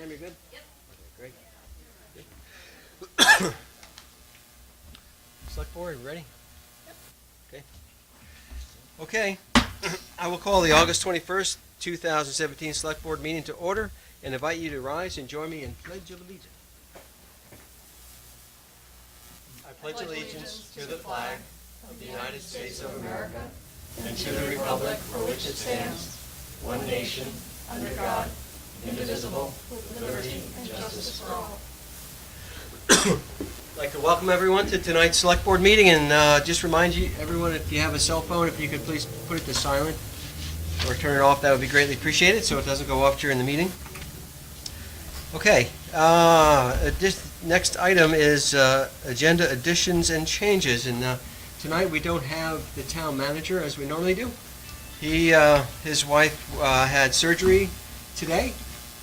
Sam, you're good? Yep. Okay, great. Select board, ready? Yep. Okay. Okay. I will call the August 21st, 2017 Select Board meeting to order and invite you to rise and join me in Pledge of Allegiance. I pledge allegiance to the flag of the United States of America and to the republic for which it stands, one nation, under God, indivisible, with liberty and justice for all. I'd like to welcome everyone to tonight's Select Board meeting, and just remind you, everyone, if you have a cell phone, if you could please put it to silent or turn it off, that would be greatly appreciated so it doesn't go off during the meeting. Okay, next item is agenda additions and changes, and tonight we don't have the town manager as we normally do. His wife had surgery today,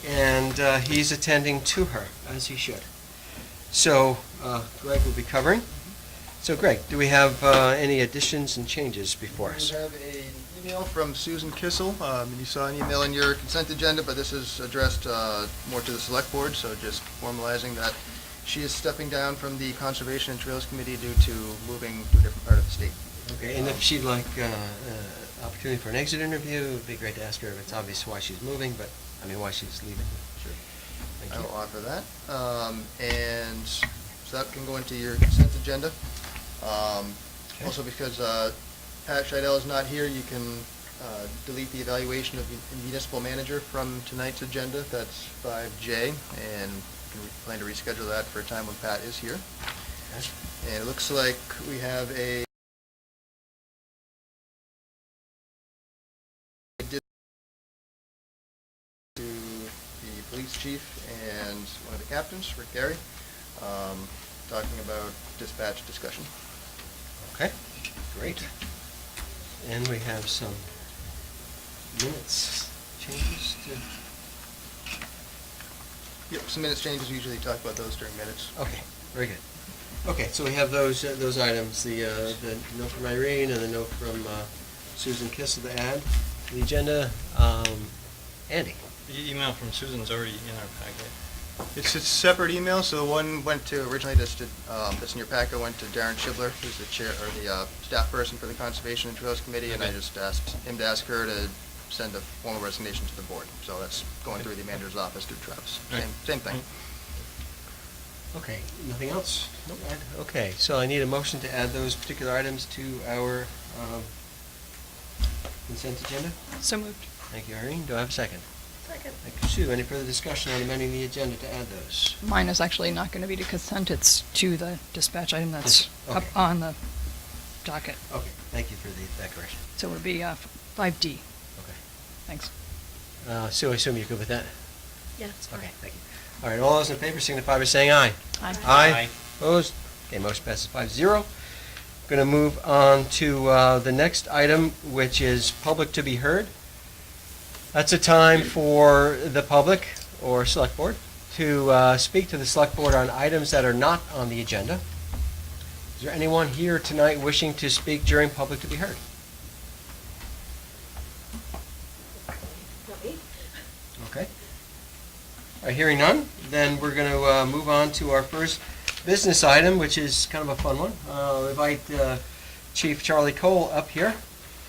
and he's attending to her, as he should. So Greg will be covering. So Greg, do we have any additions and changes before us? We have an email from Susan Kissel. You saw an email in your consent agenda, but this is addressed more to the select board, so just formalizing that she is stepping down from the Conservation and Trails Committee due to moving to a different part of the state. Okay, and if she'd like opportunity for an exit interview, it would be great to ask her if it's obvious why she's moving, but I mean why she's leaving. Sure. Thank I you. will offer that. And so that can go into your consent agenda. Okay. Also, because Pat Scheidel is not here, you can delete the evaluation of the municipal manager from tonight's agenda. That's 5J, and you can plan to reschedule that for a time when Pat is here. Okay. And it looks like we have a to the police chief and one of the captains, Rick Gary, talking about dispatch discussion. Okay, great. And we have some minutes changes to... Yep, some minutes changes. We usually talk about those during minutes. Okay, very good. Okay, so we have those items, the note from Irene and the note from Susan Kissel to add to the agenda. Andy? The email from Susan's already in our packet. It's a separate email, so the one went to, originally that's in your packet, went to Darren Schibler, who's the chair, or the staff person for the Conservation and Trails Committee, and I just asked him to ask her to send a formal resignation to the board. So that's going through the manager's office through Travis. Same thing. Okay, nothing else? Nope. Okay, so I need a motion to add those particular items to our consent agenda. So moved. Thank you, Irene. Do I have a second? Second. Thank you, Sue. Any further discussion on amending the agenda to add those? Mine is actually not going to be to consent, it's to the dispatch item that's Okay. up on the docket. Okay, thank you for that correction. So it would be 5D. Okay. Thanks. Sue, I assume you're good with that? Yeah, it's fine. Okay, thank you. All right, all those in favor signify by saying aye. Aye. Aye. Opposed? Okay, motion passes 5-0. Going to move on to the next item, which is public to be heard. That's a time for the public or select board to speak to the select board on items that are not on the agenda. Is there anyone here tonight wishing to speak during public to be heard? Not me. Okay. All right, hearing none, then we're going to move on to our first business item, which is kind of a fun one. I'll invite Chief Charlie Cole up here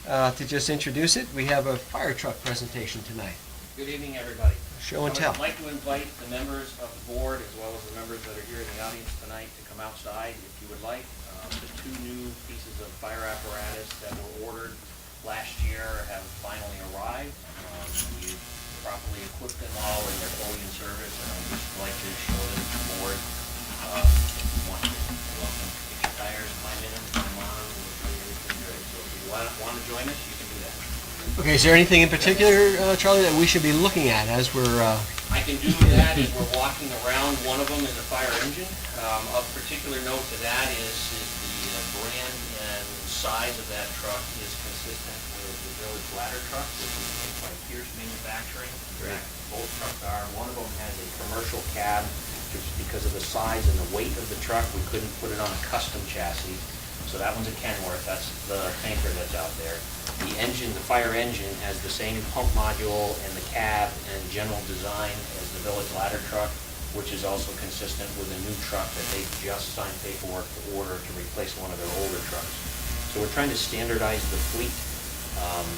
to just introduce it. We have a fire truck presentation tonight. Good evening, everybody. Show and tell. I would like to invite the members of the board, as well as the members that are here in the audience tonight, to come outside if you would like. The two new pieces of fire apparatus that were ordered last year have finally arrived. We properly equipped them all and they're fully in service, and I'd just like to show them to the board. If you want to, you're welcome. If your tires climb in them, climb on them, we'll show you everything good. So if you want to join us, you can do that. Okay, is there anything in particular, Charlie, that we should be looking at as we're... I can do that as we're walking around. One of them is a fire engine. Of particular note to that is the brand and size of that truck is consistent with the village ladder truck, which is made by Pierce Manufacturing. In fact, both trucks are. One of them has a commercial cab, just because of the size and the weight of the truck. We couldn't put it on a custom chassis. So that one's a Kenworth, that's the tanker that's out there. The engine, the fire engine, has the same pump module and the cab and general design as the village ladder truck, which is also consistent with a new truck that they just signed paperwork to order to replace one of their older trucks. So we're trying to standardize the fleet.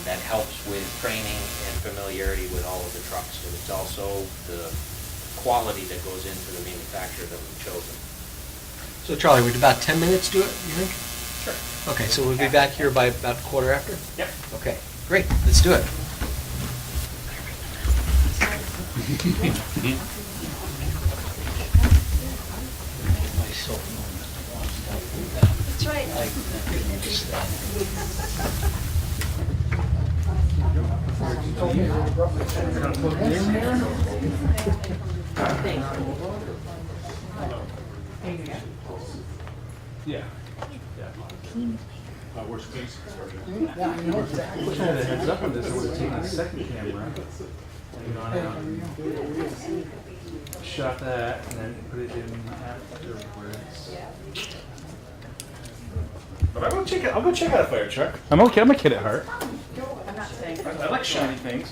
That helps with training and familiarity with all of the trucks. And it's also the quality that goes into the manufacturer that we've chosen. So Charlie, would about 10 minutes do it, you think? Sure. Okay, so we'll be back here by about quarter after? Yep. Okay, great, let's do it. That's right. Yeah. Worst case. Yeah, I know exactly. I wish I had a heads up on this, I would have taken a second camera, gone out and shot that, and then put it in afterwards. But I'll go check out a fire truck. I'm okay, I'm a kid at heart. I like shiny things.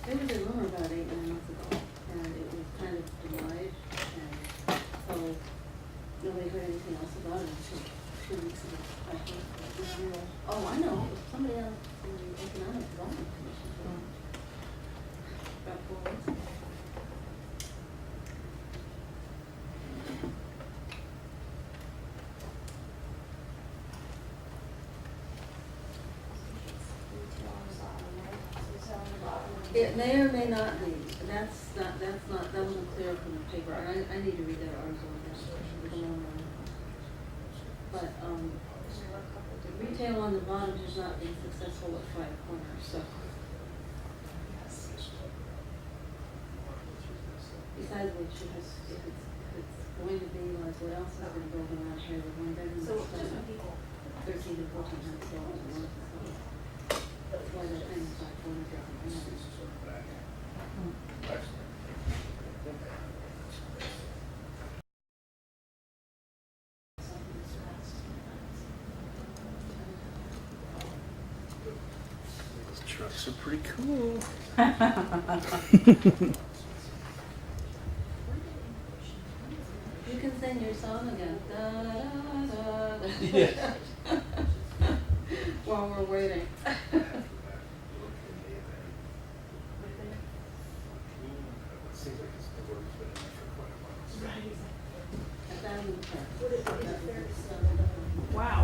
There was a rumor about 8, 9 months ago, and it was kind of denied, and so nobody heard anything else about it until 2 weeks ago. I think it was real. Oh, I know, it was somebody else in the Economic Development Commission, about 4 weeks ago. It may or may not be, that wasn't clear from the paper, and I need to read that article again. But, retail on the bottom has not been successful at Five Corners, so. Besides which, if it's going to be like what else is been built around here, with 1 bedroom, So, it's just like people. $13,000 to $14,000 a month, so. That's why they're paying Five Corners every month. Those trucks are pretty cool. You can sing your song again. Da, da, da. Yes. While we're waiting. Seems like it's the work's been in there for quite a while. $1,000 per. Would it be fair to say? Wow.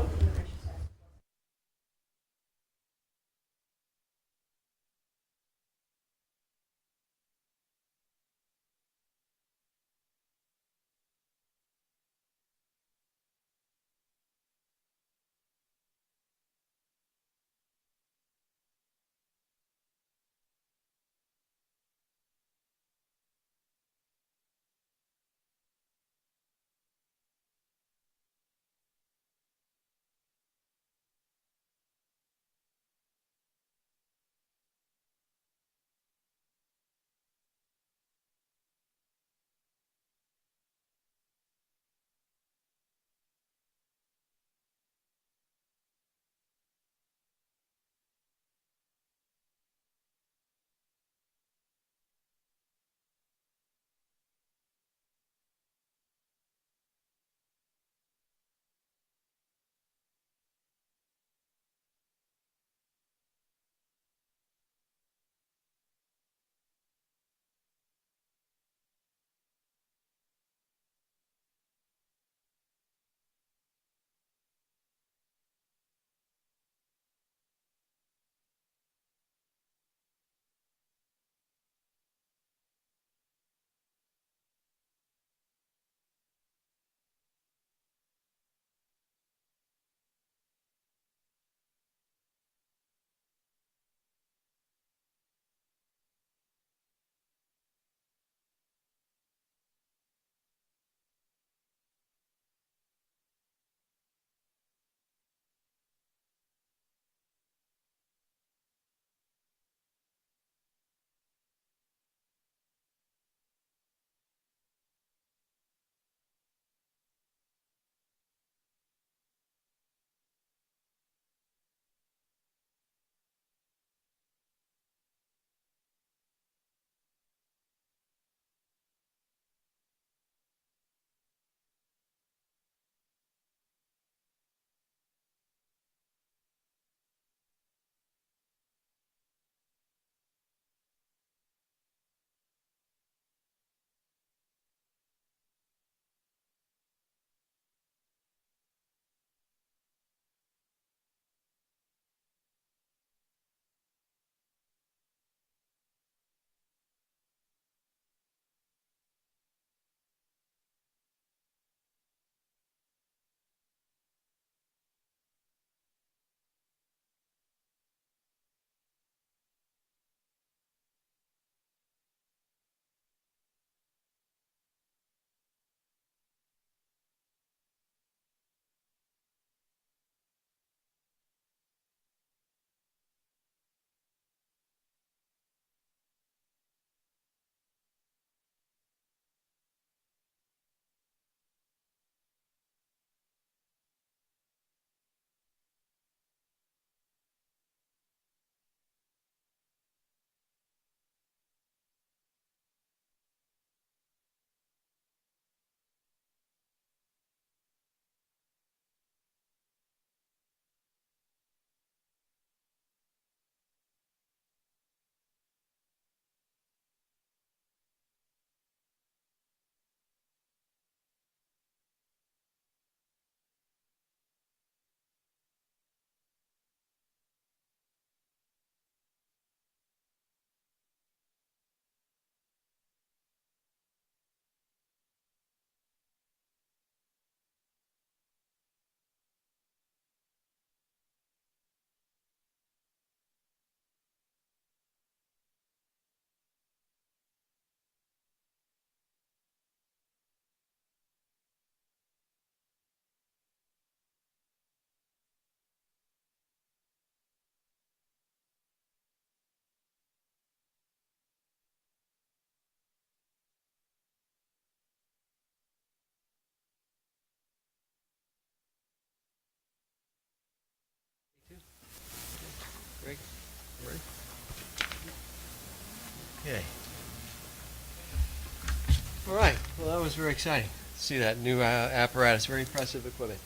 was very exciting to see that new apparatus, very impressive equipment.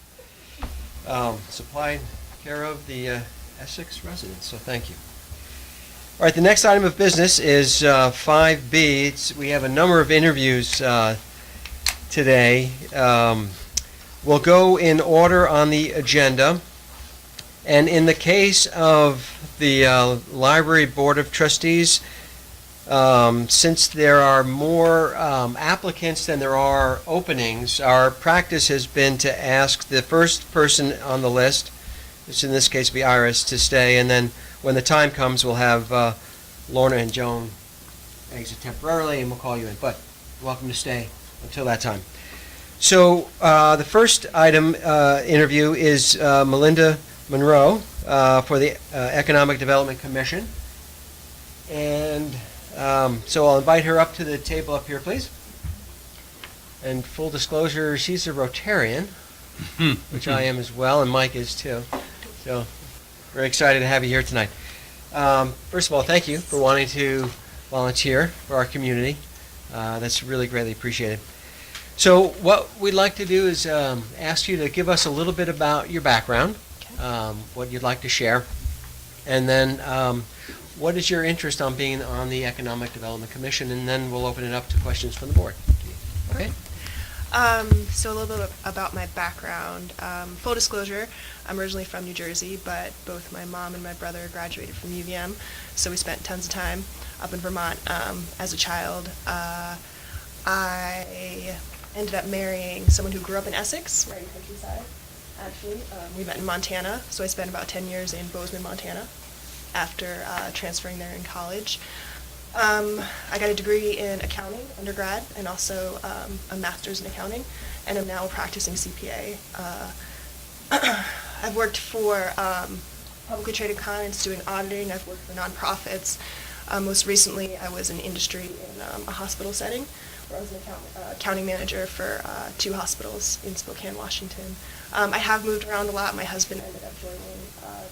Supplied care of the Essex residents, so thank you. All right, the next item of business is 5B. We have a number of interviews today. We'll go in order on the agenda. And in the case of the Library Board of Trustees, since there are more applicants than there are openings, our practice has been to ask the first person on the list, which in this case be Iris, to stay, and then when the time comes, we'll have Lorna and Joan exit temporarily, and we'll call you in. But you're welcome to stay until that time. So the first item interview is Melinda Monroe for the Economic Development Commission. And so I'll invite her up to the table up here, please. And full disclosure, she's a Rotarian, which I am as well, and Mike is too. So very excited to have you here tonight. First of all, thank you for wanting to volunteer for our community. That's really greatly appreciated. So what we'd like to do is ask you to give us a little bit about your background, what you'd like to share, and then what is your interest on being on the Economic Development Commission, and then we'll open it up to questions from the board. Okay? So a little bit about my background. Full disclosure, I'm originally from New Jersey, but both my mom and my brother graduated from UVM, so we spent tons of time up in Vermont as a child. I ended up marrying someone who grew up in Essex, right in the countryside, actually. We met in Montana, so I spent about 10 years in Bozeman, Montana, after transferring there in college. I got a degree in accounting, undergrad, and also a master's in accounting, and I'm now a practicing CPA. I've worked for publicly traded clients doing auditing. I've worked for nonprofits. Most recently, I was in industry in a hospital setting, where I was an accounting manager for 2 hospitals in Spokane, Washington. I have moved around a lot. My husband ended up joining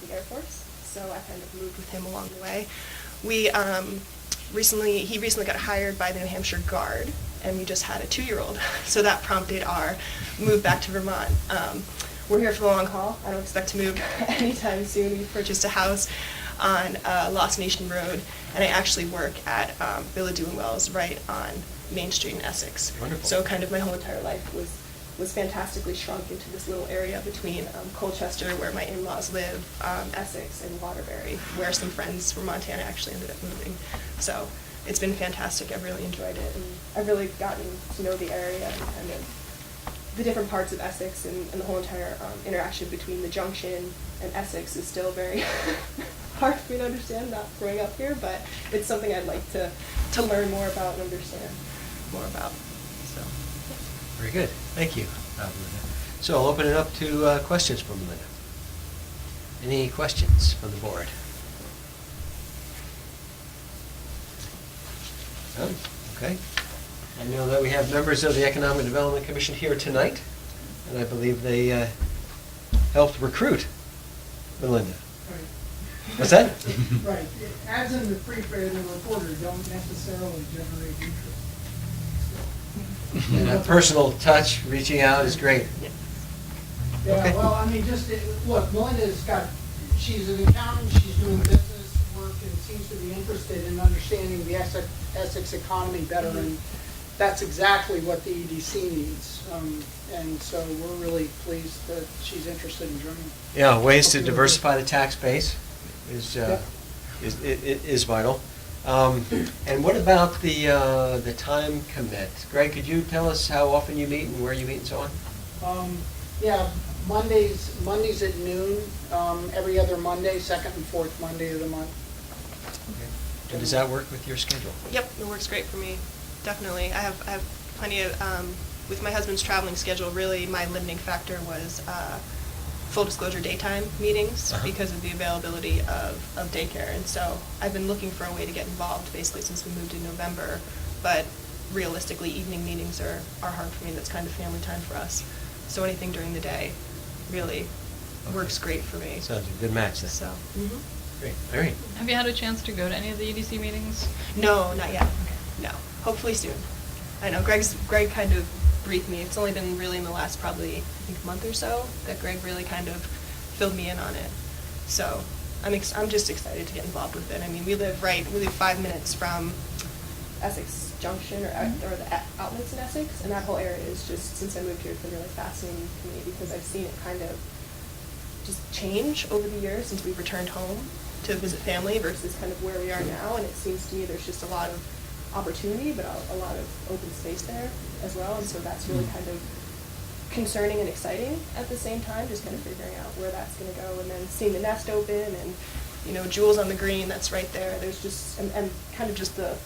the Air Force, so I kind of moved with him along the way. He recently got hired by the New Hampshire Guard, and we just had a 2-year-old, so that prompted our move back to Vermont. We're here for the long haul. I don't expect to move anytime soon. We purchased a house on Lost Nation Road, and I actually work at Villa Doing Wells right on Main Street in Essex. Wonderful. So kind of my whole entire life was fantastically shrunk into this little area between Colchester, where my in-laws live, Essex, and Waterbury, where some friends from Montana actually ended up moving. So it's been fantastic. I've really enjoyed it, and I've really gotten to know the area and kind of the different parts of Essex, and the whole entire interaction between the Junction and Essex is still very hard for me to understand, not growing up here, but it's something I'd like to learn more about and understand more about. So. Very good. Thank you, Melinda. So I'll open it up to questions from Melinda. Any questions from the board? None? Okay. I know that we have members of the Economic Development Commission here tonight, and I believe they helped recruit Melinda. Right. What's that? Right. As in the prepared and reporter don't necessarily generate interest. And that personal touch, reaching out is great. Yeah, Okay. well, I mean, look, she's an accountant, she's doing business work, and seems to be interested in understanding the Essex economy better, and that's exactly what the EDC needs. And so we're really pleased that she's interested in joining. Yeah, ways to diversify the tax base is vital. And what about the time commit? Greg, could you tell us how often you meet and where you meet and so on? Yeah, Mondays at noon, every other Monday, second and fourth Monday of the month. Okay. And does that work with your schedule? Yep, it works great for me. Definitely. I have plenty of, with my husband's traveling schedule, really my limiting factor was full disclosure daytime meetings because of the availability of daycare. And so I've been looking for a way to get involved basically since we moved in November. But realistically, evening meetings are hard for me. That's kind of family time for us. So anything during the day really works great for me. Sounds a good match then. So. Great. All right. Have you had a chance to go to any of the EDC meetings? No, not yet. No. Hopefully soon. I know Greg kind of breathed me. It's only been really in the last probably, I think, month or so that Greg really kind of filled me in on it. So I'm just excited to get involved with it. I mean, we live 5 minutes from Essex Junction or the outlets in Essex, and that whole area is just, since I moved here, it's been really fascinating to me because I've seen it kind of just change over the years since we've returned home to visit family versus kind of where we are now, and it seems to me there's just a lot of opportunity, but a lot of open space there as well, and so that's really kind of concerning and exciting at the same time, just kind of figuring out where that's going to go, and then seeing the nest open, and Jewels on the Green, that's right there. There's just, and kind of just the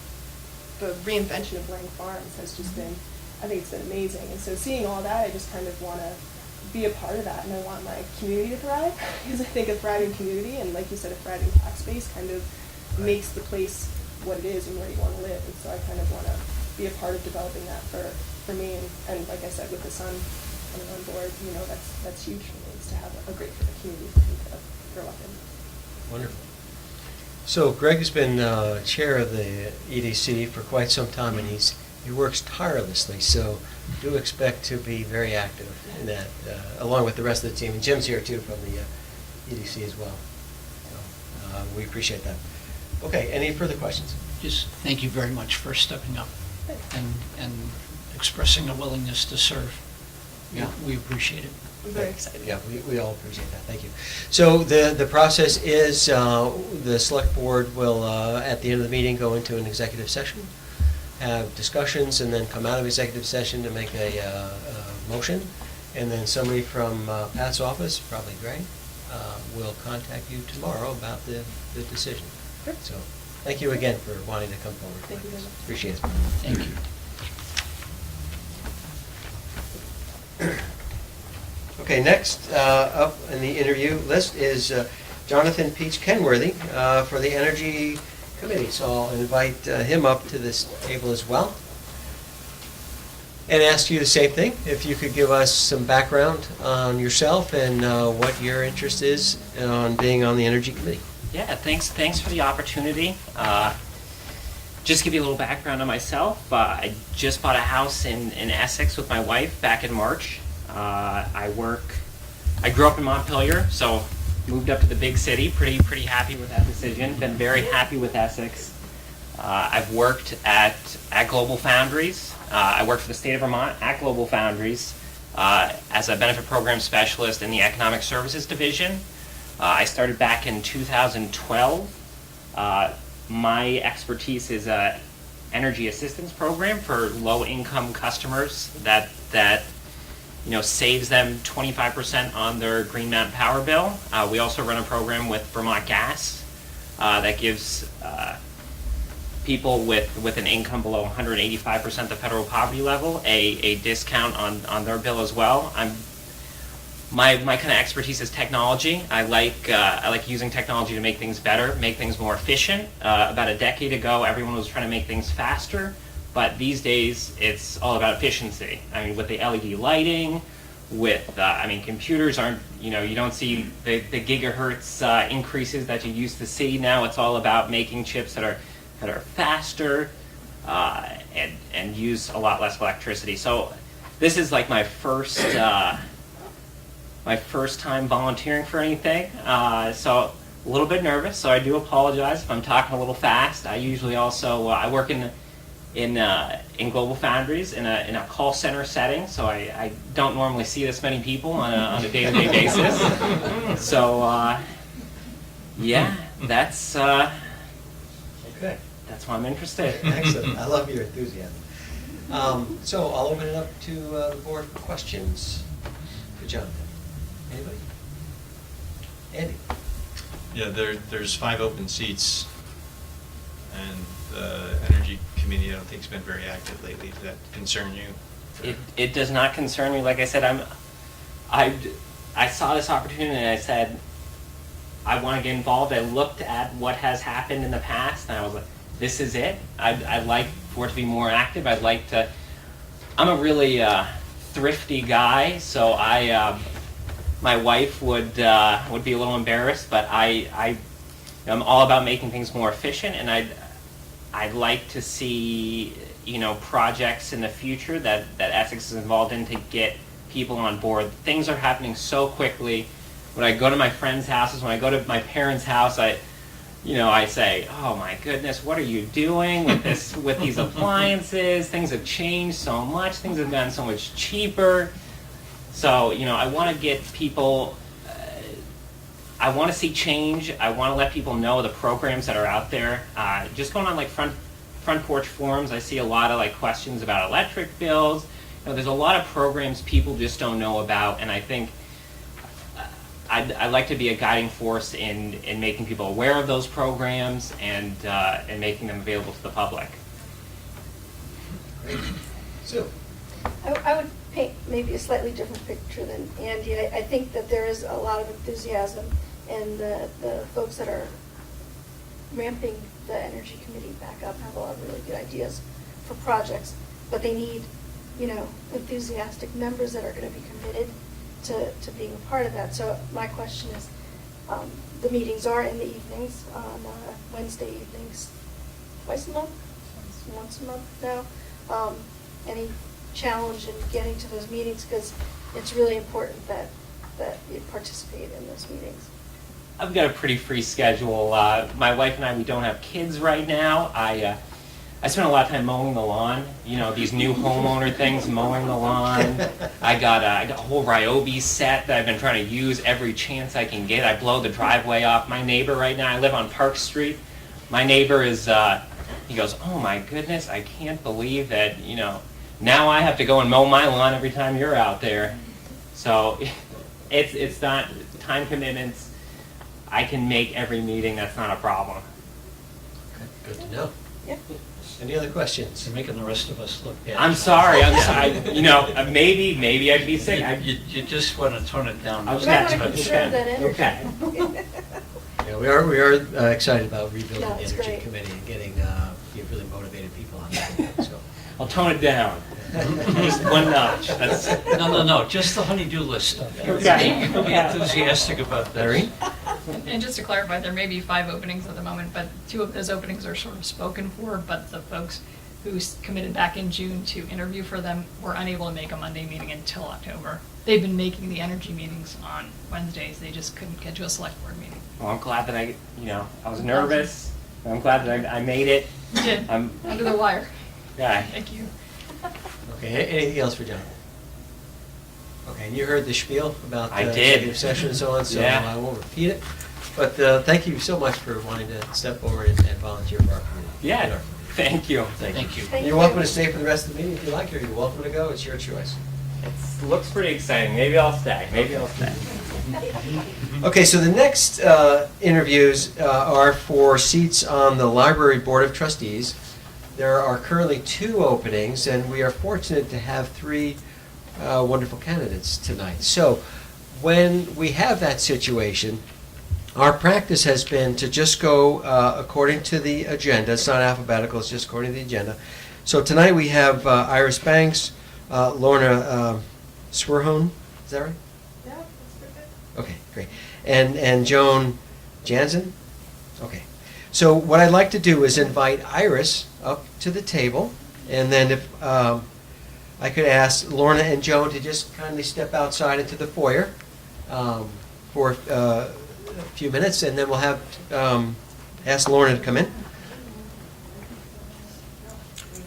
reinvention of Lang Farms has just been, I think it's been amazing, and so seeing all that, I just kind of want to be a part of that, and I want my community to thrive, because I think a thriving community, and like you said, a thriving tax base kind of makes the place what it is and where you want to live, and so I kind of want to be a part of developing that for me, and like I said, with the son coming on board, that's huge for me, is to have a great community for me to grow up in. Wonderful. So Greg has been chair of the EDC for quite some time, and he works tirelessly, so do expect to be very active in that, along with the rest of the team. And Jim's here too from the EDC as well. So we appreciate that. Okay, any further questions? Just thank you very much for stepping up and expressing a willingness to serve. Yeah. We appreciate it. I'm very excited. Yeah, we all appreciate that. Thank you. So the process is the select board will, at the end of the meeting, go into an executive session, have discussions, and then come out of executive session to make a motion. And then somebody from Pat's office, probably Greg, will contact you tomorrow about the decision. Sure. So thank you again for wanting to come forward. Thank you very much. Appreciate it. Thank you. Okay, next up in the interview list is Jonathan Peach Kenworthy for the Energy Committee. So I'll invite him up to this table as well. And ask you the same thing, if you could give us some background on yourself and what your interest is on being on the Energy Committee. Yeah, thanks for the opportunity. Just to give you a little background on myself, I just bought a house in Essex with my wife back in March. I grew up in Montpelier, so moved up to the big city. Pretty happy with that decision. Been very happy with Essex. I've worked at Global Foundries. I worked for the state of Vermont at Global Foundries as a benefit program specialist in the economic services division. I started back in 2012. My expertise is a energy assistance program for low-income customers that saves them 25% on their Green Mountain Power bill. We also run a program with Vermont Gas that gives people with an income below 185% the federal poverty level a discount on their bill as well. My kind of expertise is technology. I like using technology to make things better, make things more efficient. About a decade ago, everyone was trying to make things faster, but these days it's all about efficiency. I mean, with the LED lighting, with computers aren't, you don't see the gigahertz increases that you used to see. Now it's all about making chips that are faster and use a lot less electricity. So this is like my first time volunteering for anything, so a little bit nervous, so I do apologize if I'm talking a little fast. I usually also, I work in Global Foundries in a call center setting, so I don't normally see this many people on a day-to-day basis. So, yeah, that's Okay. that's why I'm interested. Excellent. I love your enthusiasm. So I'll open it up to the board for questions for Jonathan. Anybody? Andy? Yeah, there's 5 open seats, and the Energy Committee, I don't think, has been very active lately. Does that concern you? It does not concern me. Like I said, I saw this opportunity and I said, I want to get involved. I looked at what has happened in the past and I was like, this is it. I'd like for it to be more active. I'm a really thrifty guy, so my wife would be a little embarrassed, but I'm all about making things more efficient, and I'd like to see projects in the future that Essex is involved in to get people on board. Things are happening so quickly. When I go to my friends' houses, when I go to my parents' house, I say, "Oh my goodness, what are you doing with this? With these appliances? Things have changed so much. Things have gotten so much cheaper." So, I want to get people. I want to see change. I want to let people know the programs that are out there. Just going on like front porch forums, I see a lot of like questions about electric bills. There's a lot of programs people just don't know about, and I think I'd like to be a guiding force in making people aware of those programs and making them available to the public. Sue? I would paint maybe a slightly different picture than Andy. I think that there is a lot of enthusiasm, and the folks that are ramping the energy committee back up have a lot of really good ideas for projects, but they need, enthusiastic members that are going to be committed to being a part of that. So my question is, the meetings are in the evenings, on Wednesday evenings, twice a month? Once a month now. Any challenge in getting to those meetings, because it's really important that you participate in those meetings. I've got a pretty free schedule. My wife and I, we don't have kids right now. I spend a lot of time mowing the lawn. These new homeowner things, mowing the lawn. I got a whole Ryobi set that I've been trying to use every chance I can get. I blow the driveway off. My neighbor right now, I live on Park Street. My neighbor is, he goes, "Oh my goodness, I can't believe that, now I have to go and mow my lawn every time you're out there." So it's not time commitments. I can make every meeting. That's not a problem. Okay, good to know. Yep. Any other questions? You're making the rest of us look bad. I'm sorry. Maybe I'd be sick. You just want to tone it down. Okay. You might want to conserve that energy. Okay. Yeah, we are excited about rebuilding Yeah, the it's energy great. committee and getting really motivated people on that. So. I'll tone it down. Just one notch. That's No, just the honey-do list stuff. Okay. You can be enthusiastic about that. Larry? And just to clarify, there may be 5 openings at the moment, but 2 of those openings are sort of spoken for, but the folks who committed back in June to interview for them were unable to make a Monday meeting until October. They've been making the energy meetings on Wednesdays, they just couldn't get to a select board meeting. Well, I'm glad that I was nervous. I'm glad that I made it. You did, I'm under the wire. Yeah. Thank you. Okay, anything else for John? Okay, and you heard the spiel about I did. executive session and so on, so Yeah. I won't repeat it. But thank you so much for wanting to step forward and volunteer for our community. Yeah. Thank you. Thank you. Thank You're you. welcome to stay for the rest of the meeting if you like, or you're welcome to go. It's your choice. It looks pretty exciting. Maybe I'll stay. Okay, so the next interviews are for seats on the Library Board of Trustees. There are currently 2 openings, and we are fortunate to have 3 wonderful candidates tonight. So when we have that situation, our practice has been to just go according to the agenda. It's not alphabetical, it's just according to the agenda. So tonight we have Iris Banks, Lorna Swerhone, is that right? Yeah, that's good. Okay, great. And Joan Jansen? Okay. So what I'd like to do is invite Iris up to the table, and then if I could ask Lorna and Joan to just kindly step outside into the foyer for a few minutes, and then we'll have ask Lorna to come in.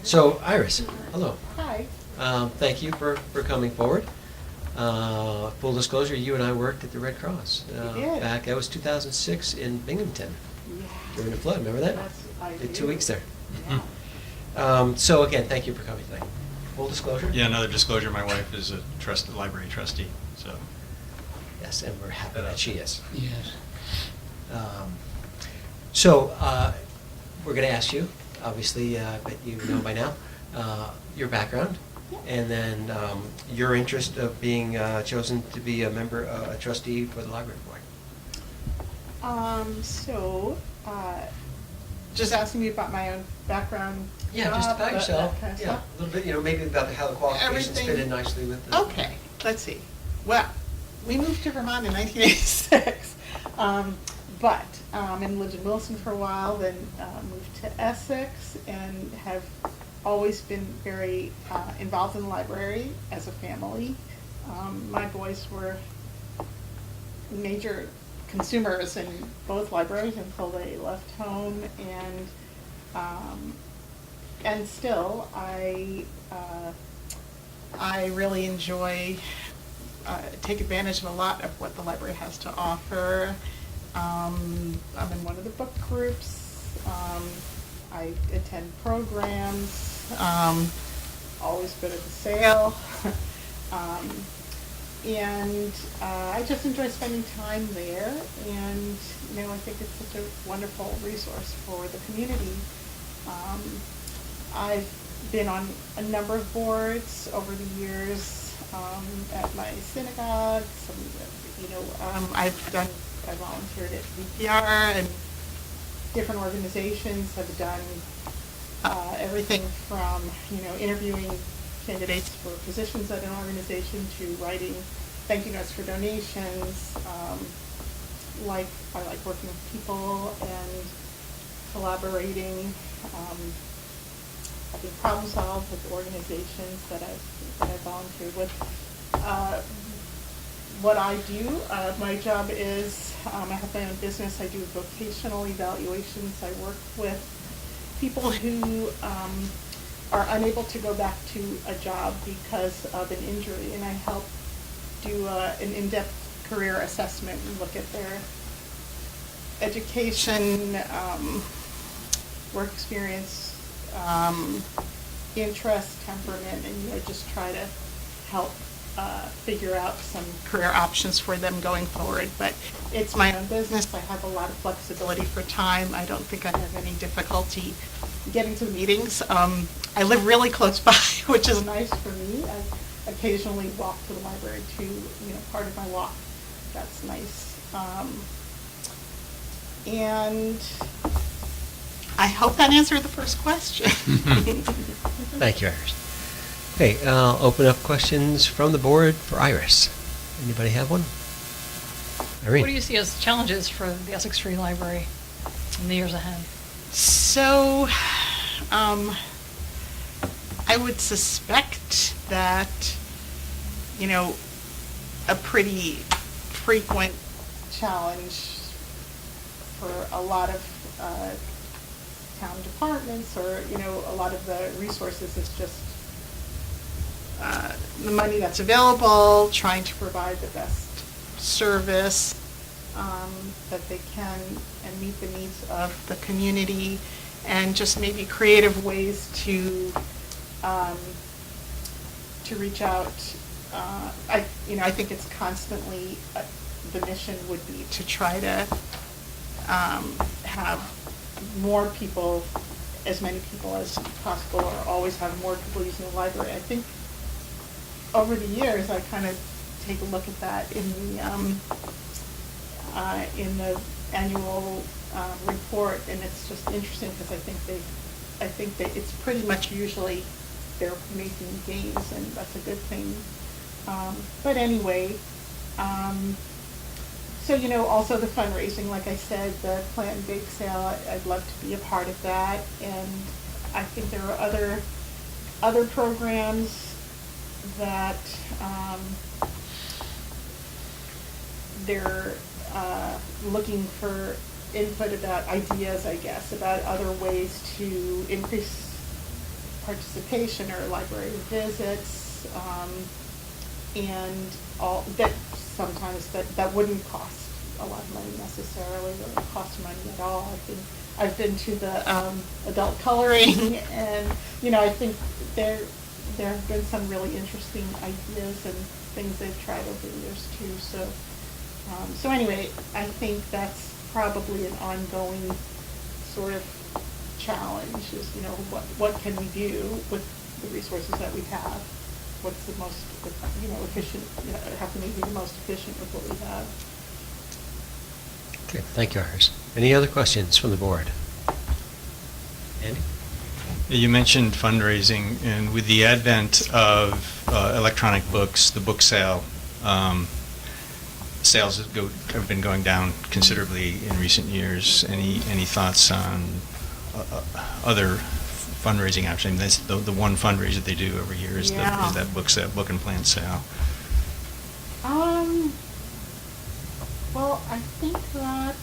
So Iris, hello. Hi. Thank you for coming forward. Full disclosure, you and I worked at the Red Cross We did. back, that was 2006 in Binghamton Yeah. during the flood, remember that? I Did do. 2 weeks there. Yeah. So again, thank you for coming tonight. Full disclosure? Yeah, another disclosure, my wife is a library trustee, so. Yes, and we're happy that she is. Yes. So, we're going to ask you, obviously, but you know by now, your background, and then your interest of being chosen to be a member, a trustee for the library board. Just asking me about my own background. Yeah, just job, about yourself. that kind of Yeah, stuff. a little bit, maybe about how the qualifications fit in nicely with the. Okay, let's see. Well, we moved to Vermont in 1986, and lived in Wilson for a while, then moved to Essex and have always been very involved in the library as a family. My boys were major consumers in both libraries until they left home, and still I really enjoy take advantage of a lot of what the library has to offer. I'm in one of the book groups. I attend programs. Always good at the sale. And I just enjoy spending time there, and I think it's such a wonderful resource for the community. I've been on a number of boards over the years at my synagogue. I volunteered at VPR, and different organizations have done everything from interviewing candidates for positions at an organization to writing thank you notes for donations. I like working with people and collaborating. Having problem solved with organizations that I've volunteered with. What I do, my job is, I have my own business. I do vocational evaluations. I work with people who are unable to go back to a job because of an injury, and I help do an in-depth career assessment and look at their education, work experience, interest, temperament, and just try to help figure out some career options for them going forward. But it's my own business. I have a lot of flexibility for time. I don't think I have any difficulty getting to meetings. I live really close by, which is nice for me. I occasionally walk to the library too, part of my walk. That's nice. And I hope that answered the first question. Thank you, Iris. Okay, I'll open up questions from the board for Iris. Anybody have one? Irene? What do you see as challenges for the Essex Free Library in the years ahead? So, I would suspect that, a pretty frequent challenge for a lot of town departments, or a lot of the resources is just the money that's available, trying to provide the best service that they can and meet the needs of the community, and just maybe creative ways to reach out. I think it's constantly the mission would be to try to have more people, as many people as possible, or always have more people using the library. I think over the years, I kind of take a look at that in the annual report, and it's just interesting because I think that it's pretty much usually they're making gains, and that's a good thing. But anyway. So, also the fundraising, like I said, the plant and bake sale, I'd love to be a part of that. And I think there are other programs that they're looking for input about ideas, I guess, about other ways to increase participation or library visits, and all that. Sometimes that wouldn't cost a lot of money necessarily, or cost money at all. I've been to the adult coloring, and I think there have been some really interesting ideas and things they've tried over the years too. So anyway, I think that's probably an ongoing sort of challenge. Is what can we do with the resources that we have? What's the most, efficient, how can we be the most efficient with what we have? Okay, thank you, Iris. Any other questions from the board? Andy? You mentioned fundraising, and with the advent of electronic books, the book sale, sales have been going down considerably in recent years. Any thoughts on other fundraising option. That's the one fundraiser they do every year is Yeah. is that book and plant sale. Well, I think that,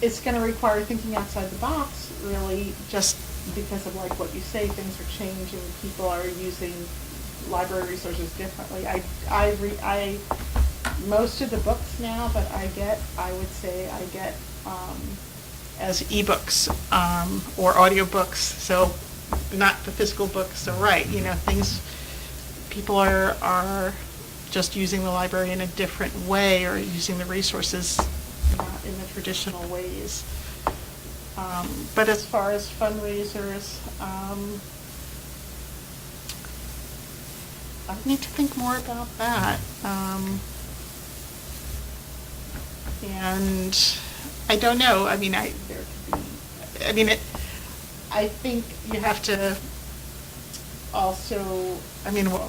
it's gonna require thinking outside the box, really, just because of like what you say, things are changing, people are using library resources differently. I most of the books now that I would say I get, as ebooks, or audiobooks, so not the physical books, so right, people are just using the library in a different way, or using the resources not in the traditional ways. But as far as fundraisers, I need to think more about that. And I don't know, I think you have to also,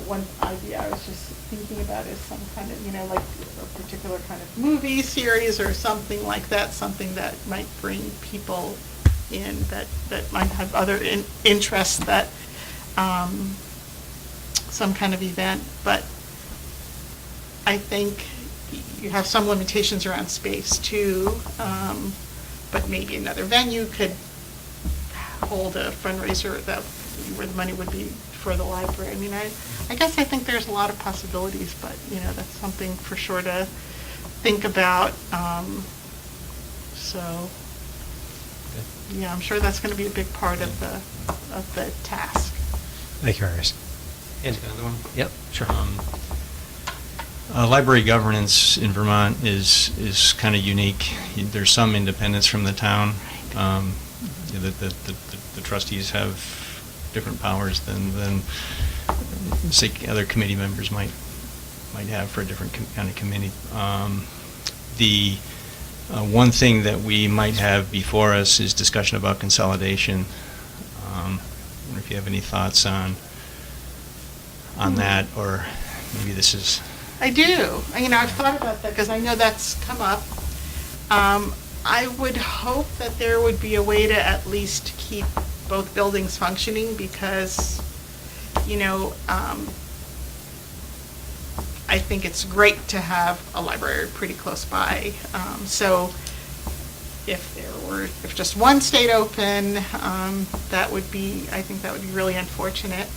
one idea I was just thinking about is some kind of, like a particular kind of movie series or something like that, something that might bring people in that might have other interests, that some kind of event. But I think you have some limitations around space too, but maybe another venue could hold a fundraiser where the money would be for the library. I guess I think there's a lot of possibilities, but that's something for sure to think about. So yeah, I'm sure that's going to be a big part of the task. Thank you, Iris. And another one? Yep, sure. Library governance in Vermont is kind of unique. There's some independence from the town. The trustees have different powers than say other committee members might have for a different kind of committee. The one thing that we might have before us is discussion about consolidation. I wonder if you have any thoughts on that, or maybe this is... I do. I've thought about that because I know that's come up. I would hope that there would be a way to at least keep both buildings functioning, because, I think it's great to have a library pretty close by. So if just one stayed open, I think that would be really unfortunate.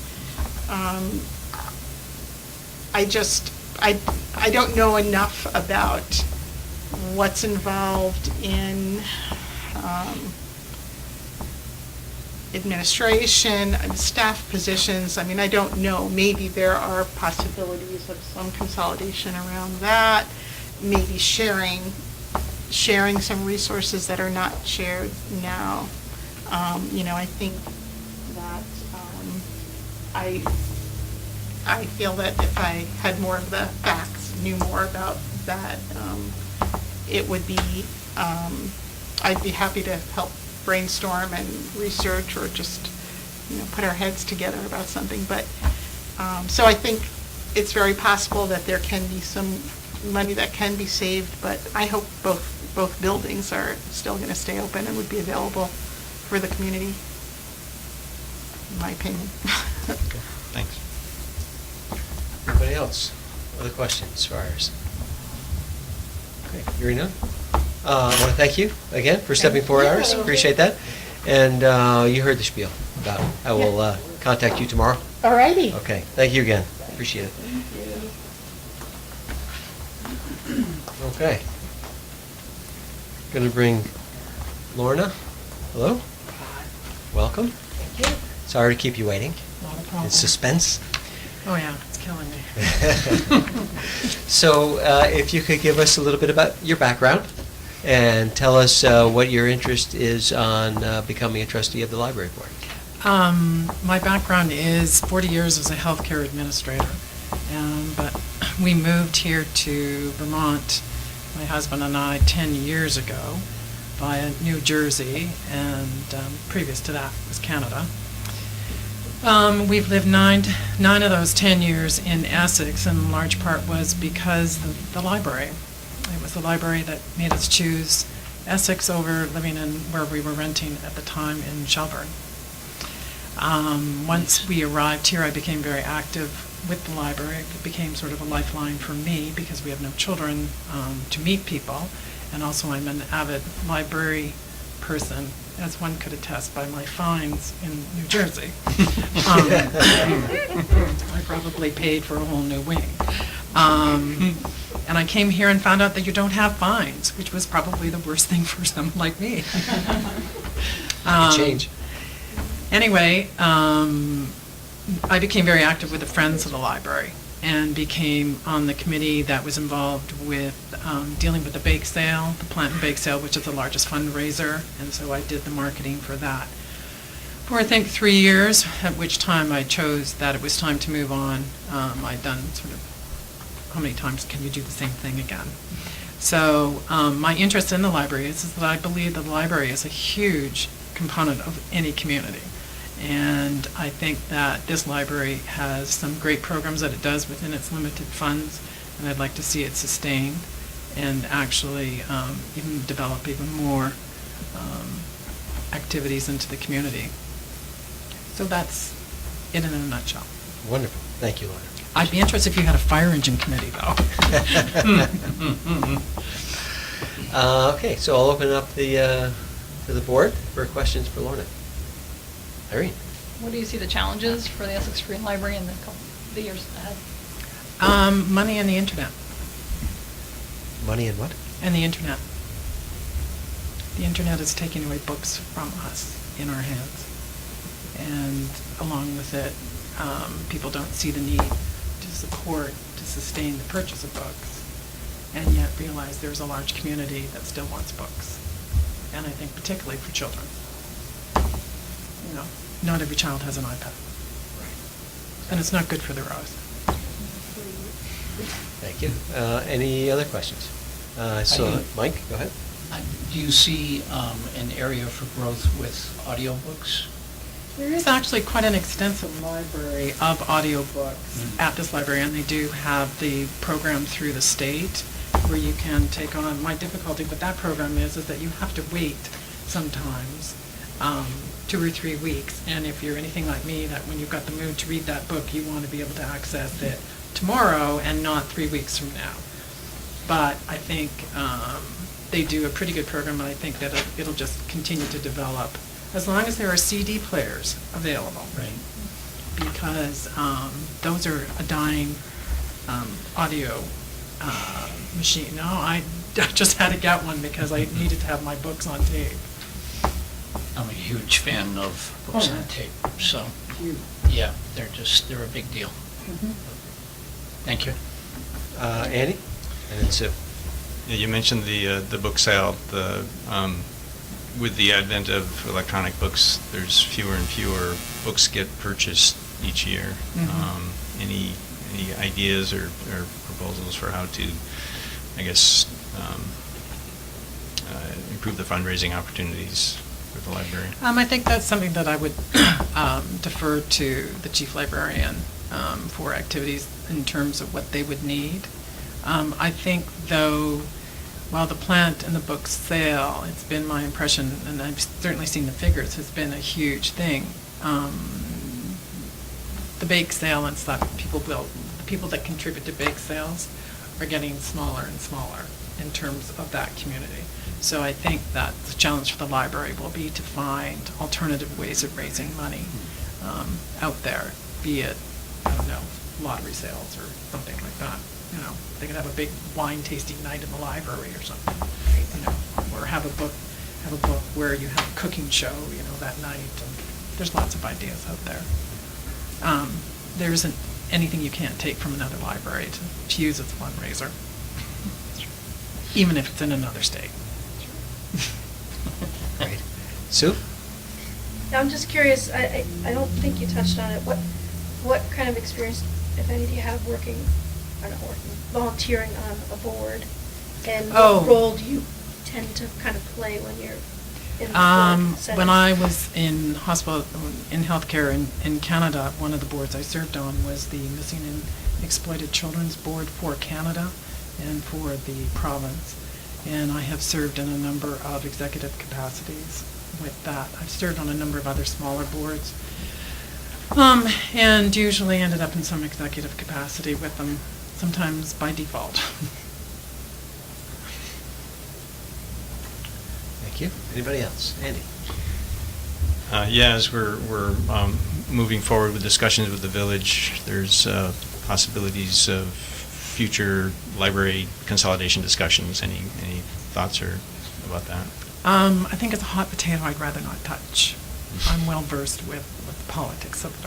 I don't know enough about what's involved in administration and staff positions. I don't know. Maybe there are possibilities of some consolidation around that. Maybe sharing some resources that are not shared now. I think that I feel that if I had more of the facts, knew more about that, it would be, I'd be happy to help brainstorm and research, or just, put our heads together about something. But, so I think it's very possible that there can be some money that can be saved, but I hope both buildings are still going to stay open and would be available for the community, in my opinion. Okay, thanks. Anybody else? Other questions for ours? Okay, hearing none. I want to thank you again for stepping forward, Iris. Appreciate that. And you heard the spiel about it. I will contact you tomorrow. All righty. Okay, thank you again. Appreciate it. Okay. Going to bring Lorna. Hello. Welcome. Thank you. Sorry to keep you waiting. Not a problem. In suspense. Oh yeah, it's killing me. So if you could give us a little bit about your background and tell us what your interest is on becoming a trustee of the library board. My background is 40 years as a healthcare administrator, but we moved here to Vermont, my husband and I, 10 years ago via New Jersey, and previous to that was Canada. We've lived nine of those 10 years in Essex, and in large part was because of the library. It was the library that made us choose Essex over living in where we were renting at the time in Shelburne. Once we arrived here, I became very active with the library. It became sort of a lifeline for me because we have no children to meet people. And also I'm an avid library person, as one could attest by my fines in New Jersey. I probably paid for a whole new wing. And I came here and found out that you don't have fines, which was probably the worst thing for someone like me. Change. Anyway, I became very active with the Friends of the Library and became on the committee that was involved with dealing with the bake sale, the plant and bake sale, which is the largest fundraiser, and so I did the marketing for that for I think 3 years, at which time I chose that it was time to move on. I'd done sort of, how many times can you do the same thing again? So my interest in the library is that I believe that the library is a huge component of any community. And I think that this library has some great programs that it does within its limited funds, and I'd like to see it sustained and actually even develop even more activities into the community. So that's it in a nutshell. Wonderful. Thank you, Laura. I'd be interested if you had a fire engine committee, though. Okay, so I'll open it up to the board for questions for Lorna. Irene? What do you see the challenges for the Essex Free Library in the years ahead? Money and the internet. Money and what? And the internet. The internet is taking away books from us in our hands. And along with it, people don't see the need to support, to sustain the purchase of books, and yet realize there's a large community that still wants books. And I think particularly for children. You know, not every child has an iPad. And it's not good for their eyes. Thank you. Any other questions? So, Mike, go ahead. Do you see an area for growth with audiobooks? There is actually quite an extensive library of audiobooks at this library, and they do have the program through the state where you can take on. My difficulty with that program is that you have to wait sometimes 2 or 3 weeks, and if you're anything like me, that when you've got the mood to read that book, you want to be able to access it tomorrow and not 3 weeks from now. But I think they do a pretty good program, and I think that it'll just continue to develop as long as there are CD players available. Right. Because those are a dying audio machine. No, I just had to get one because I needed to have my books on tape. I'm a huge fan of books on tape, so, yeah, they're a big deal. Thank you. Andy? And then Sue. Yeah, you mentioned the book sale. With the advent of electronic books, there's fewer and fewer books get purchased each year. Any ideas or proposals for how to, I guess, improve the fundraising opportunities for the library? I think that's something that I would defer to the chief librarian for activities in terms of what they would need. I think, though, while the plant and the book sale, it's been my impression, and I've certainly seen the figures, has been a huge thing. The bake sale and stuff, the people that contribute to bake sales are getting smaller and smaller in terms of that community. So I think that the challenge for the library will be to find alternative ways of raising money out there, be it, I don't know, lottery sales or something like that. You know, they could have a big wine tasting night in the library or something, you know, or have a book where you have a cooking show, you know, that night. And there's lots of ideas out there. There isn't anything you can't take from another library to use as a fundraiser, even if it's in another state. Great. Sue? I'm just curious, I don't think you touched on it. What kind of experience, if any, do you have volunteering on a board? And what role do you tend to kind of play when you're in the board setting? When I was in healthcare in Canada, one of the boards I served on was the Missing and Exploited Children's Board for Canada and for the province. and I have served in a number of executive capacities with that. I've served on a number of other smaller boards, and usually ended up in some executive capacity with them, sometimes by default. Thank you. Anybody else? Andy? Yeah, as we're moving forward with discussions with the village, there's possibilities of future library consolidation discussions. Any thoughts or about that? I think it's a hot potato I'd rather not touch. I'm well versed with the politics of it.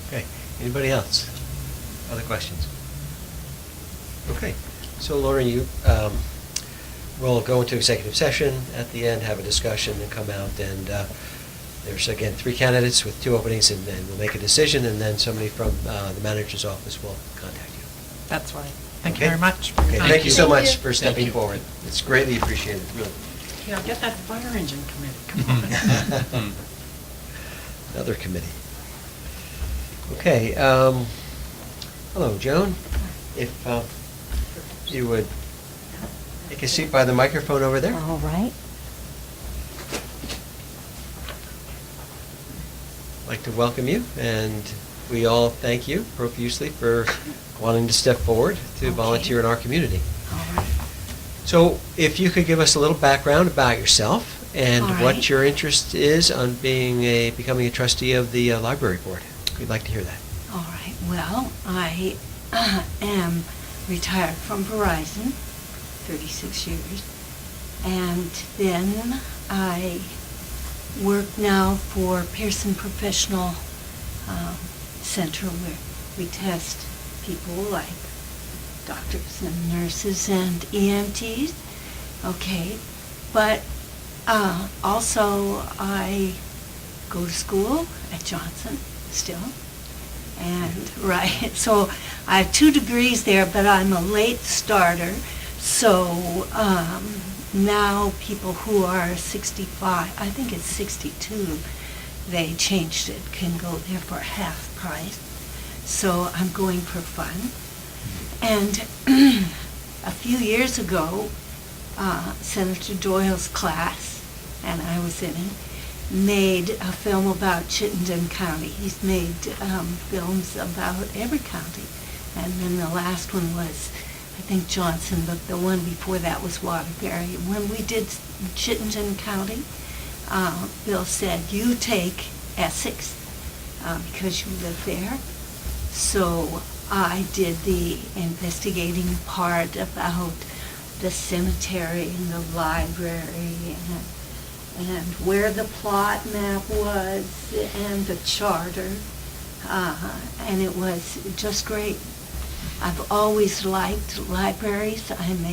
Okay. Anybody else? Other questions? Okay. So Laura, you, we'll go into executive session at the end, have a discussion, and come out. And there's, again, 3 candidates with 2 openings, and then we'll make a decision, and then somebody from the manager's office will contact you. That's right. Thank Okay. you very much. Okay. Thank you so Thank much you. for stepping forward. It's greatly appreciated, really. Yeah, get that fire engine committee, come on. Another committee. Okay, hello, Joan. If you would take a seat by the microphone over there. All right. I'd like to welcome you, and we all thank you profusely for wanting to step forward to volunteer in our community. All right. So if you could give us a little background about yourself and All what right. your interest is on becoming a trustee of the library board. We'd like to hear that. All right. Well, I am retired from Verizon, 36 years. And then I work now for Pearson Professional Center, where we test people like doctors and nurses and EMTs. Okay. But also I go to school at Johnson still. And, right, so I have 2 degrees there, but I'm a late starter. So now people who are 65, I think it's 62, they changed it, can go there for half price. So I'm going for fun. And a few years ago, Senator Doyle's class, and I was in it, made a film about Chittenden County. He's made films about every county. And then the last one was, I think, Johnson, but the one before that was Waterbury. When we did Chittenden County, Bill said, you take Essex because you live there. So I did the investigating part about the cemetery and the library and where the plot map was and the charter. And it was just great. I've always liked libraries. I'm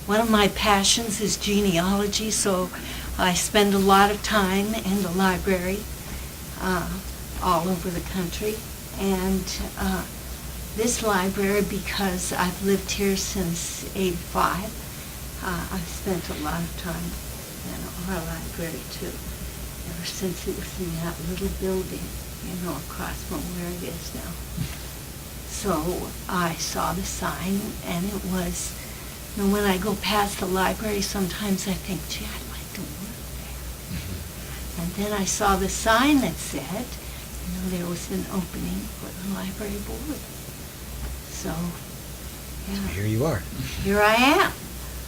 one of my passions is genealogy, so I spend a lot of time in the library all over the country. And this library, because I've lived here since '85, I've spent a lot of time in our library too, ever since it was in that little building, across from where it is now. So I saw the sign, and it was, when I go past the library, sometimes I think, gee, I'd like to work there. And then I saw the sign that said, there was an opening for the library board. So, yeah. So here you are. Here I am,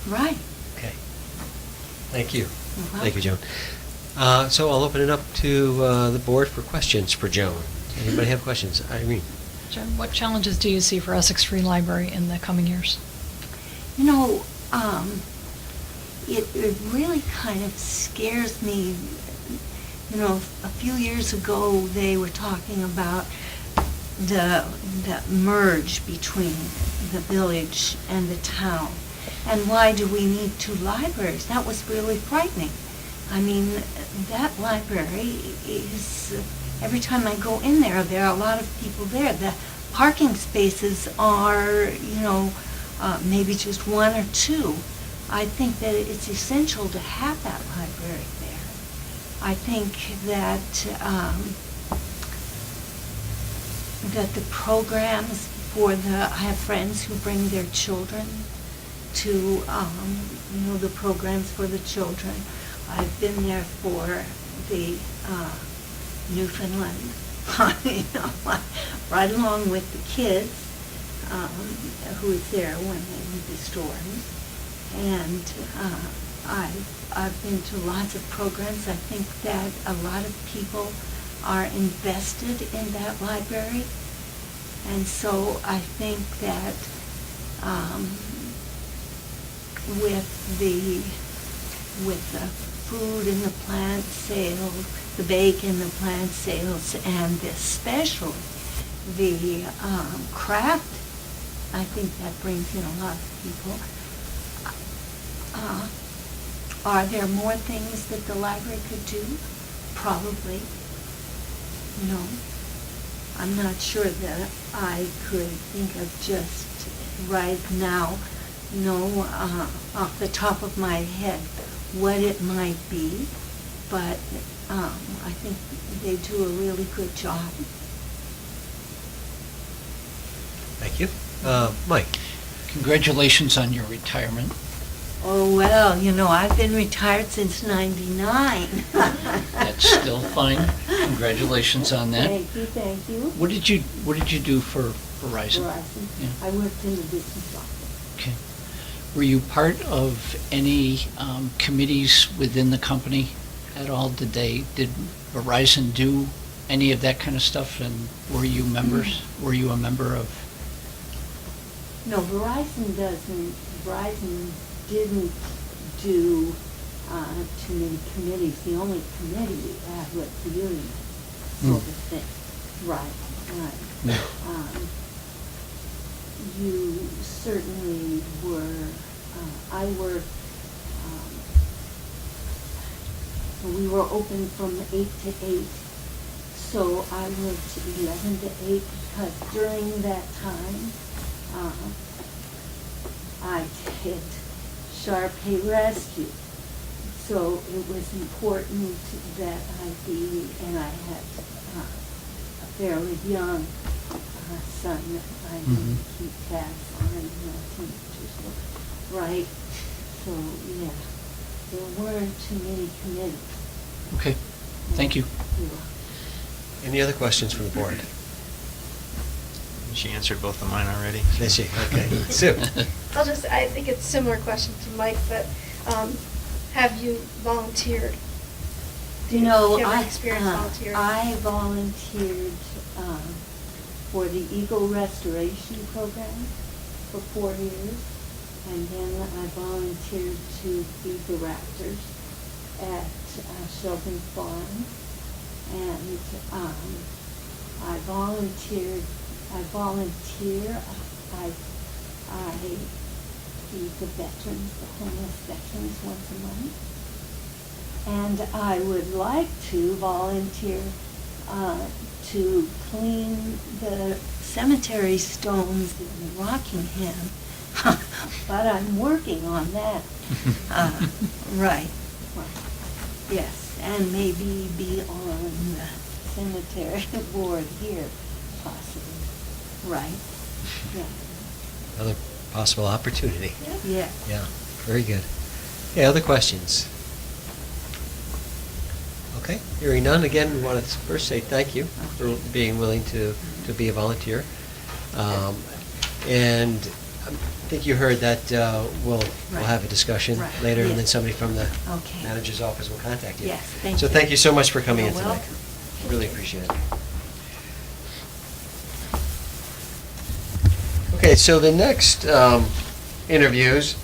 right. Okay. Thank you. You're welcome. Thank you, Joan. So I'll open it up to the board for questions for Joan. Anybody have questions? Irene? Jen, what challenges do you see for Essex Free Library in the coming years? It really kind of scares me. A few years ago, they were talking about the merge between the village and the town. And why do we need 2 libraries? That was really frightening. I mean, that library is, every time I go in there, there are a lot of people there. The parking spaces are, maybe just 1 or 2. I think that it's essential to have that library there. I think that that the programs I have friends who bring their children to, the programs for the children. I've been there for the Newfoundland, right along with the kids, who was there when they were the storms. And I've been to lots of programs. I think that a lot of people are invested in that library. And so I think that with the food and the plant sales, the bacon, the plant sales, and especially the craft, I think that brings in a lot of people. Are there more things that the library could do? Probably. No. I'm not sure that I could think of just right now, off the top of my head, what it might be, but I think they do a really good job. Thank you. Mike? Congratulations on your retirement. Oh, well, I've been retired since '99. That's still fine. Congratulations on that. Thank you. What did you do for Verizon? Yeah. I worked in the business office. Okay. Were you part of any committees within the company at all? Did Verizon do any of that kind of stuff? And were you members? Were you a member of? No, Verizon doesn't. Verizon didn't do too many committees. The only committee we had was the union sort of thing. Right. You certainly were. I worked. We were open from 8 to 8, so I worked 11 to 8 because during that time I did Sharpay Rescue. So it was important that I be, and I had a fairly young son that I need to keep tabs on, teenagers, right? So, yeah, there weren't too many committees. Okay, thank you. You're welcome. Any other questions from the board? She answered both of mine already. Did she? Okay. Sue? I think it's a similar question to Mike, but have you volunteered? Do you have experience volunteering? I volunteered for the Eagle Restoration Program for 4 years, and then I volunteered to feed the raptors at Shelton Farm, and I volunteer. I feed the veterans, the homeless veterans, once a month. And I would like to volunteer to clean the cemetery stones in Rockingham, but I'm working on that. Right. Yes, and maybe be on the cemetery board here, possibly. Right. Yeah. Another possible opportunity. Yeah. Yeah, very good. Okay, other questions? Okay, hearing none, again, we want to first say thank you for being willing to be a volunteer. And I think you heard that we'll have a discussion later, and then somebody from the manager's office will contact you. Yes, thank So you. thank you so much for coming in You're tonight. welcome. Really appreciate it. Okay, so the next interviews,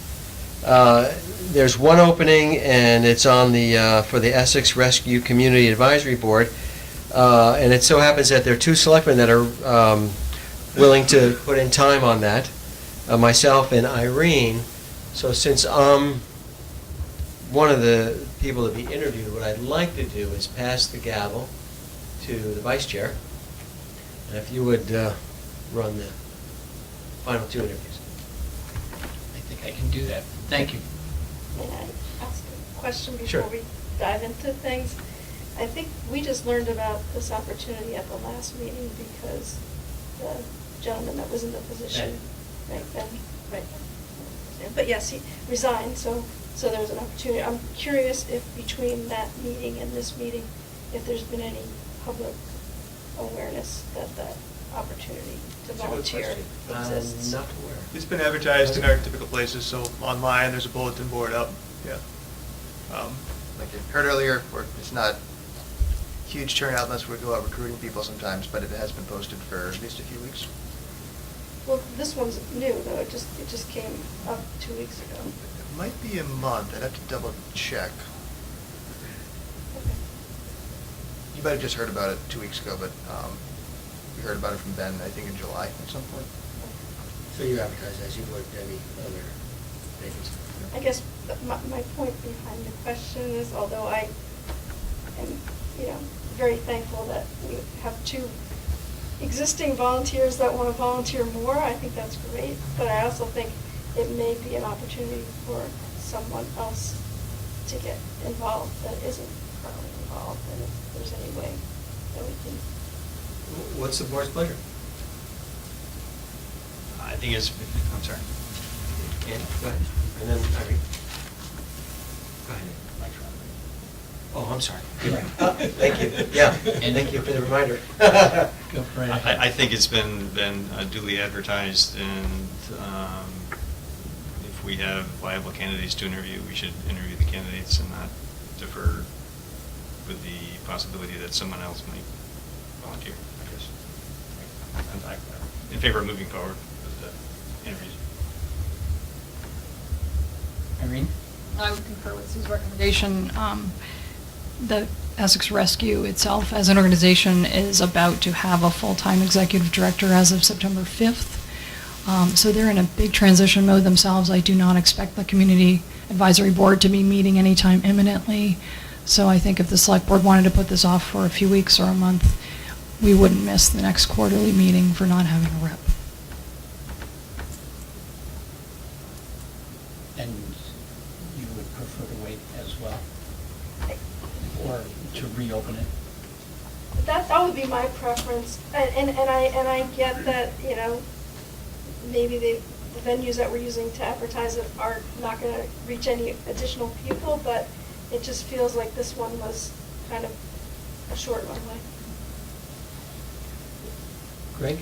there's one opening, and it's on the for the Essex Rescue Community Advisory Board, and it so happens that there are two selectmen that are willing to put in time on that, myself and Irene. So since I'm one of the people to be interviewed, what I'd like to do is pass the gavel to the vice chair, and if you would run the final two interviews. I think I can do that. Thank you. May I ask a question Sure. before we dive into things? I think we just learned about this opportunity at the last meeting because the gentleman that was in the position. Right, Ben, right. But yes, he resigned, so there was an opportunity. I'm curious if between that meeting and this meeting, if there's been any public awareness that that opportunity to That's a good volunteer question. exists. Not aware. It's been advertised in our typical places, so online, there's a bulletin board up, yeah. Like you heard earlier, it's not huge turnout unless we go out recruiting people sometimes, but it has been posted for at least a few weeks. Well, this one's new, though. It just came up 2 weeks ago. It might be a month, I'd have to double check. Okay. You might have just heard about it 2 weeks ago, but we heard about it from Ben, I think in July at some point. So you advertise as you would any other vacancy? I guess my point behind the question is, although I am, very thankful that we have 2 existing volunteers that want to volunteer more, I think that's great, but I also think it may be an opportunity for someone else to get involved that isn't currently involved, and if there's any way that we can. What's the board's pleasure? I think I'm sorry. Andy, go ahead. And then Irene. Go ahead. Oh, I'm sorry. Thank you. Yeah, and thank you for the reminder. Go right ahead. I think it's been duly advertised, and if we have viable candidates to interview, we should interview the candidates and not defer with the possibility that someone else might volunteer, I guess. I'm in favor of moving forward with the interviews. Irene? I would concur with Sue's recommendation. The Essex Rescue itself, as an organization, is about to have a full-time executive director as of September 5th. So they're in a big transition mode themselves. I do not expect the Community Advisory Board to be meeting anytime imminently. So I think if the Select Board wanted to put this off for a few weeks or a month, we wouldn't miss the next quarterly meeting for not having a rep. And you would prefer to wait as well? Or to reopen it? That would be my preference, and I get that, maybe the venues that we're using to advertise it are not going to reach any additional people, but it just feels like this one was kind of a short runway. Greg?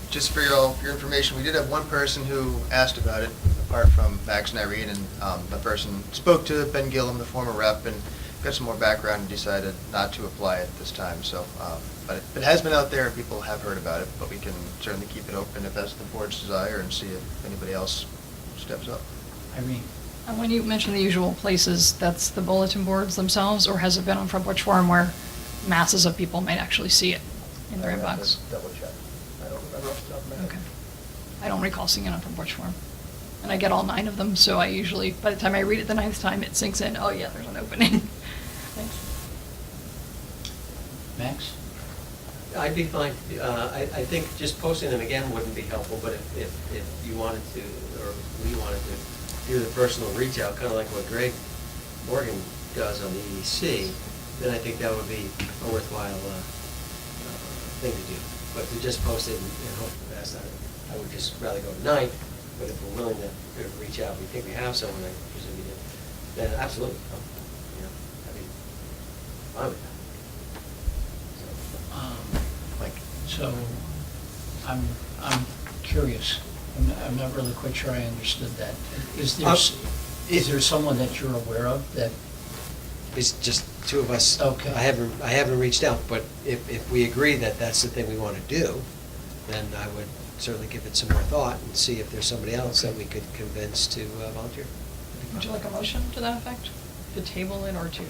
Just for your information, we did have one person who asked about it, apart from Max and Irene, and the person spoke to Ben Gillum, the former rep, and got some more background and decided not to apply at this time. So, but it has been out there and people have heard about it, but we can certainly keep it open if that's the board's desire and see if anybody else steps up. Irene? And when you mention the usual places, that's the bulletin boards themselves, or has it been on Front Porch Forum where masses of people might actually see it in their inbox? Double check. I don't remember off the top of my head. Okay. I don't recall seeing it on Front Porch Forum. And I get all 9 of them, so I usually, by the time I read it the 9th time, it sinks in, oh yeah, there's an opening. Thanks. Max? I'd be fine. I think just posting them again wouldn't be helpful, but if you wanted to, or we wanted to, do the personal reach out, kind of like what Greg Morgan does on the EDC, then I think that would be a worthwhile thing to do. But to just post it and hope for the best, I would just rather go tonight. But if we're willing to reach out, we think we have someone, I presume we do, then absolutely, I'd be fine with that. So, I'm curious. I'm not really quite sure I understood that. Is there someone that you're aware of that? It's just 2 of us. Okay. I haven't reached out, but if we agree that that's the thing we want to do, then I would certainly give it some more thought and see if there's somebody else that we could convince to volunteer. Would you like a motion to that effect? To table it or to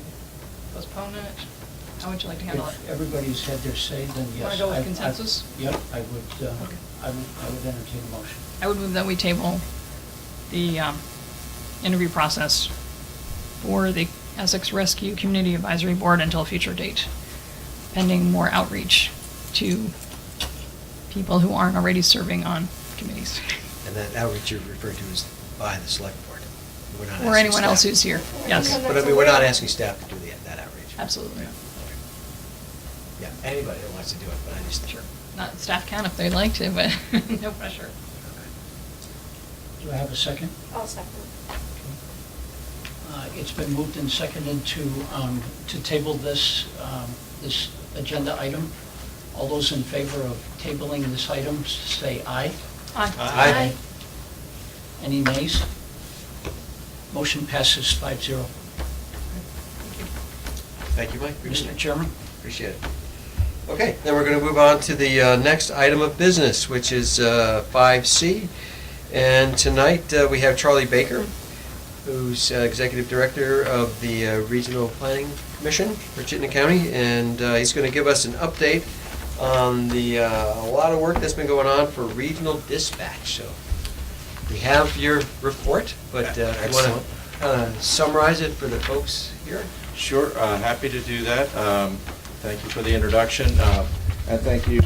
postpone it? How would you like to handle it? If everybody's had their say, then yes. Want to go with consensus? Yep, I would entertain a motion. I would move that we table the interview process for the Essex Rescue Community Advisory Board until a future date, pending more outreach to people who aren't already serving on committees. And that outreach you're referring to is by the select board. We're not Or asking anyone else staff. who's here, yes. Okay. But I mean, we're not asking staff to do that outreach. Absolutely. Yeah, anybody that wants to do it, but I just. Sure. Not staff can if they'd like to, but no pressure. Do I have a second? I'll second. It's been moved and seconded to table this, this agenda item. All those in favor of tabling this item, say aye. Aye. Aye. Any nays? Motion passes 5-0. Thank you, Mike. Appreciate Mr. it. Chairman? Appreciate it. Okay, then we're going to move on to the next item of business, which is 5C. And tonight, we have Charlie Baker, who's Executive Director of the Regional Planning Commission for Chittenden County, and he's going to give us an update on the a lot of work that's been going on for regional dispatch. So we have your report, but if you want to summarize it for the folks here. Sure, happy to do that. Thank you for the introduction, and thank you.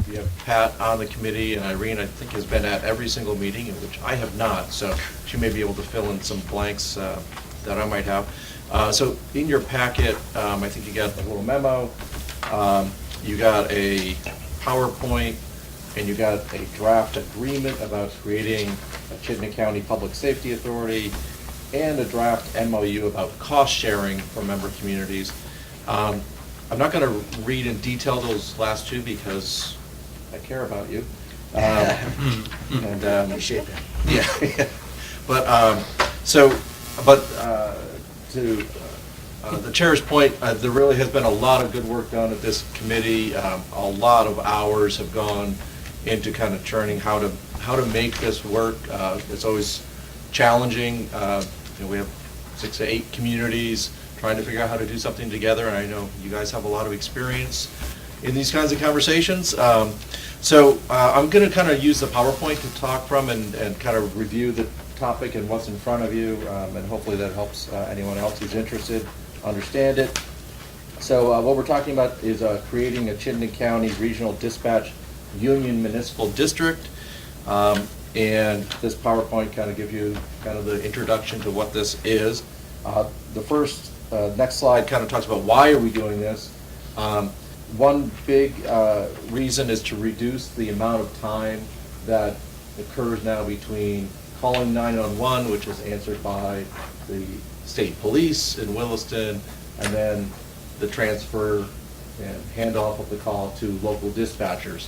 We have Pat on the committee, and Irene, I think, has been at every single meeting, which I have not, so she may be able to fill in some blanks that I might have. So in your packet, I think you got a little memo, you got a PowerPoint, and you got a draft agreement about creating a Chittenden County Public Safety Authority, and a draft MOU about cost sharing for member communities. I'm not going to read in detail those last two because I care about you. And Appreciate that. yeah, but to the chair's point, there really has been a lot of good work done at this committee. A lot of hours have gone into kind of churning how to make this work. It's always challenging. We have 6 to 8 communities trying to figure out how to do something together, and I know you guys have a lot of experience in these kinds of conversations. So I'm going to kind of use the PowerPoint to talk from and kind of review the topic and what's in front of you, and hopefully that helps anyone else who's interested understand it. So what we're talking about is creating a Chittenden County Regional Dispatch Union Municipal District. And this PowerPoint kind of gives you kind of the introduction to what this is. The first, next slide kind of talks about why are we doing this. One big reason is to reduce the amount of time that occurs now between calling 911, which is answered by the state police in Williston, and then the transfer and handoff of the call to local dispatchers.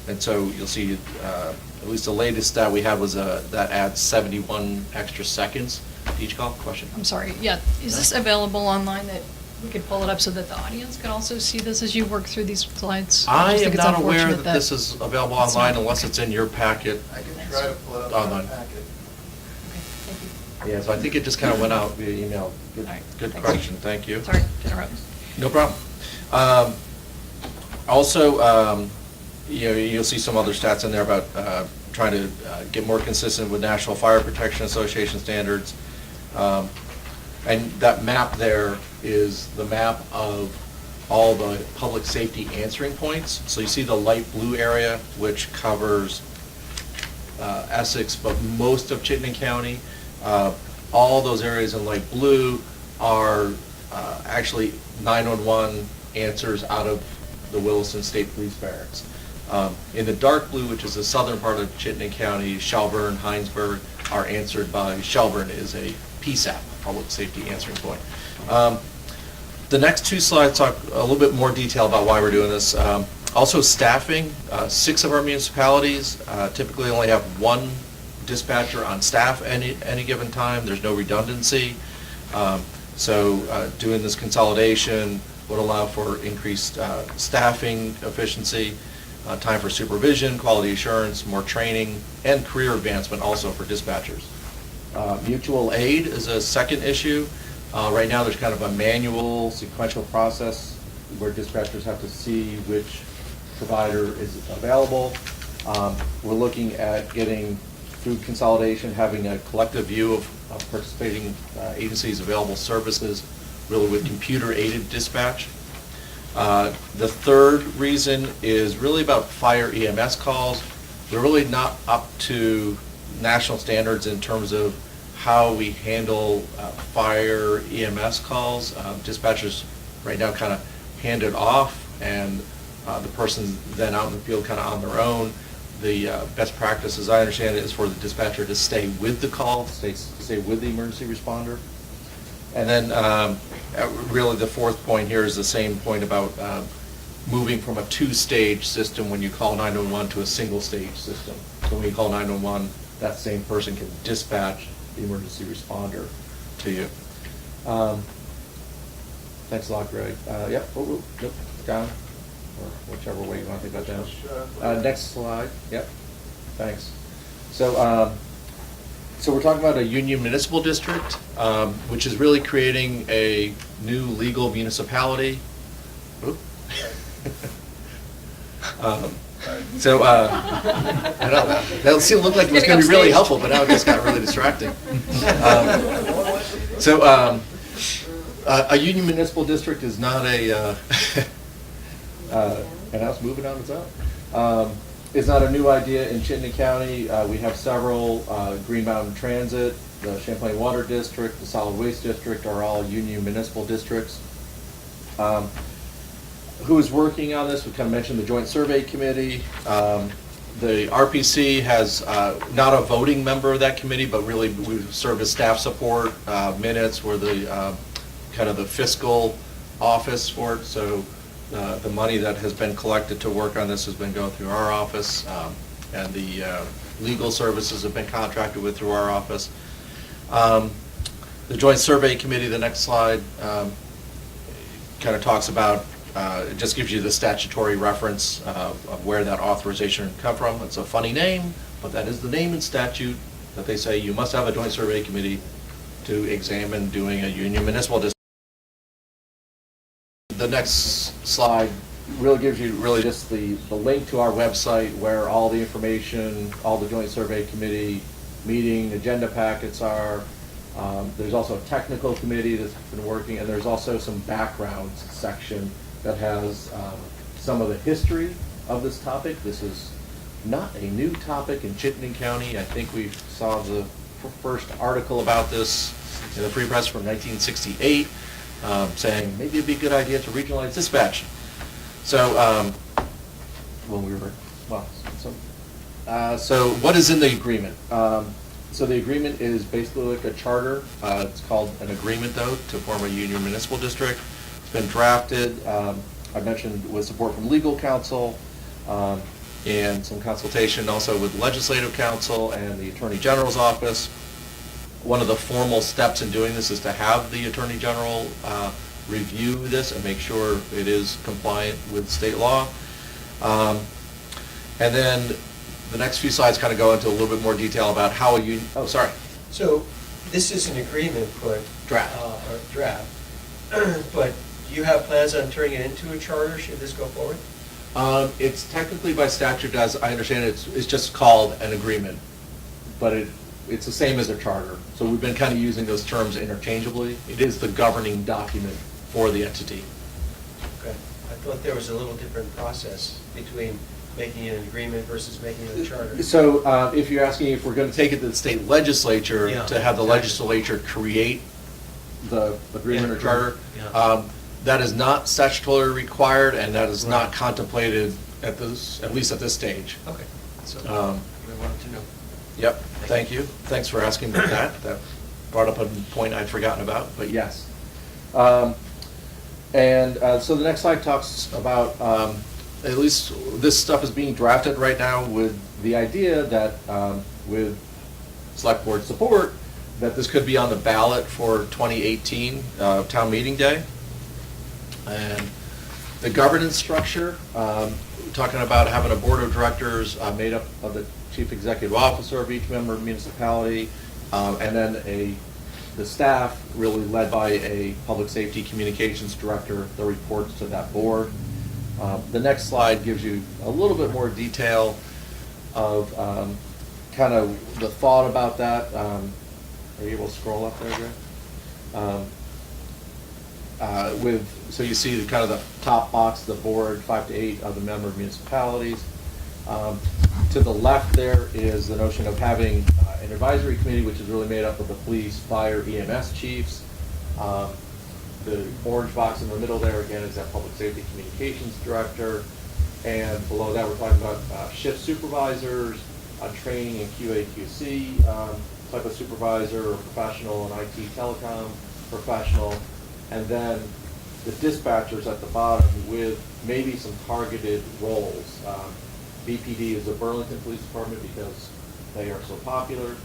And so you'll see, at least the latest stat we had was that adds 71 extra seconds to each call. Question? I'm sorry, yeah, is this available online that we could pull it up so that the audience can also see this as you work through these slides? I just am think it's not aware unfortunate that this is available it's online not. unless it's in your packet. I can try to pull it up Online. in the packet. Okay, thank you. Yeah, so I think it just kind of went out via email. Good, All right, good thanks. question, thank you. Sorry to interrupt. No problem. Also, you'll see some other stats in there about trying to get more consistent with National Fire Protection Association standards. And that map there is the map of all the public safety answering points. So you see the light blue area, which covers Essex, but most of Chittenden County. All those areas in light blue are actually 911 answers out of the Williston State Police Barracks. In the dark blue, which is the southern part of Chittenden County, Shelburne, Heinsberg, are answered by, Shelburne is a PSAP, Public Safety Answering Point. The next two slides talk a little bit more detail about why we're doing this. Also staffing, 6 of our municipalities typically only have 1 dispatcher on staff any given time. There's no redundancy. So doing this consolidation would allow for increased staffing efficiency, time for supervision, quality assurance, more training, and career advancement also for dispatchers. Mutual aid is a second issue. Right now there's kind of a manual sequential process where dispatchers have to see which provider is available. We're looking at getting through consolidation, having a collective view of participating agencies' available services, really with computer-aided dispatch. The third reason is really about fire EMS calls. They're really not up to national standards in terms of how we handle fire EMS calls. Dispatchers right now kind of hand it off and the person's then out in the field kind of on their own. The best practice, as I understand it, is for the dispatcher to stay with the call, stay with the emergency responder. And then really the fourth point here is the same point about moving from a two-stage system when you call 911 to a single-stage system. So when you call 911, that same person can dispatch the emergency responder to you. Thanks a lot, Greg. Yep, yep, down, or whichever way you want to take that down. Next slide, yep, thanks. So, so we're talking about a union municipal district, which is really creating a new legal municipality. Oop. So, I don't know, that looked like it was going to be really helpful, but now it just got really distracting. A union municipal district is not a, and that's moving on its own. It's not a new idea in Chittenden County. We have several, Green Mountain Transit, the Champlain Water District, the Solid Waste District are all union municipal districts. Who is working on this? We kind of mentioned the Joint Survey Committee. The RPC has not a voting member of that committee, but really we serve as staff support. Minutes were the kind of the fiscal office for it. So the money that has been collected to work on this has been going through our office, and the legal services have been contracted with through our office. The Joint Survey Committee, the next slide, kind of talks about, it just gives you the statutory reference of where that authorization come from. It's a funny name, but that is the name in statute that they say you must have a Joint Survey Committee to examine doing a union municipal district. The next slide really gives you really just the link to our website where all the information, all the Joint Survey Committee meeting agenda packets are. There's also a technical committee that's been working, and there's also some backgrounds section that has some of the history of this topic. This is not a new topic in Chittenden County. I think we saw the first article about this in the Free Press from 1968, saying maybe it'd be a good idea to regionalize dispatch. So when we were, well, so what is in the agreement? So the agreement is basically like a charter. It's called an agreement, though, to form a union municipal district. It's been drafted, I mentioned, with support from legal counsel and some consultation also with legislative counsel and the Attorney General's office. One of the formal steps in doing this is to have the Attorney General review this and make sure it is compliant with state law. And then the next few slides kind of go into a little bit more detail about how a union, oh, sorry. So this is an agreement, but. Draft. Or draft. But do you have plans on turning it into a charter, should this go forward? It's technically by statute, as I understand it, it's just called an agreement, but it's the same as a charter. So we've been kind of using those terms interchangeably. It is the governing document for the entity. Okay. I thought there was a little different process between making it an agreement versus making it a charter. So if you're asking if we're going to take it to the state legislature Yeah, to have the exactly. legislature create the agreement or charter, Yeah. that is not statutorily required, and that is not contemplated at least at this stage. Okay. So We wanted to know. Yep, thank you. Thanks for asking about that. That brought up a point I'd forgotten about, but yes. So the next slide talks about, at least this stuff is being drafted right now with the idea that with select board support, that this could be on the ballot for 2018 town meeting day. And the governance structure, talking about having a board of directors made up of the chief executive officer of each member of the municipality, and then the staff really led by a public safety communications director that reports to that board. The next slide gives you a little bit more detail of kind of the thought about that. Are you able to scroll up there, Greg? So you see kind of the top box, the board, 5 to 8 of the member municipalities. To the left there is the notion of having an advisory committee, which is really made up of the police, fire, EMS chiefs. The orange box in the middle there, again, is that Public Safety Communications Director. And below that, we're talking about shift supervisors, training and QA/QC type of supervisor or professional, and IT telecom professional. And then the dispatchers at the bottom with maybe some targeted roles. BPD is the Burlington Police Department because they are so popular.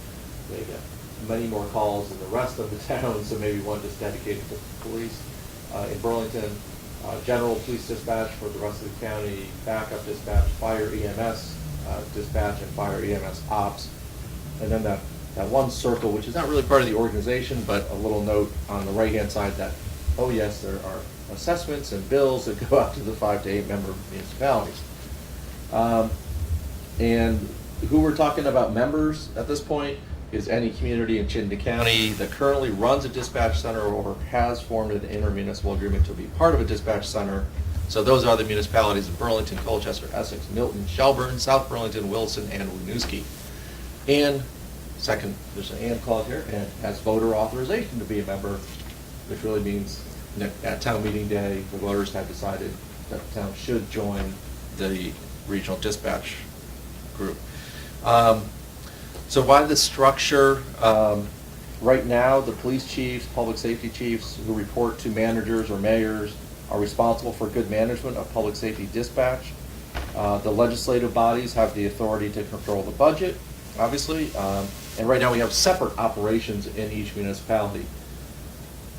They get many more calls than the rest of the town, so maybe one just dedicated to police. In Burlington, general police dispatch for the rest of the county, backup dispatch, fire EMS dispatch, and fire EMS ops. And then that one circle, which is not really part of the organization, but a little note on the right-hand side that, oh yes, there are assessments and bills that go out to the 5 to 8 member municipalities. And who we're talking about members at this point is any community in Chittenden County that currently runs a dispatch center or has formed an intermunicipal agreement to be part of a dispatch center. So those are the municipalities of Burlington, Colchester, Essex, Milton, Shelburne, South Burlington, Wilson, and Winooski. And second, there's an and clause here, and has voter authorization to be a member, which really means that at town meeting day, the voters have decided that the town should join the regional dispatch group. So why the structure? Right now, the police chiefs, public safety chiefs who report to managers or mayors are responsible for good management of public safety dispatch. The legislative bodies have the authority to control the budget, obviously, and right now we have separate operations in each municipality.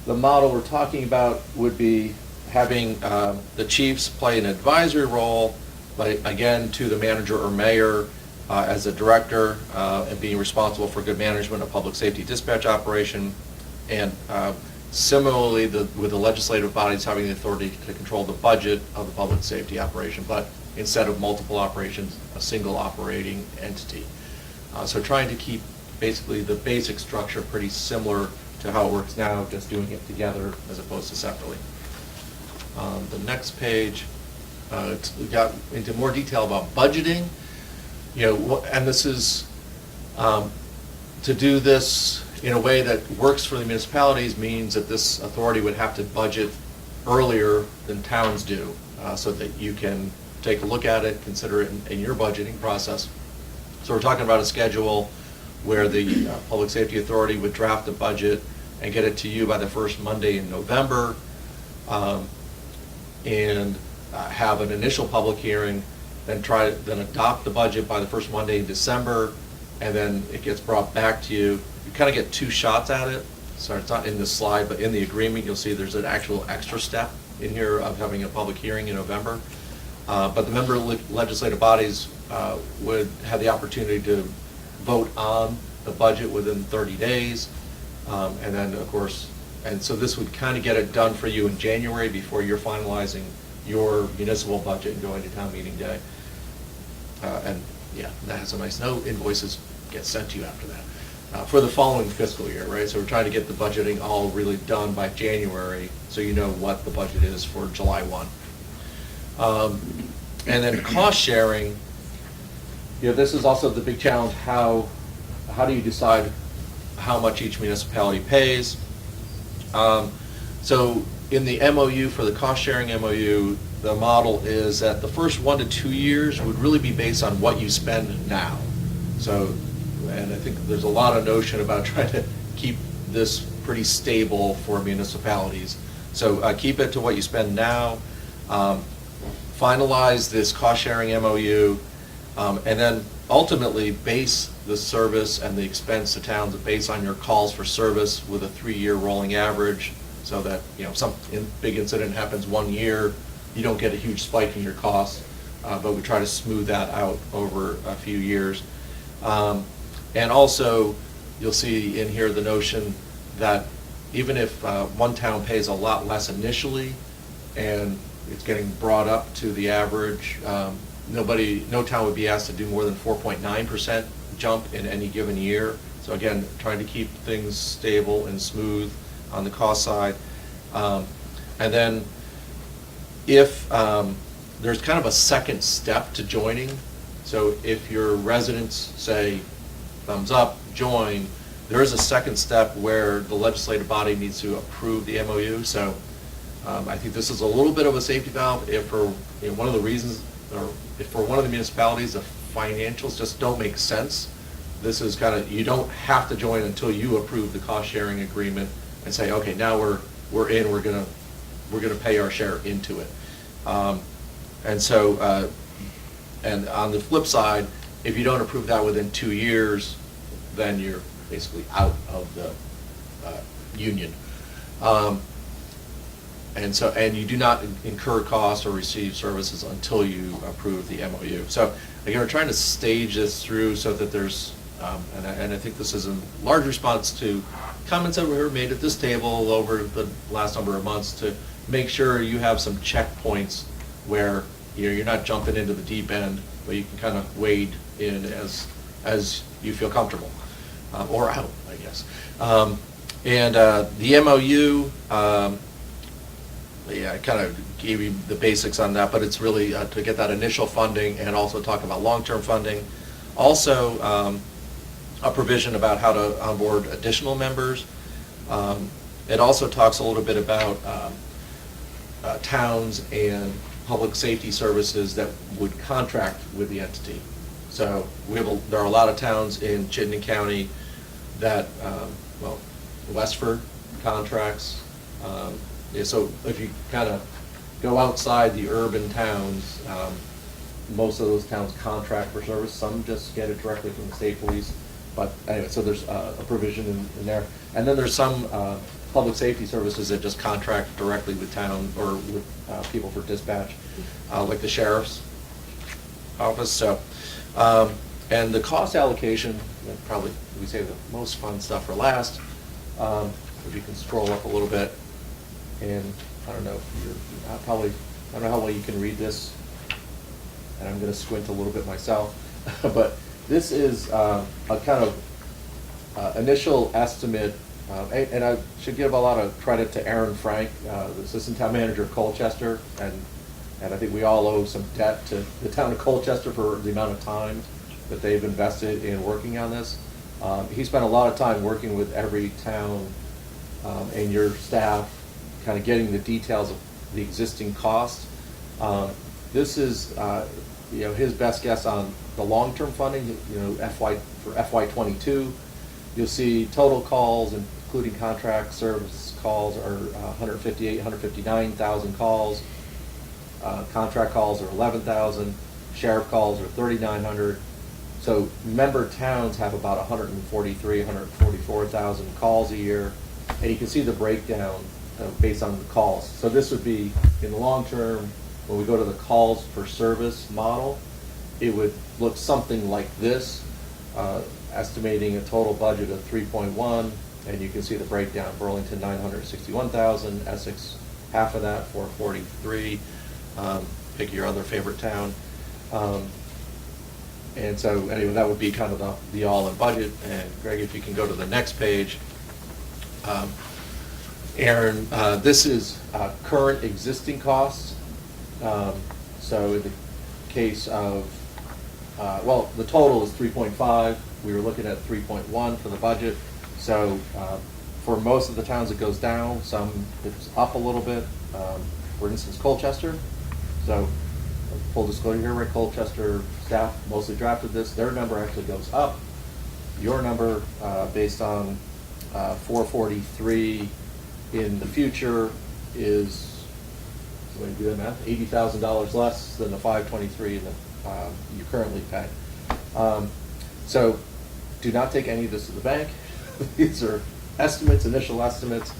The model we're talking about would be having the chiefs play an advisory role, but again, to the manager or mayor as a director and being responsible for good management of public safety dispatch operation. And similarly, with the legislative bodies having the authority to control the budget of the public safety operation, but instead of multiple operations, a single operating entity. So trying to keep basically the basic structure pretty similar to how it works now, just doing it together as opposed to separately. The next page, we got into more detail about budgeting. And this is to do this in a way that works for the municipalities means that this authority would have to budget earlier than towns do, so that you can take a look at it, consider it in your budgeting process. So we're talking about a schedule where the Public Safety Authority would draft a budget and get it to you by the first Monday in November, and have an initial public hearing, then adopt the budget by the first Monday in December, and then it gets brought back to you. You kind of get 2 shots at it. So it's not in this slide, but in the agreement, you'll see there's an actual extra step in here of having a public hearing in November. But the member legislative bodies would have the opportunity to vote on the budget within 30 days. And then, of course, and so this would kind of get it done for you in January before you're finalizing your municipal budget and going to town meeting day. And yeah, that has a nice note. Invoices get sent to you after that for the following fiscal year, right? So we're trying to get the budgeting all really done by January, so you know what the budget is for July 1. And then cost sharing. This is also the big challenge. How do you decide how much each municipality pays? So in the MOU, for the cost sharing MOU, the model is that the first 1 to 2 years would really be based on what you spend now. So, and I think there's a lot of notion about trying to keep this pretty stable for municipalities. So keep it to what you spend now, finalize this cost sharing MOU, and then ultimately base the service and the expense to towns based on your calls for service with a 3-year rolling average, so that some big incident happens 1 year, you don't get a huge spike in your costs, but we try to smooth that out over a few years. And also, you'll see in here the notion that even if one town pays a lot less initially, and it's getting brought up to the average, no town would be asked to do more than 4.9% jump in any given year. So again, trying to keep things stable and smooth on the cost side. And then if there's kind of a second step to joining, so if your residents say, thumbs up, join, there is a second step where the legislative body needs to approve the MOU. So I think this is a little bit of a safety valve if for one of the reasons, or if for one of the municipalities, the financials just don't make sense. This is kind of, you don't have to join until you approve the cost sharing agreement and say, okay, now we're in, we're gonna pay our share into it. And so, and on the flip side, if you don't approve that within 2 years, then you're basically out of the union. And you do not incur costs or receive services until you approve the MOU. So again, we're trying to stage this through so that there's, and I think this is in large response to comments that were made at this table over the last number of months, to make sure you have some checkpoints where you're not jumping into the deep end, but you can kind of wade in as you feel comfortable, or out, I guess. The MOU, I kind of gave you the basics on that, but it's really to get that initial funding and also talk about long-term funding. Also, a provision about how to onboard additional members. It also talks a little bit about towns and public safety services that would contract with the entity. So there are a lot of towns in Chittenden County that, Westford contracts. So if you kind of go outside the urban towns, most of those towns contract for service. Some just get it directly from the state police. But anyway, so there's a provision in there. And then there's some public safety services that just contract directly with town or with people for dispatch, like the sheriff's office. So, and the cost allocation, probably we save the most fun stuff for last. If you can scroll up a little bit, and I don't know if you're I don't know how well you can read this, and I'm going to squint a little bit myself, but this is a kind of initial estimate, and I should give a lot of credit to Aaron Frank, the Assistant Town Manager of Colchester, and I think we all owe some debt to the town of Colchester for the amount of time that they've invested in working on this. He spent a lot of time working with every town and your staff, kind of getting the details of the existing costs. This is his best guess on the long-term funding. For FY22, you'll see total calls, including contract service calls, are 159,000 calls. Contract calls are 11,000. Sheriff calls are 3,900. So member towns have about 144,000 calls a year, and you can see the breakdown based on the calls. So this would be, in the long term, when we go to the calls per service model, it would look something like this, estimating a total budget of 3.1, and you can see the breakdown. Burlington 961,000, Essex half of that, 443. Pick your other favorite town. And so anyway, that would be kind of the all-in budget. And Greg, if you can go to the next page. Aaron, this is current existing costs. So in the case of, the total is 3.5. We were looking at 3.1 for the budget. So for most of the towns it goes down, some it's up a little bit. For instance, Colchester. So full disclosure here, right? Colchester staff mostly drafted this. Their number actually goes up. Your number, based on 443 in the future, is, so do that math, $80,000 less than the 523 that you currently pay. So do not take any of this to the bank. These are estimates, initial estimates.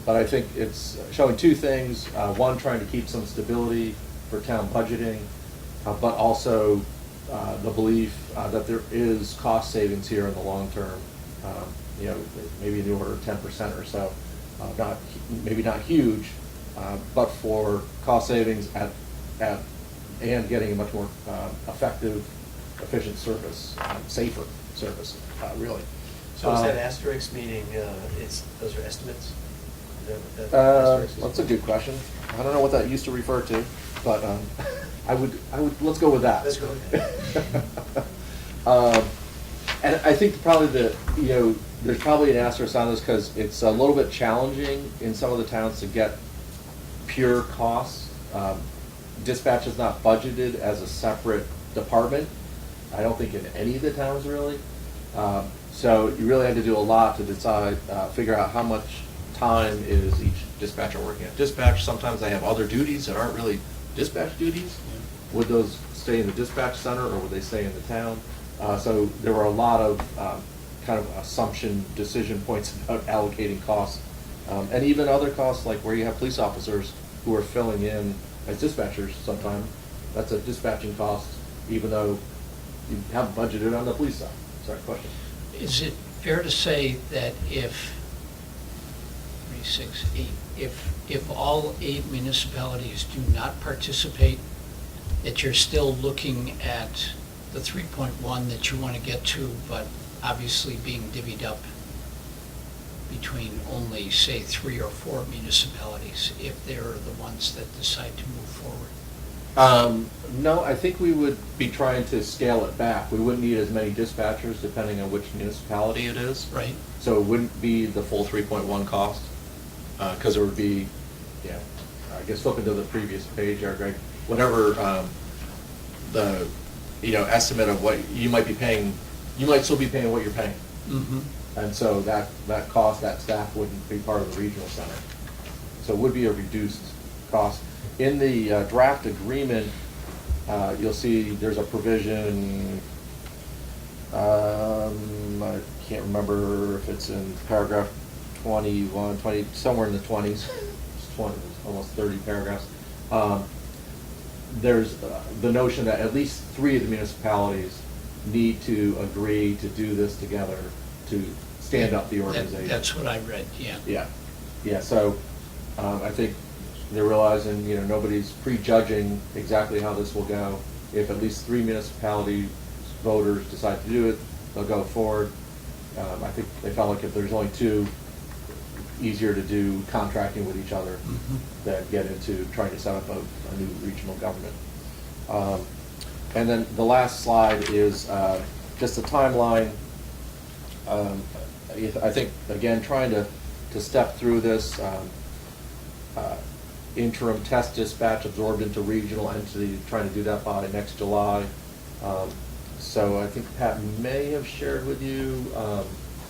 But I think it's showing two things. One, trying to keep some stability for town budgeting, but also the belief that there is cost savings here in the long term. Maybe in the order of 10% or so. Maybe not huge, but for cost savings and getting a much more effective, efficient service, safer service, really. So is that asterisk meaning those are estimates? Is that asterisk is? That's a good question. I don't know what that used to refer to, but I would let's go with that. Let's go with that. And I think probably there's probably an asterisk on this because it's a little bit challenging in some of the towns to get pure costs. Dispatch is not budgeted as a separate department. I don't think in any of the towns really. So you really had to do a lot to decide, figure out how much time is each dispatcher working at. Dispatch, sometimes they have other duties that aren't really dispatch duties. Would those stay in the dispatch center or would they stay in the town? So there were a lot of kind of assumption, decision points about allocating costs. And even other costs, like where you have police officers who are filling in as dispatchers sometimes, that's a dispatching cost, even though you haven't budgeted on the police side. Sorry, question. Is it fair to say that if, 3, 6, 8, if all 8 municipalities do not participate, that you're still looking at the 3.1 that you want to get to, but obviously being divvied up between only, say, 3 or 4 municipalities, if they're the ones that decide to move forward? No, I think we would be trying to scale it back. We wouldn't need as many dispatchers depending on which municipality it is. Right. So it wouldn't be the full 3.1 cost, because it would be, I guess flipping to the previous page there, Greg, whatever the, estimate of what you might be paying, you might still be paying what you're paying. Mm-hmm. And so that cost, that staff wouldn't be part of the regional center. So it would be a reduced cost. In the draft agreement, you'll see there's a provision, I can't remember if it's in paragraph 21, 20, somewhere in the 20s, it's 20, almost 30 paragraphs. There's the notion that at least 3 of the municipalities need to agree to do this together to stand up the organization. That's what I read, yeah. Yeah, so I think they're realizing, nobody's prejudging exactly how this will go. If at least 3 municipality voters decide to do it, they'll go forward. I think they felt like if there's only 2, easier to do contracting with each other than get into trying to set up a new regional government. And then the last slide is just a timeline. I think, again, trying to step through this interim test dispatch absorbed into regional entity, trying to do that by next July. So I think Pat may have shared with you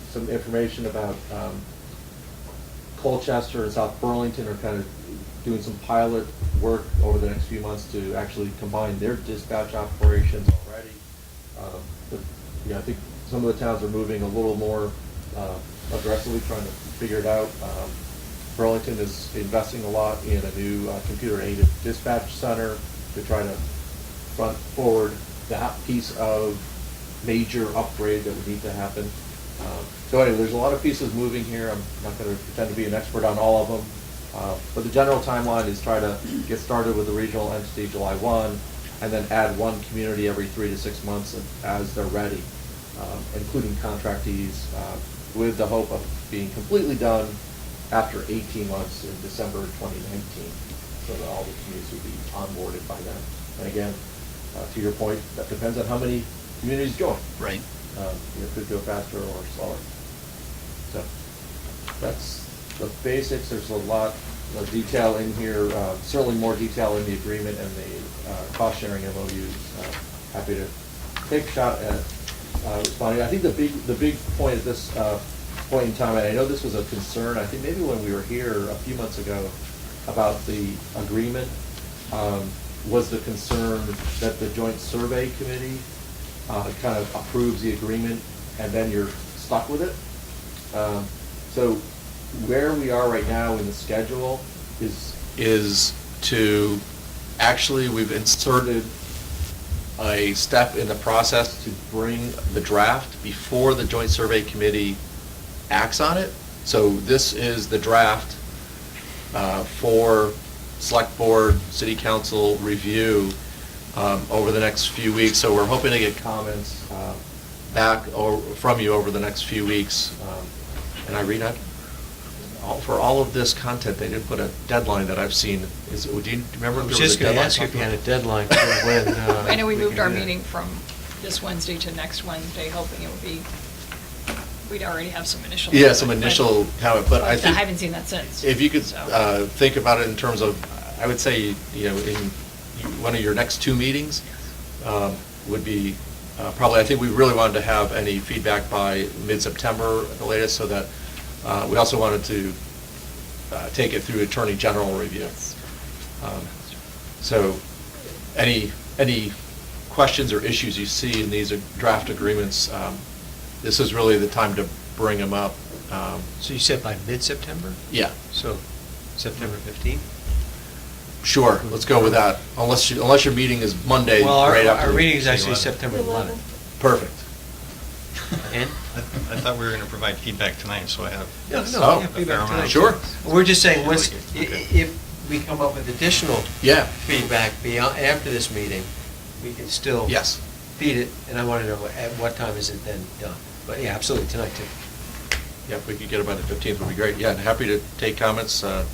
some information about Colchester and South Burlington are kind of doing some pilot work over the next few months to actually combine their dispatch operations already. I think some of the towns are moving a little more aggressively trying to figure it out. Burlington is investing a lot in a new computer-aided dispatch center to try to front forward that piece of major upgrade that would need to happen. So anyway, there's a lot of pieces moving here. I'm not going to pretend to be an expert on all of them. But the general timeline is try to get started with the regional entity July 1, and then add 1 community every 3 to 6 months as they're ready, including contractees, with the hope of being completely done after 18 months in December 2019, so that all the communities would be onboarded by then. And again, to your point, that depends on how many communities join. Right. It could go faster or slower. So that's the basics. There's a lot of detail in here, certainly more detail in the agreement and the cost-sharing MOUs. Happy to take a shot at responding. I think the big point at this point in time, and I know this was a concern, I think maybe when we were here a few months ago about the agreement, was the concern that the Joint Survey Committee kind of approves the agreement and then you're stuck with it. So where we are right now in the schedule is to actually, we've inserted a step in the process to bring the draft before the Joint Survey Committee acts on it. So this is the draft for Select Board, City Council review over the next few weeks. So we're hoping to get comments back from you over the next few weeks. And Irene, for all of this content, they didn't put a deadline that I've seen. Do you remember if there was a deadline? I was just going to ask if you had a deadline for when. I know we moved our can do that. meeting from this Wednesday to next Wednesday, hoping it would be, we'd already have some initial. Yeah, some initial comment, but I think. I haven't seen that since. If you could so. think about it in terms of I would say, in one of your next two meetings would be probably, I think we really wanted to have any feedback by mid-September at the latest, so that we also wanted to take it through Attorney General review. So any questions or issues you see in these draft agreements, this is really the time to bring them up. So you said by mid-September? Yeah. So September 15th? Sure, let's go with that, unless your meeting is Monday, Well, right after. our meeting is the actually 11th. September 11th. Perfect. And? I thought we were going to provide feedback tonight, so I have. No, a yeah, fair feedback amount. tonight. Sure. We're just saying, once, Okay. if we come up with additional Yeah. feedback beyond, after this meeting, we can still Yes. feed it, and I want to know at what time is it then done? But yeah, absolutely, tonight too. Yeah, if we could get it by the 15th, would be great. Yeah, and happy to take comments at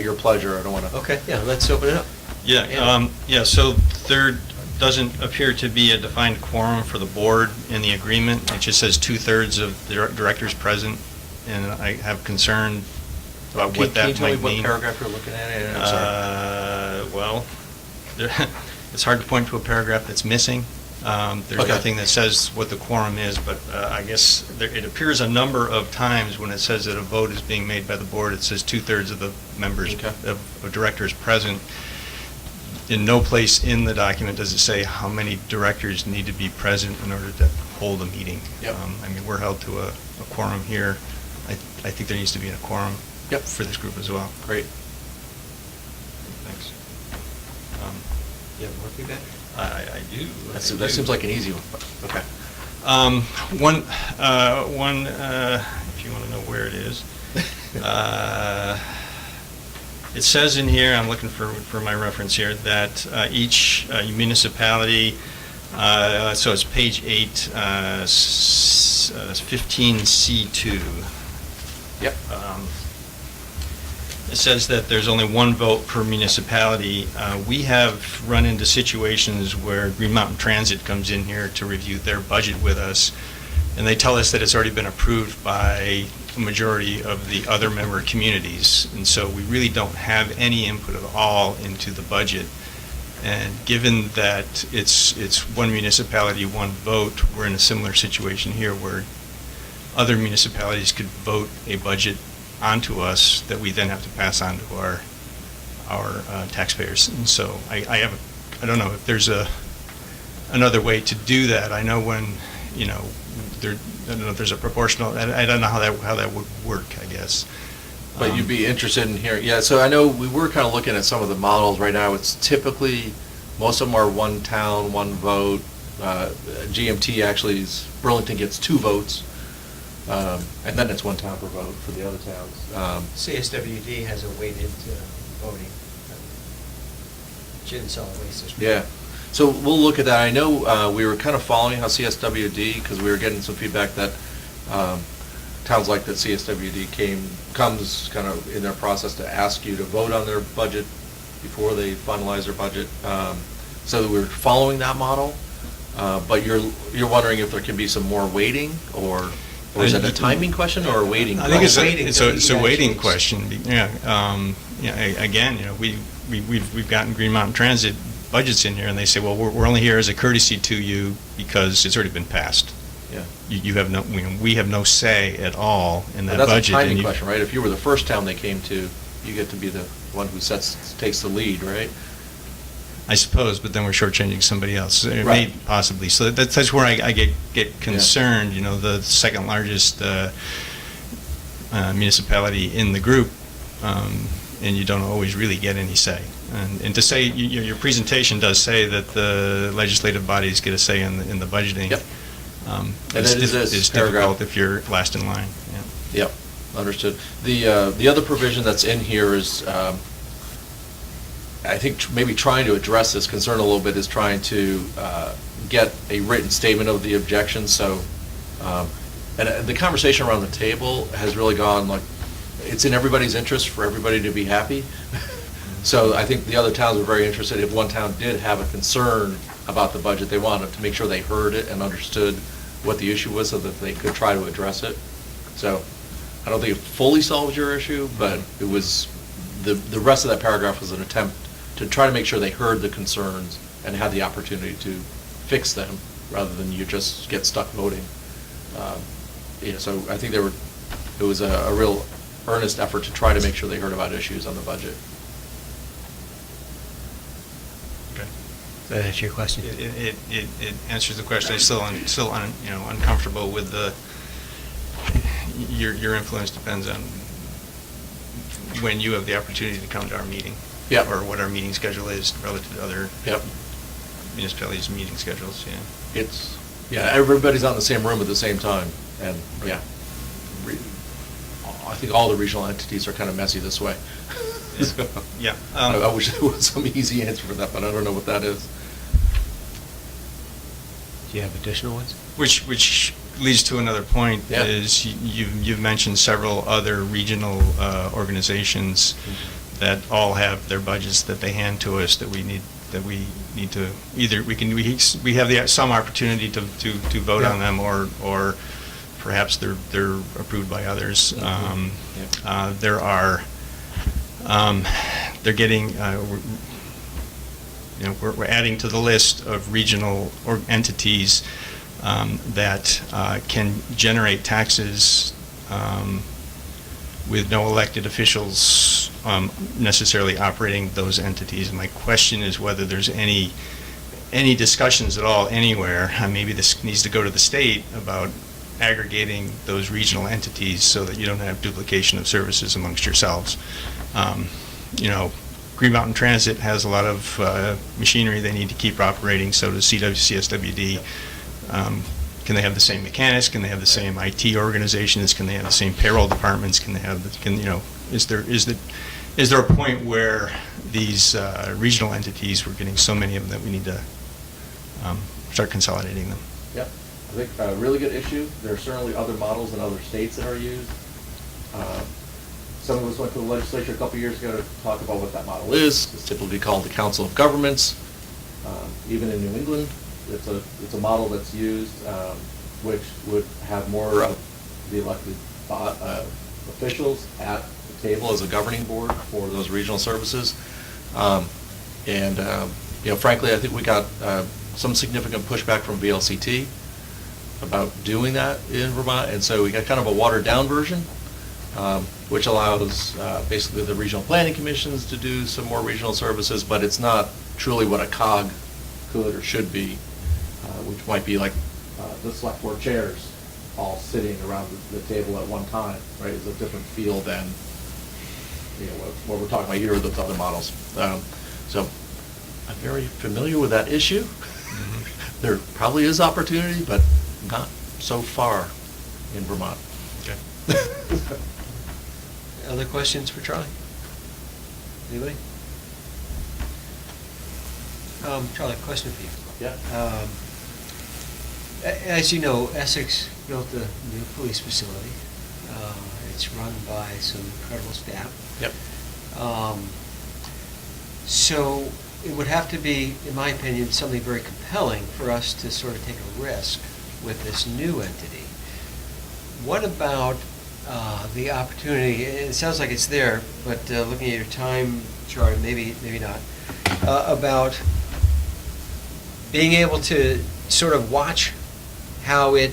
your pleasure. I don't want to. Okay, yeah, let's open it up. Yeah, so there doesn't appear to be a defined quorum for the board in the agreement. It just says 2/3 of the directors present, and I have concern about what that might mean. Can you tell me what paragraph you're looking at? I'm sorry. Well, it's hard to point to a paragraph that's missing. There's Okay. nothing that says what the quorum is, but I guess it appears a number of times when it says that a vote is being made by the board, it says 2/3 of the members, Okay. of directors present. In no place in the document does it say how many directors need to be present in order to hold a meeting. Yep. I mean, we're held to a quorum here. I think there needs to be a quorum Yep. for this group as well. Great. Thanks. You have more feedback? I do. That seems like an easy one, but, okay. One, if you want to know where it is. It says in here, I'm looking for my reference here, that each municipality, so it's page 8, 15C2. Yep. It says that there's only one vote per municipality. We have run into situations where Green Mountain Transit comes in here to review their budget with us, and they tell us that it's already been approved by a majority of the other member communities, and so we really don't have any input at all into the budget. And given that it's one municipality, one vote, we're in a similar situation here where other municipalities could vote a budget onto us that we then have to pass on to our taxpayers. And so I don't know if there's another way to do that. I know when, I don't know if there's a proportional, I don't know how that would work, I guess. But you'd be interested in hearing, yeah, so I know we were kind of looking at some of the models right now. It's typically, most of them are one town, one vote. GMT actually Burlington gets 2 votes. And then it's one town per vote for the other towns. CSWD has a weighted voting. Gin solid waste is. Yeah. So we'll look at that. I know we were kind of following how CSWD, because we were getting some feedback that towns like that CSWD comes kind of in their process to ask you to vote on their budget before they finalize their budget. So we're following that model. But you're wondering if there can be some more weighting, or is it a timing question or a waiting I question? think it's a waiting question. Again, we've gotten Green Mountain Transit budgets in here, and they say, well, we're only here as a courtesy to you because it's already been passed. Yeah. You have no, we have no say at all in that But budget. that's a timing and question, right? If you were the first town they came to, you get to be the one who takes the lead, right? I suppose, but then we're shortchanging somebody else. It Right. may possibly. So that's where I get concerned. The second largest municipality in the group, and you don't always really get any say. And to say, your presentation does say that the legislative bodies get a say in the budgeting. Yep. And It's that is this difficult paragraph. if you're last in line. Yeah. Yep, understood. The other provision that's in here is, I think maybe trying to address this concern a little bit, is trying to get a written statement of the objection. So, and the conversation around the table has really gone like, it's in everybody's interest for everybody to be happy. So I think the other towns are very interested. If one town did have a concern about the budget, they wanted to make sure they heard it and understood what the issue was so that they could try to address it. So I don't think it fully solves your issue, but it was the rest of that paragraph was an attempt to try to make sure they heard the concerns and had the opportunity to fix them, rather than you just get stuck voting. So I think it was a real earnest effort to try to make sure they heard about issues on the budget. Okay. Does that answer your question? It answers the question. I'm still uncomfortable with your influence depends on when you have the opportunity to come to our meeting. Yep. Or what our meeting schedule is relative to other Yep. municipalities' meeting schedules, Everybody's out in the same room at the same time, and, I think all the regional entities are kind of messy this way. Yeah. I wish there was some easy answer for that, but I don't know what that is. Do you have additional ones? Which leads to another point, Yeah. is you've mentioned several other regional organizations that all have their budgets that they hand to us that we need to either we have some opportunity to vote on them, or perhaps they're approved by others. There are they're getting we're adding to the list of regional entities that can generate taxes with no elected officials necessarily operating those entities. And my question is whether there's any discussions at all anywhere, maybe this needs to go to the state, about aggregating those regional entities so that you don't have duplication of services amongst yourselves. Green Mountain Transit has a lot of machinery they need to keep operating, so does CSWD. Can they have the same mechanics? Can they have the same IT organizations? Can they have the same payroll departments? Is there a point where these regional entities, we're getting so many of them that we need to start consolidating them? Yep, I think a really good issue. There are certainly other models in other states that are used. Some of us went to the legislature a couple years ago to talk about what that model is. It's typically called the Council of Governments. Even in New England, it's a model that's used, which would have more of the elected officials at the table as a governing board for those regional services. Frankly, I think we got some significant pushback from VLCT about doing that in Vermont, and so we got kind of a watered-down version, which allows basically the regional planning commissions to do some more regional services, but it's not truly what a COG could or should be, which might be like the select board chairs all sitting around the table at one time, right? Is a different feel than what we're talking about here with those other models. So I'm very familiar with that issue. Mm-hmm. There probably is opportunity, but not so far in Vermont. Okay. Other questions for Charlie? Anybody? Charlie, question for you. Yeah. As you know, Essex built a new police facility. It's run by some incredible staff. Yep. So it would have to be, in my opinion, something very compelling for us to sort of take a risk with this new entity. What about the opportunity? It sounds like it's there, but looking at your time chart, maybe not. About being able to sort of watch how it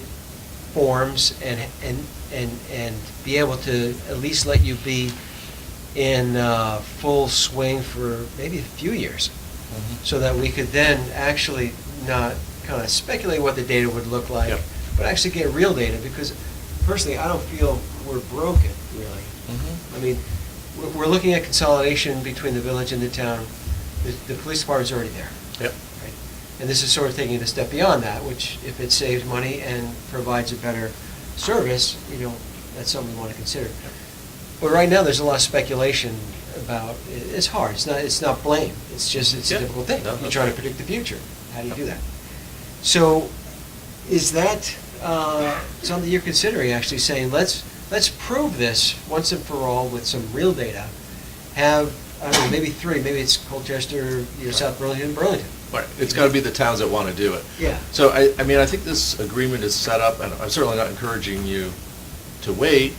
forms and be able to at least let you be in full swing for maybe a few years, so that we could then actually not kind of speculate what the data would look like, Yep. but actually get real data, because personally I don't feel we're broken, really. I mean, we're looking at consolidation between the village and the town. The police department's already there. Yep. Right? And this is sort of taking it a step beyond that, which if it saves money and provides a better service, that's something we want to consider. But right now, there's a lot of speculation about, it's hard, it's not blame, it's a difficult thing. No, You're trying to predict the future. How do you do that? So, is that something you're considering, actually saying, let's prove this once and for all with some real data, have, I don't know, maybe three, maybe it's Colchester, South Burlington, Burlington. Right. It's got to be the towns that want to do it. Yeah. So, I mean, I think this agreement is set up, and I'm certainly not encouraging you to wait,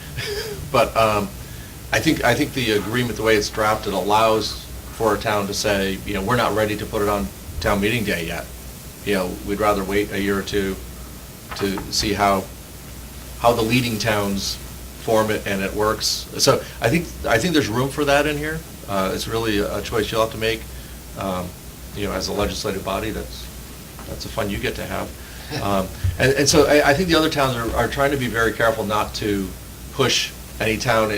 but I think the agreement, the way it's drafted, allows for a town to say, we're not ready to put it on town meeting day yet. We'd rather wait a year or two to see how the leading towns form it and it works. So I think there's room for that in here. It's really a choice you'll have to make. As a legislative body, that's a fun you get to have. And so I think the other towns are trying to be very careful not to push any town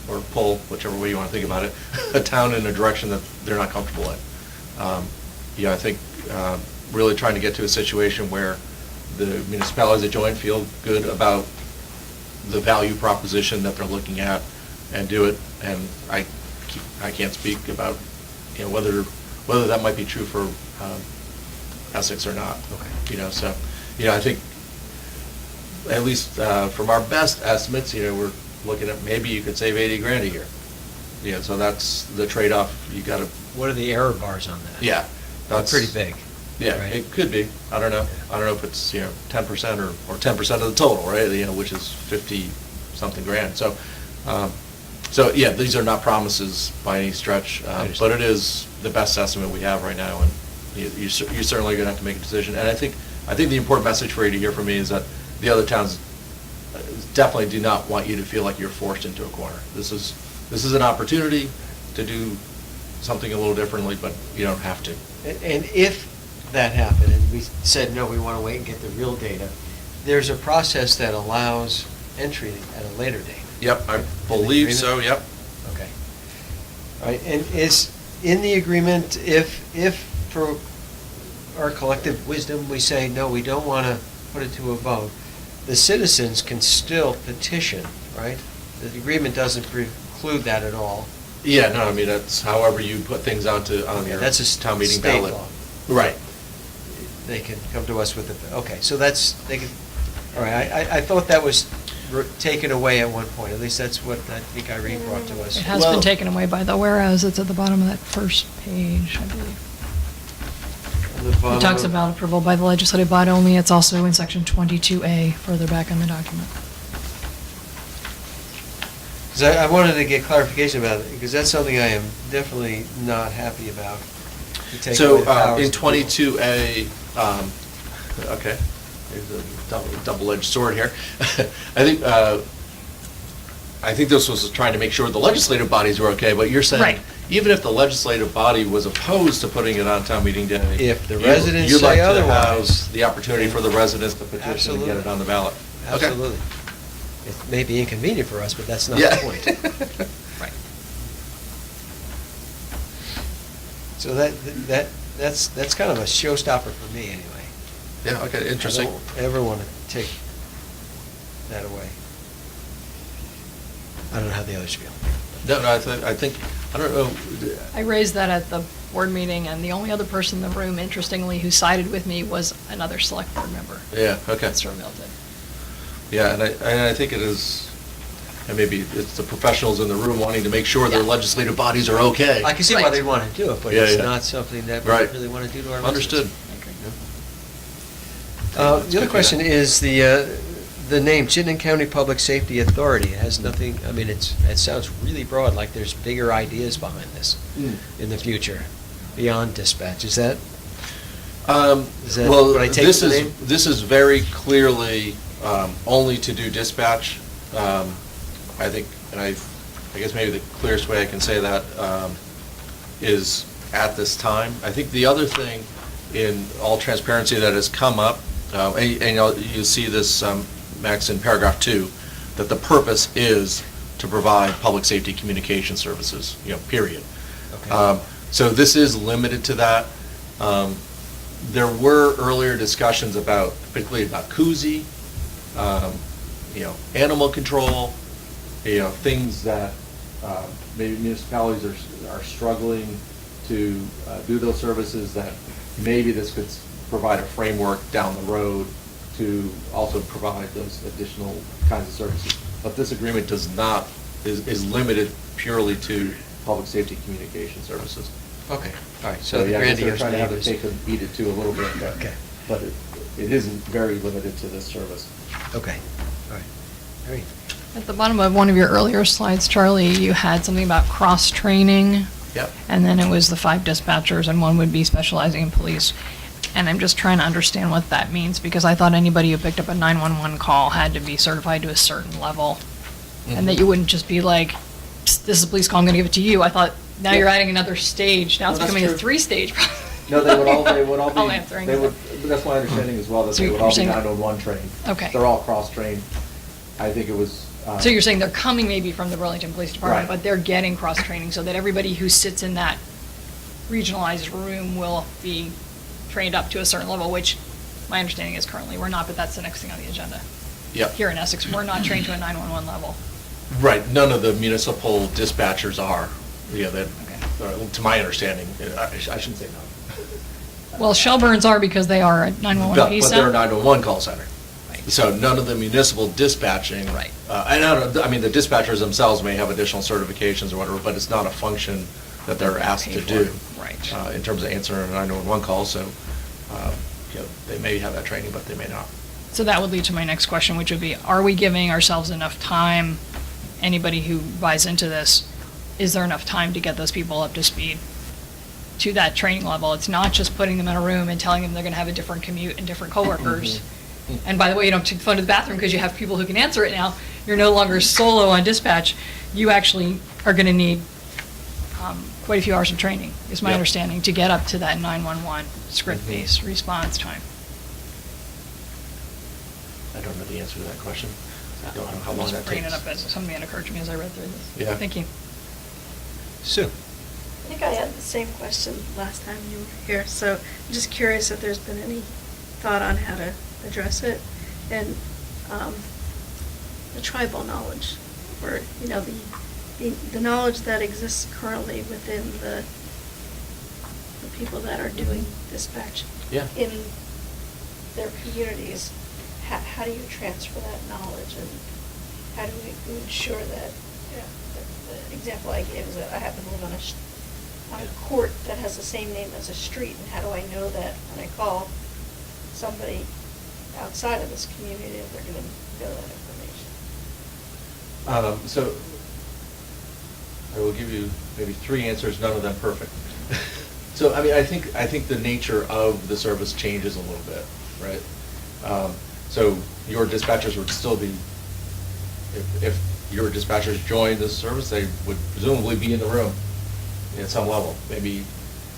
or pull, whichever way you want to think about it, a town in a direction that they're not comfortable in. I think really trying to get to a situation where the municipalities that join feel good about the value proposition that they're looking at and do it. And I can't speak about whether that might be true for Essex or not. Okay. So I think at least from our best estimates, we're looking at maybe you could save 80 grand a year. So that's the trade-off. You got to. What are the error bars on that? Yeah, That's pretty big. Yeah, right? It could be. I don't know. I don't know if it's 10% or 10% of the total, right? Which is 50-something grand. So, yeah, these are not promises by any stretch, but it is the best estimate we have right now, and you're certainly going to have to make a decision. And I think the important message for you to hear from me is that the other towns definitely do not want you to feel like you're forced into a corner. This is an opportunity to do something a little differently, but you don't have to. And if that happened, and we said, no, we want to wait and get the real data, there's a process that allows entry at a later date. Yep, I believe so, yep. Okay. All right, and is in the agreement, if for our collective wisdom, we say, no, we don't want to put it to a vote, the citizens can still petition, right? The agreement doesn't preclude that at all. Yeah, no, I mean, that's however you put things on your That's a town meeting state ballot. law. Right. They can come to us with it. Okay, so they can, all right, I thought that was taken away at one point. At least that's what I think Irene brought to us. It has been taken away by the whereas. It's at the bottom of that first page, I believe. It talks about approval by the legislative body only. It's also in section 22A, further back in the document. Because I wanted to get clarification about it, because that's something I am definitely not happy about. to take away So the powers in of people. 22A, okay, there's a double-edged sword here. I think this was trying to make sure the legislative bodies were okay, but you're saying, Right. even if the legislative body was opposed to putting it on town meeting day, If the residents you'd like say to otherwise. have the opportunity for the residents to petition and get it on the ballot. Okay. Absolutely. It may be inconvenient for us, but that's not Yeah. the point. Right. So that's kind of a showstopper for me, anyway. Yeah, okay, interesting. I don't ever want to take that away. I don't know how the others feel. No, I think, I don't know. I raised that at the board meeting, and the only other person in the room, interestingly, who sided with me was another select board member. Yeah, okay. Mr. Milton. Yeah, and I think it is, and maybe it's the professionals in the room wanting to make sure their Yeah. legislative bodies are okay. I can see why Right. they want to do it, but Yeah, it's yeah. not something that we Right. really want to do to our residents. Understood. The other question is the name, Chittenden County Public Safety Authority. It has nothing, I mean, it sounds really broad, like there's bigger ideas behind this in the future, beyond dispatch. Is that Is that Well, what I take this the is, name? this is very clearly only to do dispatch. I think, and I guess maybe the clearest way I can say that is at this time. I think the other thing, in all transparency, that has come up, and you see this, Max, in paragraph 2, that the purpose is to provide public safety communication services, period. Okay. So this is limited to that. There were earlier discussions about, particularly about koozie, animal control, things that maybe municipalities are struggling to do those services, that maybe this could provide a framework down the road to also provide those additional kinds of services. But this agreement does not, is limited purely to public safety communication services. Okay, all right, so So the yeah, I guess they're grandiose trying to have name it is. take and beat it to a little bit, Okay. but it isn't very limited to this service. Okay, all right. At the bottom of one of your earlier slides, Charlie, you had something about cross-training. Yep. And then it was the 5 dispatchers, and one would be specializing in police. And I'm just trying to understand what that means, because I thought anybody who picked up a 911 call had to be certified to a certain level. And that you wouldn't just be like, "Psst, this is a police call, I'm gonna give it to you." I thought, now you're adding another stage. Now it's No, that's becoming a true. 3-stage process. No, they would all All be, answering. they would, that's my understanding as well, that So they you're would all be saying- 911 trained. Okay. They're all cross-trained. I think it was. So you're saying they're coming maybe from the Burlington Police Department, Right. but they're getting cross-training, so that everybody who sits in that regionalized room will be trained up to a certain level, which my understanding is currently we're not, but that's the next thing on the agenda. Yep. Here in Essex, we're not trained to a 911 level. Right, none of the municipal dispatchers are, that, to my understanding, I shouldn't say no. Well, Shelburne's are because they are a 911 But PSAP. they're a 911 call center. So none of the municipal dispatching. Right. And I mean, the dispatchers themselves may have additional certifications or whatever, but it's not a function that they're asked to Paid do. for, right. In terms of answering a 911 call, so, they may have that training, but they may not. So that would lead to my next question, which would be, are we giving ourselves enough time, anybody who buys into this, is there enough time to get those people up to speed to that training level? It's not just putting them in a room and telling them they're gonna have a different commute and different coworkers. And by the way, you don't take the phone to the bathroom because you have people who can answer it now. You're no longer solo on dispatch. You actually are gonna need quite a few hours of training, is my Yep. understanding, to get up to that 911 script-based response time. I don't know the answer to that question. I don't know how I'm long just that bringing takes. it up as something that occurred to me as I read through this. Yeah. Thank you. Sue? I think I had the same question last time you were here, so I'm just curious if there's been any thought on how to address it. And the tribal knowledge, or, the knowledge that exists currently within the people that are doing dispatch Yeah. in their communities. How do you transfer that knowledge, and how do we ensure that, the example I gave is that I happen to live on a court that has the same name as a street, and how do I know that when I call somebody outside of this community, that they're gonna know that information? So, I will give you maybe 3 answers, none of them perfect. So, I mean, I think the nature of the service changes a little bit, right? So your dispatchers would still be, if your dispatchers joined this service, they would presumably be in the room at some level. Maybe,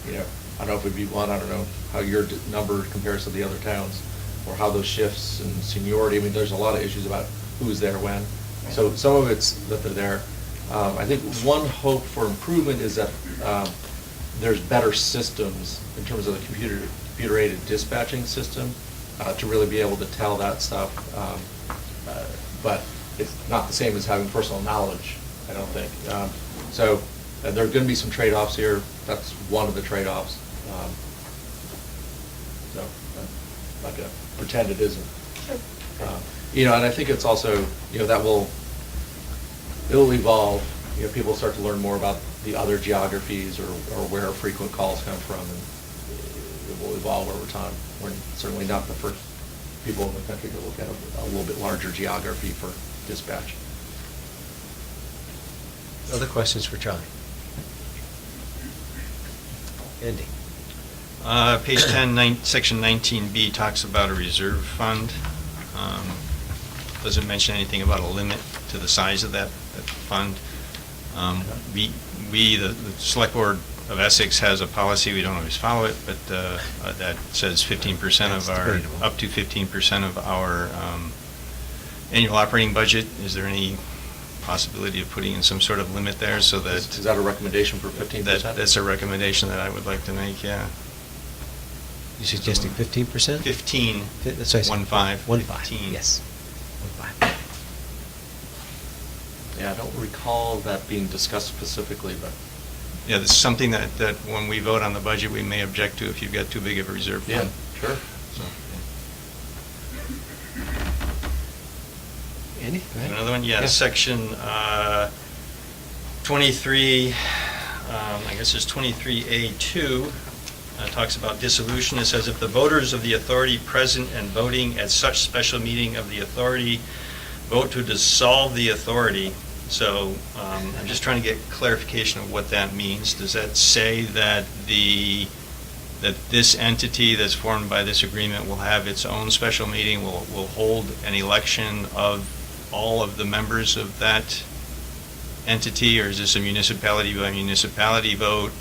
I don't know if it'd be 1, I don't know how your number compares to the other towns, or how those shifts and seniority, I mean, there's a lot of issues about who's there when. So some of it's that they're there. I think one hope for improvement is that there's better systems in terms of the computer-aided dispatching system to really be able to tell that stuff. But it's not the same as having personal knowledge, I don't think. So there are going to be some trade-offs here. That's one of the trade-offs. So I'm not going to pretend it isn't. And I think it's also, it'll evolve. People start to learn more about the other geographies or where frequent calls come from, and it will evolve over time. We're certainly not the first people in the country to look at a little bit larger geography for dispatch. Other questions for Charlie? Andy? Page 10, section 19B talks about a reserve fund. Doesn't mention anything about a limit to the size of that fund. The Select Board of Essex has a policy, we don't always follow it, but that says 15% of our, up to 15% of our annual operating budget. Is there any possibility of putting in some sort of limit there so that... Is that a recommendation for 15%? That's a recommendation that I would like to make, yeah. You suggesting 15%? 15. That's what I said. 15. 15, yes. 15. Yeah, I don't recall that being discussed specifically, but... Yeah, this is something that when we vote on the budget, we may object to if you've got too big of a reserve fund. Yeah, sure. Andy, go ahead. Another one, yeah, section 23, I guess it's 23A2, talks about dissolution. It says, if the voters of the authority present and voting at such special meeting of the authority vote to dissolve the authority. So I'm just trying to get clarification of what that means. Does that say that that this entity that's formed by this agreement will have its own special meeting, will hold an election of all of the members of that entity, or is this a municipality by municipality vote?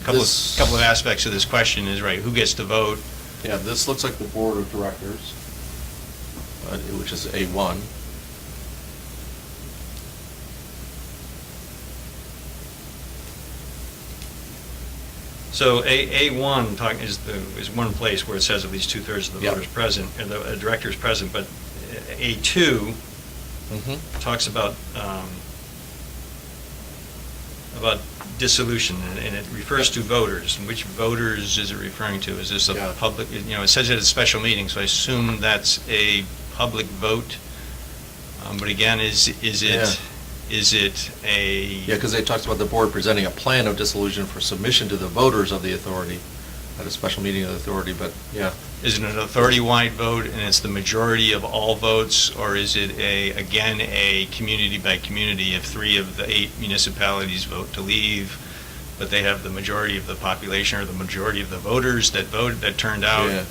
Couple of aspects of this question is, right, who gets to vote? Yeah, this looks like the board of directors, which is A1. So A1 is one place where it says at least 2/3 of the Yep. voters present, and the directors present, but A2 talks about dissolution, and it refers to voters. And which voters is it referring to? Is this a public, it says it's a special meeting, so I assume that's a public vote. But again, is it a... Yeah, because it talks about the board presenting a plan of dissolution for submission to the voters of the authority at a special meeting of the authority, but yeah. Is it an authority-wide vote and it's the majority of all votes, or is it again a community by community if 3 of the 8 municipalities vote to leave, but they have the majority of the population or the majority of the voters that turned out? Yeah.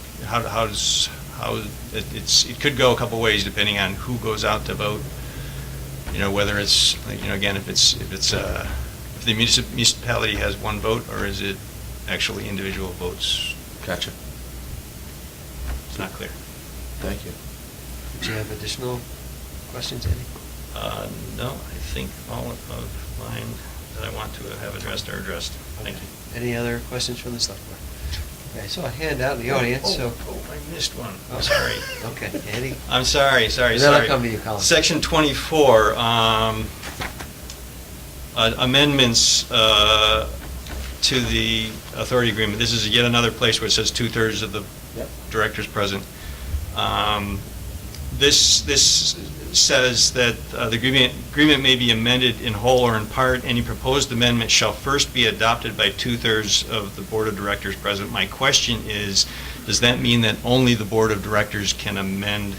It could go a couple ways depending on who goes out to vote. Whether it's, again, if the municipality has one vote, or is it actually individual votes? Gotcha. It's not clear. Thank you. Do you have additional questions, Andy? No, I think all of mine that I want to have addressed are addressed. Thank you. Any other questions from the select board? Okay, I saw a hand out in the audience, so... I missed one. I'm sorry. Okay, Andy? I'm sorry. And then I'll come to you, Colin. Section 24, amendments to the authority agreement. This is yet another place where it says 2/3 of the directors present. This says that the agreement may be amended in whole or in part. Any proposed amendment shall first be adopted by 2/3 of the board of directors present. My question is, does that mean that only the board of directors can amend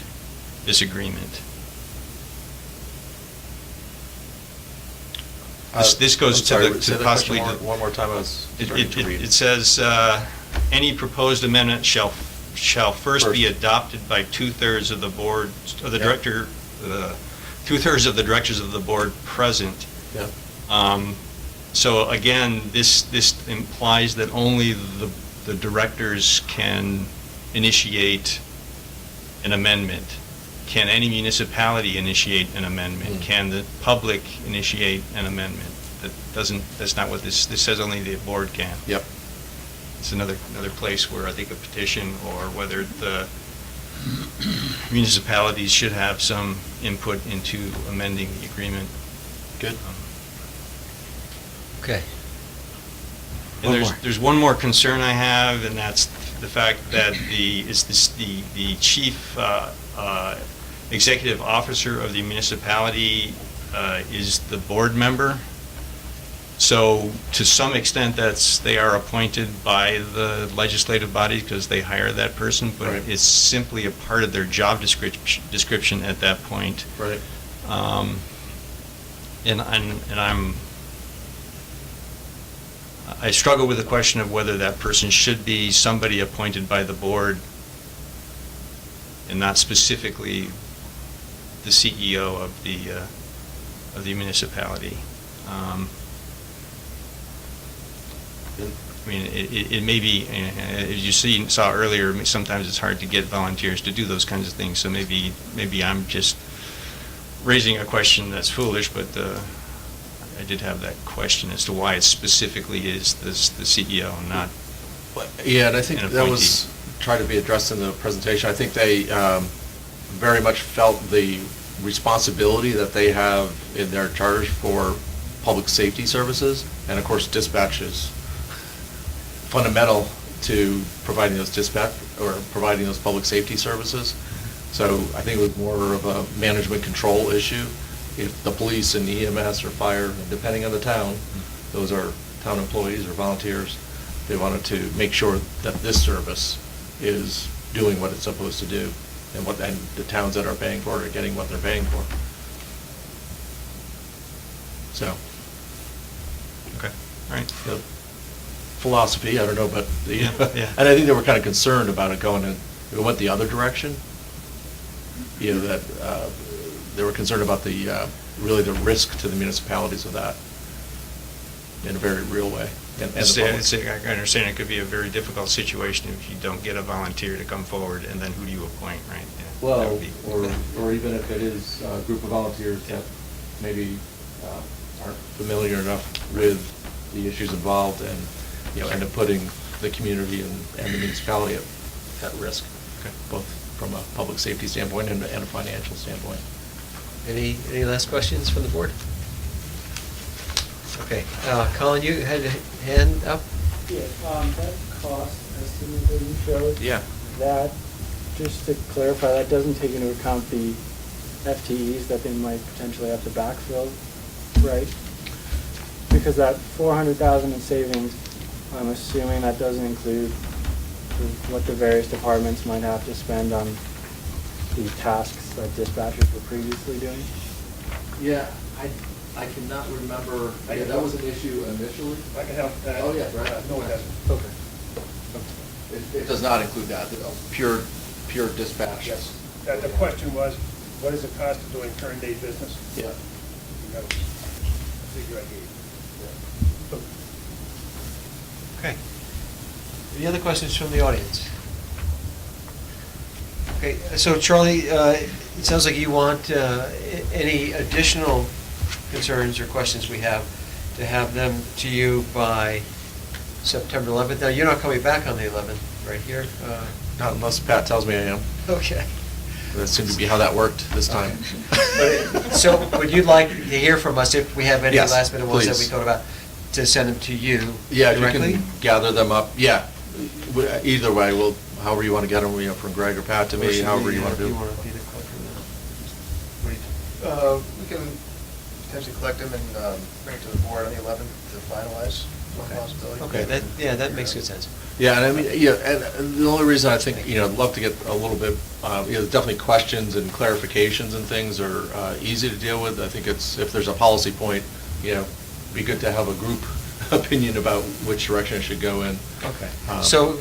this agreement? This goes to possibly... One more time, I was starting to read. It says, any proposed amendment shall first be adopted by 2/3 of the board, of the director, 2/3 of the directors of the board present. Yeah. So again, this implies that only the directors can initiate an amendment. Can any municipality initiate an amendment? Can the public initiate an amendment? That's not what this says, only the board can. Yep. It's another place where I think a petition, or whether the municipalities should have some input into amending the agreement. Good. Okay. And there's one more concern I have, and that's the fact that the chief executive officer of the municipality is the board member. So to some extent, they are appointed by the legislative body because they hire that person, but it's simply a part of their job description at that point. Right. I struggle with the question of whether that person should be somebody appointed by the board and not specifically the CEO of the municipality. I mean, it may be, as you saw earlier, sometimes it's hard to get volunteers to do those kinds of things, so maybe I'm just raising a question that's foolish, but I did have that question as to why it specifically is the CEO and not... Yeah, and I think that was tried to be addressed in the presentation. I think they very much felt the responsibility that they have in their charge for public safety services, and of course dispatch is fundamental to providing those providing those public safety services. So I think it was more of a management control issue. If the police and EMS or fire, depending on the town, those are town employees or volunteers, they wanted to make sure that this service is doing what it's supposed to do. and the towns that are paying for it are getting what they're paying for. So. Okay, all right. The philosophy, I don't know, but Yeah. and I think they were kind of concerned about it going in, it went the other direction. You know, that, they were concerned about the, really the risk to the municipalities of that in a very real way. And the public. I understand it could be a very difficult situation if you don't get a volunteer to come forward, and then who do you appoint, right? Yeah, that Well, would be- or even if it is a group of volunteers that maybe aren't familiar enough with the issues involved and, you know, end up putting the community and the municipality at risk, both from a public safety standpoint and a financial standpoint. Any last questions from the board? Okay, Colin, you had a hand up? Yeah, that cost estimate that you showed. Yeah. That, just to clarify, that doesn't take into account the FTEs that they might potentially have to backfill, right? Because that 400,000 in savings, I'm assuming that doesn't include what the various departments might have to spend on the tasks that dispatchers were previously doing? Yeah, I cannot remember, that was an issue initially. I can help with that. Oh, yeah, right. No, it doesn't. Okay. It does not include that, pure dispatch. Yes. The question was, what is the cost of doing current day business? Yeah. And that was the figure I gave. Okay. Any other questions from the audience? Okay, so Charlie, it sounds like you want any additional concerns or questions we have, to have them to you by September 11th. Now, you're not coming back on the 11th, right here? Not unless Pat tells me I am. Okay. That seems to be how that worked this time. So would you like to hear from us if we have any Yes, last minute ones that we please. thought about, to send them to you Yeah, if directly? you can gather them up, yeah. Either way, however you want to get them, from Greg or Pat to Or me, should however we, you want to do. You want to be the clerk We can potentially collect them and bring it to the board on the 11th to finalize one possibility. Okay, that makes good sense. Yeah, and I mean, yeah, and the only reason I think, I'd love to get a little bit, definitely questions and clarifications and things are easy to deal with. I think if there's a policy point, be good to have a group opinion about which direction it should go in. Okay. So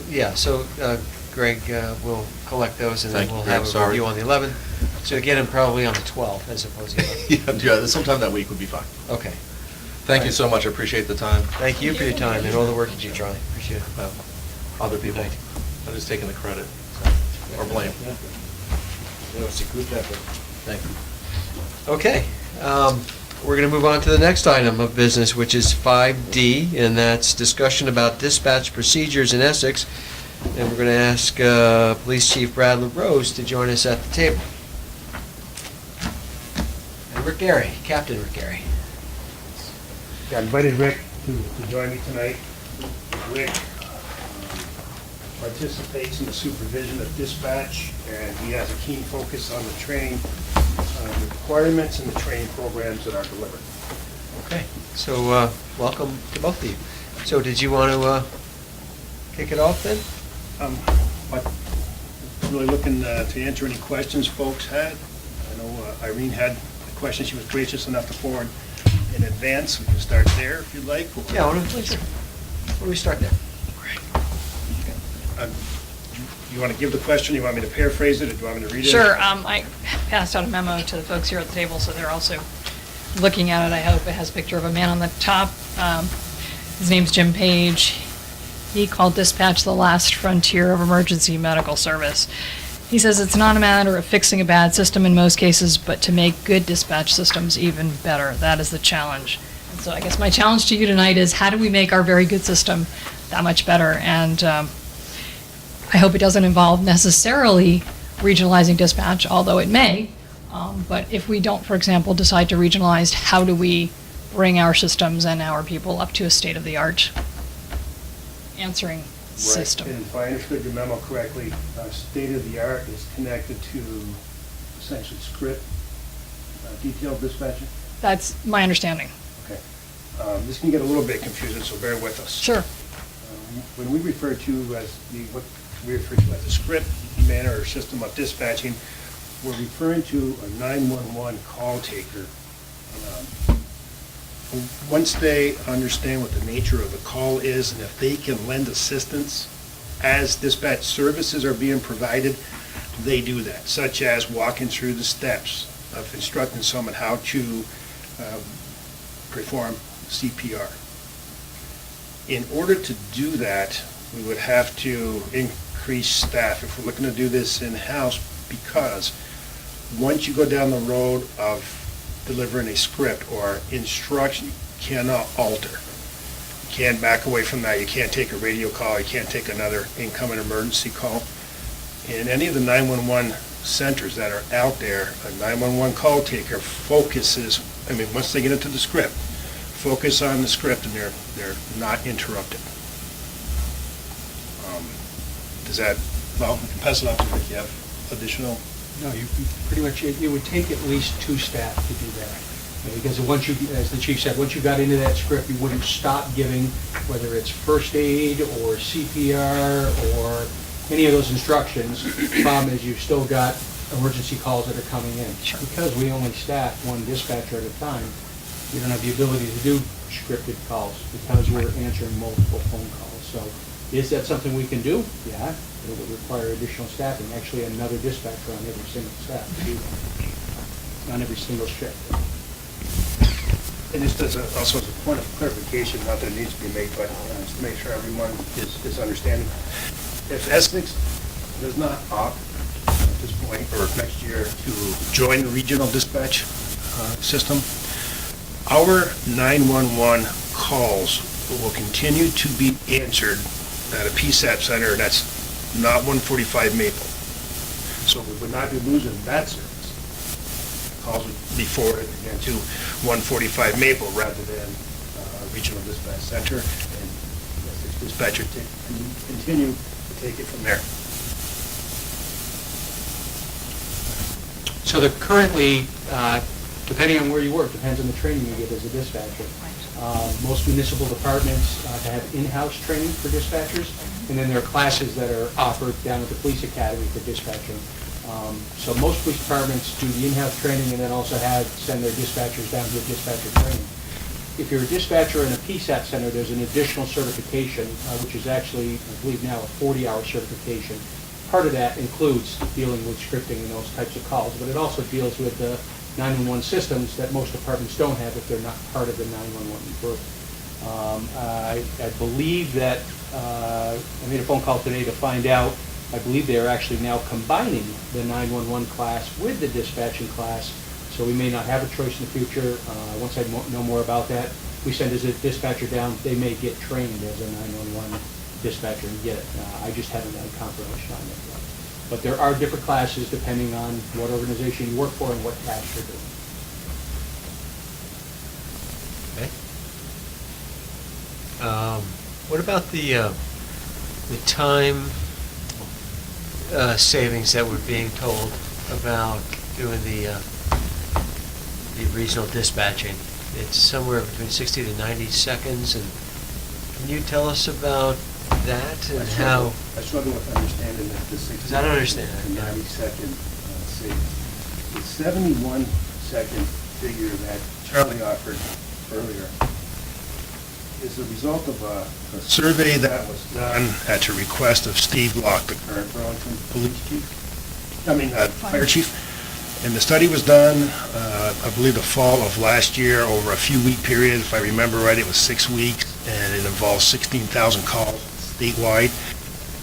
Greg will collect those, and then Thank you, we'll Greg. have a Sorry. review on the 11th. So get them probably on the 12th as opposed to the 11th. Yeah, sometime that week would be fine. Okay. Thank you so much, I appreciate the time. Thank you for your time and all the work you do, Charlie. Appreciate it. Other people, Good night. I'm just taking the credit, or blame. It's a good effort. Thank you. Okay, we're going to move on to the next item of business, which is 5D, and that's discussion about dispatch procedures in Essex. And we're going to ask Police Chief Brad LaRose to join us at the table. And Rick Gary, Captain Rick Gary. I invited Rick to join me tonight. Rick participates in the supervision of dispatch, and he has a keen focus on the training requirements and the training programs that are delivered. Okay, so welcome to both of you. So did you want to kick it off then? But really looking to answer any questions folks had. I know Irene had a question she was gracious enough to forward in advance. We can start there if you'd like. Yeah, why don't we start there? You want to give the question? You want me to paraphrase it, or do you want me to read it? Sure, I passed out a memo to the folks here at the table, so they're also looking at it. I hope it has a picture of a man on the top. His name's Jim Page. He called dispatch the last frontier of emergency medical service. He says it's not a matter of fixing a bad system in most cases, but to make good dispatch systems even better. That is the challenge. And so I guess my challenge to you tonight is, how do we make our very good system that much better? And I hope it doesn't involve necessarily regionalizing dispatch, although it may. But if we don't, for example, decide to regionalize, how do we bring our systems and our people up to a state-of-the-art answering system? Right. And if I understood your memo correctly, state-of-the-art is connected to essentially script, detailed dispatching? That's my understanding. Okay. This can get a little bit confusing, so bear with us. Sure. When we refer to as what we refer to as a script manner or system of dispatching. We're referring to a 911 call taker. Once they understand what the nature of the call is and if they can lend assistance as dispatch services are being provided, they do that, such as walking through the steps of instructing someone how to perform CPR. In order to do that, we would have to increase staff if we're looking to do this in-house, because once you go down the road of delivering a script or instruction, you cannot alter. You can't back away from that. You can't take a radio call. You can't take another incoming emergency call. In any of the 911 centers that are out there, a 911 call taker focuses, once they get into the script, focus on the script and they're not interrupted. Does that, well, we can pass it on to Rick. You have additional? No, you pretty much, it would take at least 2 staff to do that. Because once you, as the chief said, once you got into that script, you wouldn't stop giving, whether it's first aid or CPR or any of those instructions. The problem is you've still got emergency calls that are coming in. Sure. Because we only staff 1 dispatcher at a time, you don't have the ability to do scripted calls because we're answering multiple phone calls. So is that something we can do? Yeah, but it would require additional staffing, actually another dispatcher on every single staff to do that, on every single shift. And this does also as a point of clarification, not that it needs to be made, but just to make sure everyone is understanding. If Essex does not opt at this point or next year to join the regional dispatch system, our 911 calls will continue to be answered at a PSAP center that's not 145 Maple. So we would not be losing that service. Calls would be forwarded again to 145 Maple rather than a regional dispatch center, and the Essex dispatcher continue to take it from there. So they're currently, depending on where you work, depends on the training you get as a dispatcher. Most municipal departments have in-house training for dispatchers, and then there are classes that are offered down at the police academy for dispatching. So most police departments do the in-house training and then also send their dispatchers down to a dispatcher training. If you're a dispatcher in a PSAP center, there's an additional certification, which is actually, I believe now, a 40-hour certification. Part of that includes dealing with scripting and those types of calls, but it also deals with the 911 systems that most departments don't have if they're not part of the 911 group. I believe that, I made a phone call today to find out, I believe they are actually now combining the 911 class with the dispatching class, so we may not have a choice in the future. Once I know more about that, we send as a dispatcher down, they may get trained as a 911 dispatcher and get it. I just haven't had confirmation on it yet. But there are different classes depending on what organization you work for and what task you're doing. Okay. What about the time savings that we're being told about doing the regional dispatching? It's somewhere between 60 to 90 seconds, and can you tell us about that and how? I struggle with understanding that the 60 I don't understand to that. 90-second savings. The 71-second figure that Charlie offered earlier is the result of a survey that was done at the request of Steve Locke, the current Burlington fire chief. And the study was done, I believe, the fall of last year over a few-week period. If I remember right, it was 6 weeks, and it involved 16,000 calls statewide.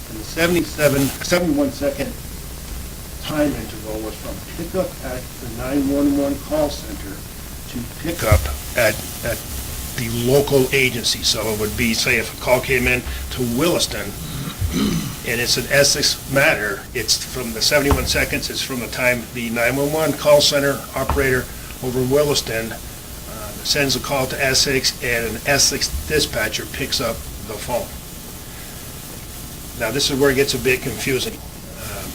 And the 71-second time interval was from pickup at the 911 call center to pickup at the local agency. So it would be, say, if a call came in to Williston, and it's an Essex matter, it's from the 71 seconds, it's from the time the 911 call center operator over Williston sends a call to Essex, and an Essex dispatcher picks up the phone. Now, this is where it gets a bit confusing.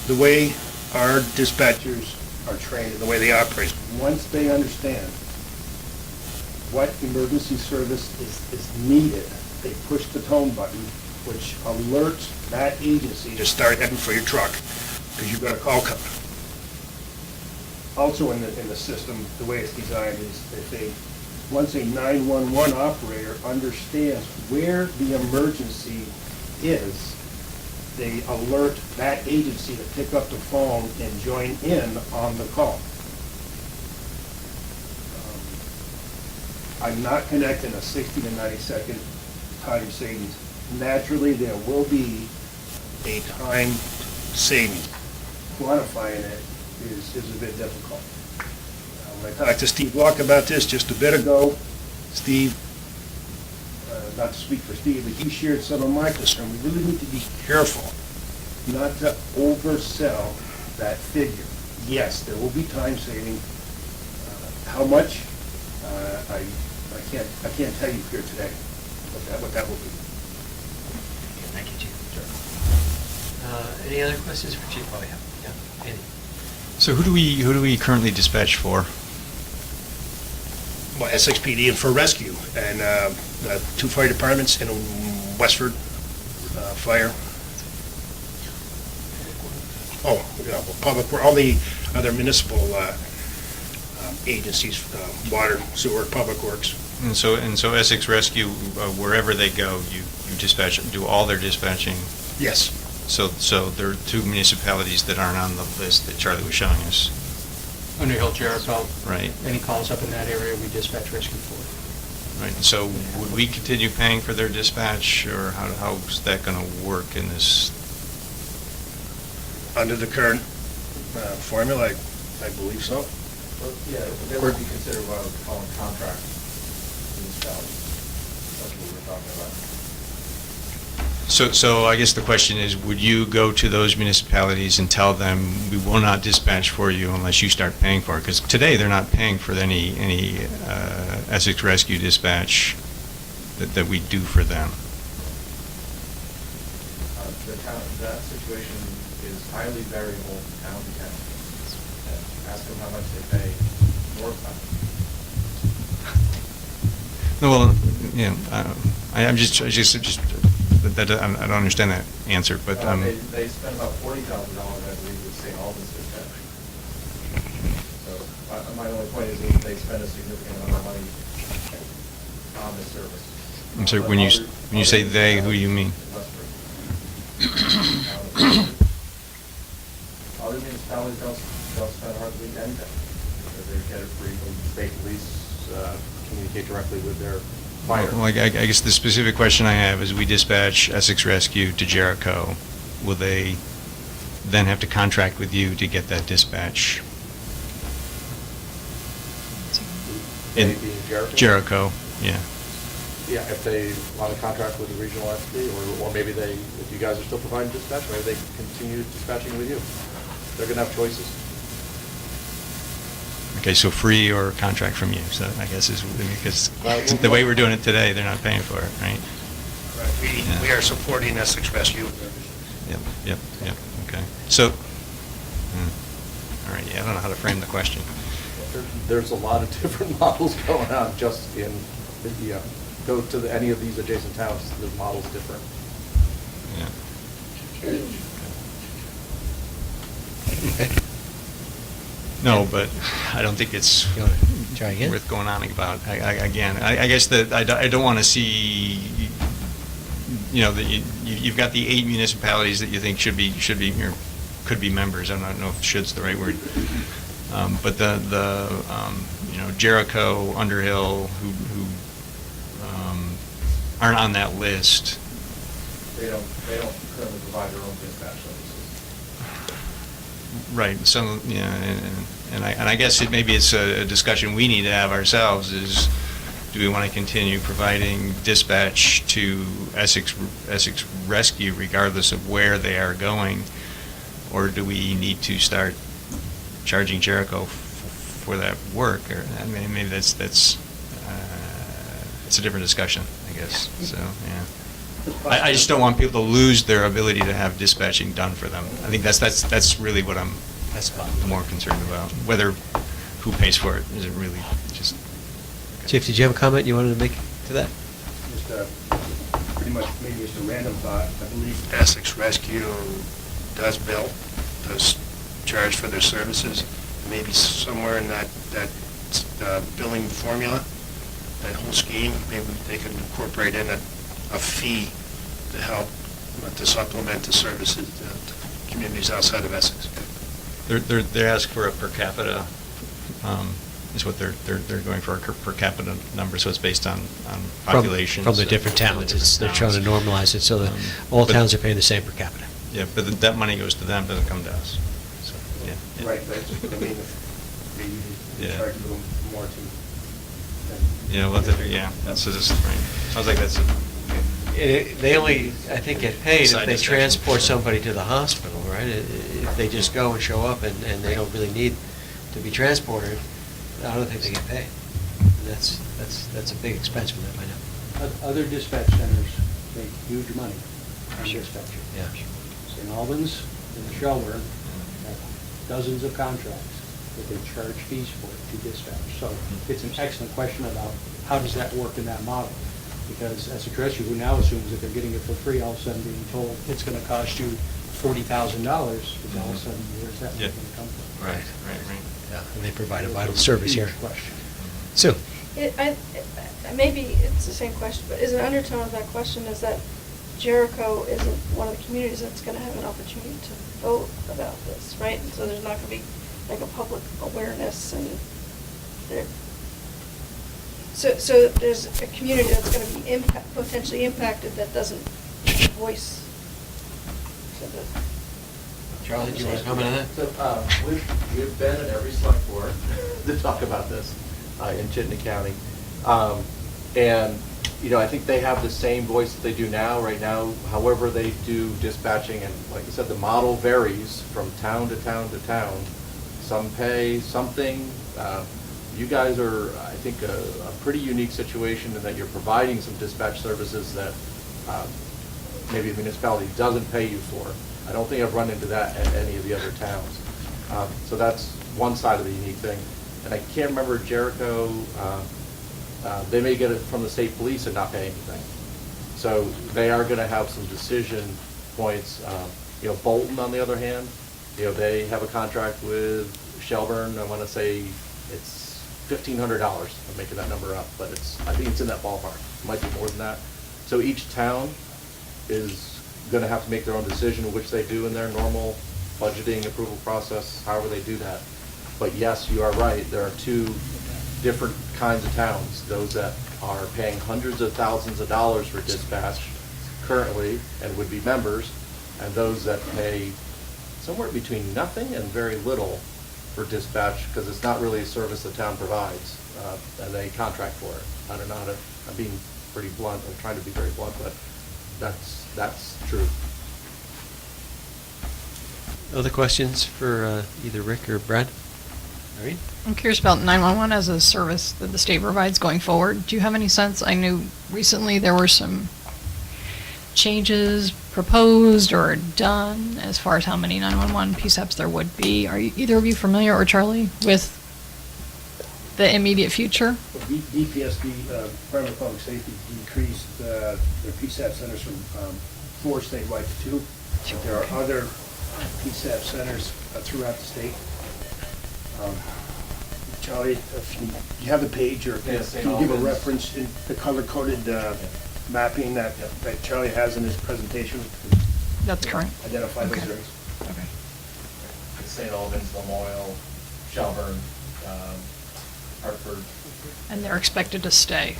The way our dispatchers are trained and the way they operate, once they understand what emergency service is needed, they push the tone button which alerts that agency to start heading for your truck, because you've got a call coming. Also in the system, the way it's designed is once a 911 operator understands where the emergency is, they alert that agency to pick up the phone and join in on the call. I'm not connecting a 60 to 90 second time savings. Naturally, there will be a time savings. Quantifying it is a bit difficult. When I talked to Steve Locke about this just a bit ago, Steve, not to speak for Steve, but he shared some of my concern. We really need to be careful not to oversell that figure. Yes, there will be time saving. How much? I can't tell you here today what that will be. Thank you, Chief. Any other questions for Chief? Oh, yeah. Andy. So who do we currently dispatch for? Well, Essex PD and for rescue, and the 2 fire departments in Westford Fire. Oh, public, all the other municipal agencies, water, sewer, public works. And so Essex Rescue, wherever they go, you dispatch, do all their dispatching? Yes. So there are 2 municipalities that aren't on the list that Charlie was showing us. Underhill, Jericho. Right. Any calls up in that area, we dispatch rescue for. Right, so would we continue paying for their dispatch, or how's that going to work in this? Under the current formula, I believe so. Well, yeah, they would be considered what I would call a contract municipality. That's what we were talking about. So I guess the question is, would you go to those municipalities and tell them, we will not dispatch for you unless you start paying for it? Because today, they're not paying for any Essex Rescue dispatch that we do for them. That situation is highly variable town to town. Ask them how much they pay northbound. No, well, yeah, I don't understand that answer, but They spend about $40,000, I believe, with St. Albans dispatch. So my only point is that they spend a significant amount of money on this service. I'm sorry, when you say they, who do you mean? Other municipalities don't spend hardly anything. They get it free from state police, communicate directly with their fire. Well, I guess the specific question I have is, we dispatch Essex Rescue to Jericho. Will they then have to contract with you to get that dispatch? They being Jericho? Jericho, yeah. Yeah, if they want to contract with the regional entity, or maybe if you guys are still providing dispatch, maybe they can continue dispatching with you. They're going to have choices. Okay, so free or contract from you, so I guess is, because Well, the way we're doing it today, they're not paying for it, right? Right. We are supporting Essex Rescue. Yep, okay. So, all right, yeah, I don't know how to frame the question. There's a lot of different models going on just in, go to any of these adjacent towns, the model's different. Yeah. No, but I don't think it's try again? worth going on about. I guess that I don't want to see, that you've got the 8 municipalities that you think should be or could be members. I don't know if "should's" the right word. But the Jericho, Underhill, who aren't on that list. They don't currently provide their own dispatch services. Right. Some, and I guess maybe it's a discussion we need to have ourselves. Is, do we want to continue providing dispatch to Essex Rescue regardless of where they are going, or do we need to start charging Jericho for that work? Or maybe that's it's a different discussion, I guess. So yeah. I just don't want people to lose their ability to have dispatching done for them. I think that's really what I'm more concerned about. Whether who pays for it, is it really just? Chief, did you have a comment you wanted to make to that? Just pretty much maybe just a random thought. I believe Essex Rescue does bill, does charge for their services. Maybe somewhere in that billing formula, that whole scheme, maybe they could incorporate in a fee to help, to supplement the services to communities outside of Essex. They're asking for a per capita, is what they're going for, a per capita number, so it's based on populations. From the different towns, they're trying to normalize it so that all towns are paying the same per capita. Yeah, but that money goes to them, doesn't come to us. So, yeah. Right, that's, I mean, if they Yeah. charge a little more to. Yeah, well, that's just, right. Sounds like that's They only, I think, get paid if Side they discussion. transport somebody to the hospital, right? If they just go and show up and they don't really need to be transported, I don't think they get paid. That's a big expense for them, I know. Other dispatch centers make huge money on dispatching. Yeah. St. Albans and Shelburne have dozens of contracts that they charge fees for to dispatch. So it's an excellent question about how does that work in that model? Because Essex Rescue, who now assumes that they're getting it for free, all of a sudden being told it's going to cost you $40,000, because all of a sudden, where's that money going to come from? Right. right. Yeah, and they provide a vital service here. Huge question. Sue? Maybe it's the same question, but is an undertone of that question is that Jericho isn't one of the communities that's gonna have an opportunity to vote about this, right? And so there's not gonna be like a public awareness and there. So there's a community that's gonna be potentially impacted that doesn't voice. So Charlie, do you want to comment on that? So, we've been at every select board to talk about this in Chittenden County. And, I think they have the same voice that they do now, right now, however they do dispatching. And like I said, the model varies from town to town to town. Some pay something. You guys are, I think, a pretty unique situation in that you're providing some dispatch services that maybe the municipality doesn't pay you for. I don't think I've run into that at any of the other towns. So that's one side of the unique thing. And I can't remember Jericho, they may get it from the state police and not pay anything. So they are going to have some decision points. Bolton, on the other hand, they have a contract with Shelburne. I want to say it's $1,500. I'm making that number up, but I think it's in that ballpark. It might be more than that. So each town is going to have to make their own decision, which they do in their normal budgeting approval process, however they do that. But yes, you are right. There are two different kinds of towns. Those that are paying hundreds of thousands of dollars for dispatch currently and would be members, and those that pay somewhere between nothing and very little for dispatch because it's not really a service the town provides, and they contract for it. I don't know how to, I'm being pretty blunt. I'm trying to be very blunt, but that's true. Other questions for either Rick or Brad? Irene? I'm curious about 911 as a service that the state provides going forward. Do you have any sense? I knew recently there were some changes proposed or done as far as how many 911 PSAPs there would be. Are either of you familiar, or Charlie, with the immediate future? DPSB, Department of Public Safety, decreased their PSAP centers from 4 statewide to 2. There are other PSAP centers throughout the state. Charlie, if you have the page, or Yes, can you give a reference in the color-coded mapping that Charlie has in his presentation? That's correct. Identify those Okay. areas. Okay. St. Albans, Lamoille, Shelburne, Hartford. And they're expected to stay,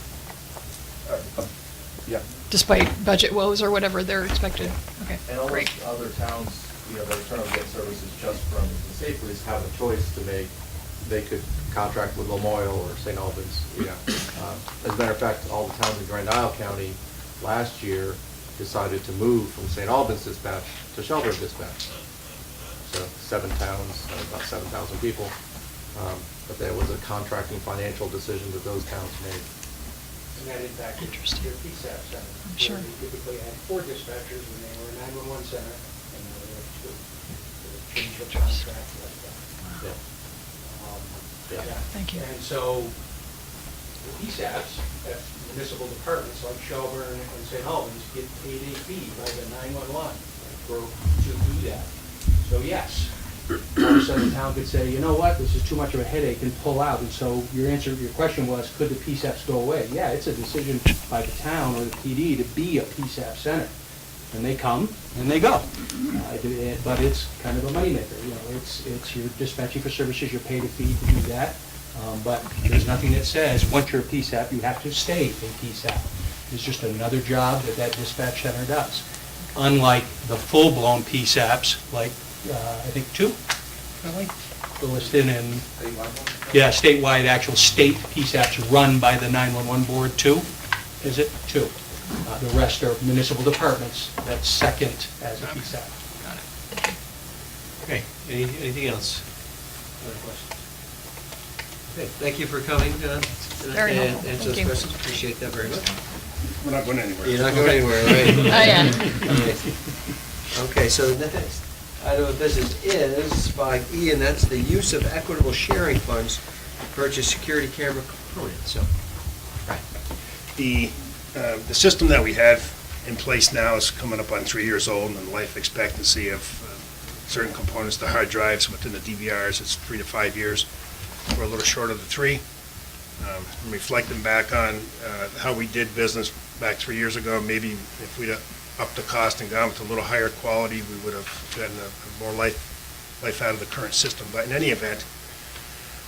Yeah. despite budget woes or whatever they're expected. Okay, And all great. those other towns, that are trying to get services just from the state police have a choice to make. They could contract with Lamoille or St. Albans. As a matter of fact, all the towns in Grand Isle County last year decided to move from St. Albans dispatch to Shelburne dispatch. So 7 towns, about 7,000 people. But there was a contracting financial decision that those towns made. And that impacted your PSAP center. Sure. Where they typically had 4 dispatchers when they were a 911 center, and now they have 2. So they changed the contract like that. Yeah. Yeah. Thank you. And so PSAPs at municipal departments like Shelburne and St. Albans get paid a fee by the 911 to do that. So yes, all of a sudden the town could say, you know what, this is too much of a headache and pull out. And so your question was, could the PSAPs go away? Yeah, it's a decision by the town or the PD to be a PSAP center. And they come and they go. But it's kind of a moneymaker. You know, it's your dispatching for services, you're paid a fee to do that. But there's nothing that says once you're a PSAP, you have to stay a PSAP. It's just another job that dispatch center does. Unlike the full-blown PSAPs, like I think two, really, listed in, yeah, statewide, actual state PSAPs run by the 911 board, two, is it? Two. The rest are municipal departments, that's second as a PSAP. Got it. Okay, anything else? Other questions? Okay, thank you for coming tonight Very and helpful. answer those Thank you. questions. Appreciate that very much. We're not going anywhere. You're not going anywhere, right? Oh, yeah. Okay, so the next item of business is 5E, and that's the use of equitable sharing funds to purchase security camera components. So, right. The system that we have in place now is coming up on 3 years old, and the life expectancy of certain components, the hard drives within the DVRs, is 3 to 5 years. We're a little short of the 3. Reflecting back on how we did business back 3 years ago, maybe if we'd upped the cost and gone with a little higher quality, we would have gotten a more life out of the current system. But in any event,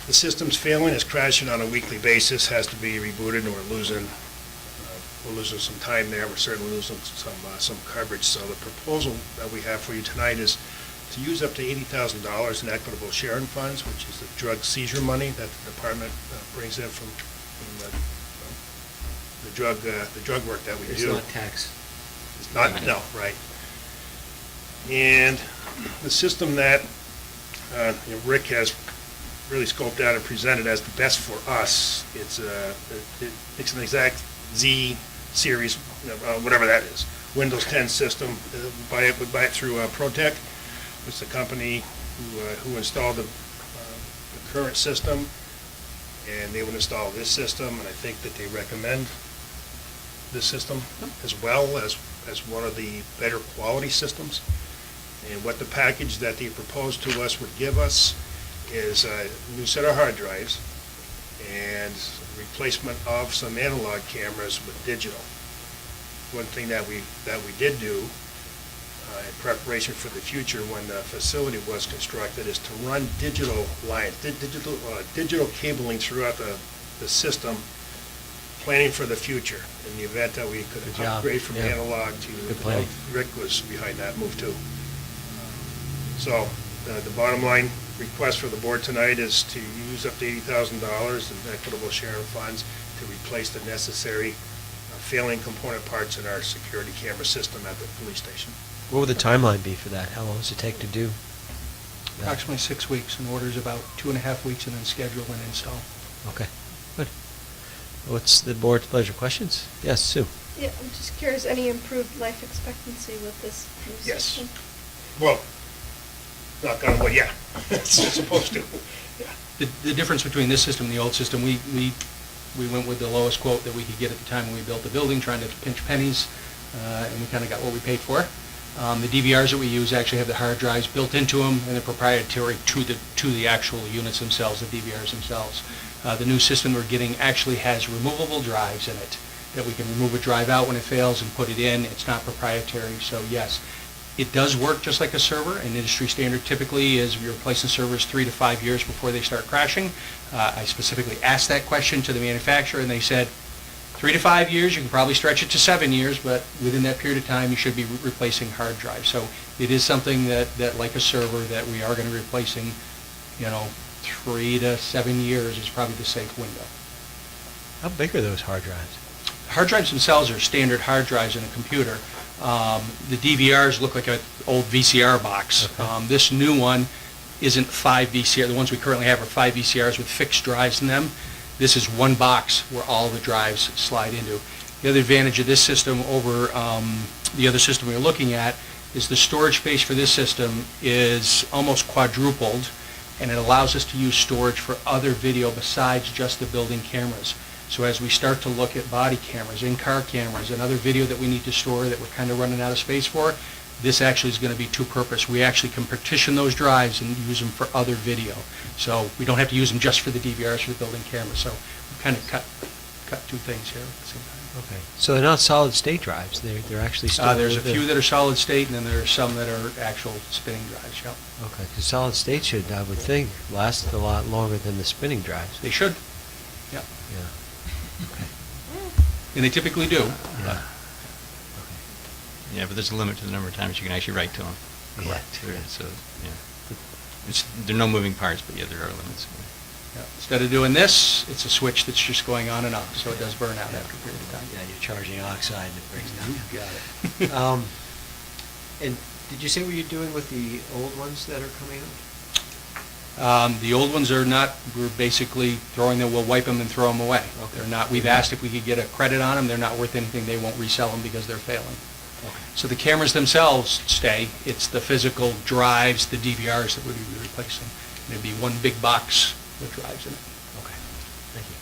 the system's failing, it's crashing on a weekly basis, has to be rebooted, and we're losing some time there. We're certainly losing some coverage. So the proposal that we have for you tonight is to use up to $80,000 in equitable sharing funds, which is the drug seizure money that the department brings in from the drug work that we do. It's not tax. It's not, no, right. And the system that Rick has really scoped out and presented as the best for us, it's an exact Z series, whatever that is, Windows 10 system. We buy it through ProTech. It's the company who installed the current system, and they would install this system, and I think that they recommend this system as well as one of the better quality systems. And what the package that they proposed to us would give us is a new set of hard drives and replacement of some analog cameras with digital. One thing that we did do in preparation for the future when the facility was constructed is to run digital lines, digital cabling throughout the system, planning for the future in the event that we could upgrade from analog to. Good plan. Rick was behind that move too. So the bottom line request for the board tonight is to use up to $80,000 in equitable sharing funds to replace the necessary failing component parts in our security camera system at the police station. What would the timeline be for that? How long does it take to do that? Approximately 6 weeks, and orders about 2.5 weeks, and then schedule and install. Okay, good. What's the board's pleasure? Questions? Yes, Sue? Yeah, I'm just curious, any improved life expectancy with this new Yes. system? Well, knock on wood, yeah, it's supposed to. Yeah. The difference between this system and the old system, we went with the lowest quote that we could get at the time when we built the building, trying to pinch pennies, and we kind of got what we paid for. The DVRs that we use actually have the hard drives built into them, and they're proprietary to the actual units themselves, the DVRs themselves. The new system we're getting actually has removable drives in it, that we can remove a drive out when it fails and put it in. It's not proprietary, so yes. It does work just like a server. An industry standard typically is you're replacing servers 3 to 5 years before they start crashing. I specifically asked that question to the manufacturer, and they said 3 to 5 years, you can probably stretch it to 7 years, but within that period of time, you should be replacing hard drives. So it is something that like a server, that we are going to be replacing, 3 to 7 years is probably the safe window. How big are those hard drives? Hard drives themselves are standard hard drives in a computer. The DVRs look like an old VCR box. Okay. This new one isn't 5 VCR. The ones we currently have are 5 VCRs with fixed drives in them. This is one box where all the drives slide into. The other advantage of this system over the other system we were looking at is the storage space for this system is almost quadrupled, and it allows us to use storage for other video besides just the building cameras. So as we start to look at body cameras, in-car cameras, and other video that we need to store that we're kind of running out of space for, this actually is going to be two-purpose. We actually can partition those drives and use them for other video. So we don't have to use them just for the DVRs for the building cameras. So we kind of cut two things here at the same time. Okay. So they're not solid state drives. They're actually still. There's a few that are solid state, and then there are some that are actual spinning drives. Yep. Okay. Because solid state should, I would think, last a lot longer than the spinning drives. They should. Yep. Yeah. Okay. And they typically do. Yeah. Yeah, but there's a limit to the number of times you can actually write to them. Correct. Yeah. So, yeah. There are no moving parts, but yeah, there are limits. Yeah. Instead of doing this, it's a switch that's just going on and off, so it does burn out after a period of time. Yeah, you're charging oxide and it breaks down. You got it. And did you say what you're doing with the old ones that are coming out? The old ones are not, we're basically throwing them, we'll wipe them and throw them away. Okay. They're not, we've asked if we could get a credit on them, they're not worth anything, they won't resell them because they're failing. Okay. So the cameras themselves stay, it's the physical drives, the DVRs that we'd be replacing. And it'd be one big box with drives in it. Okay. Thank you.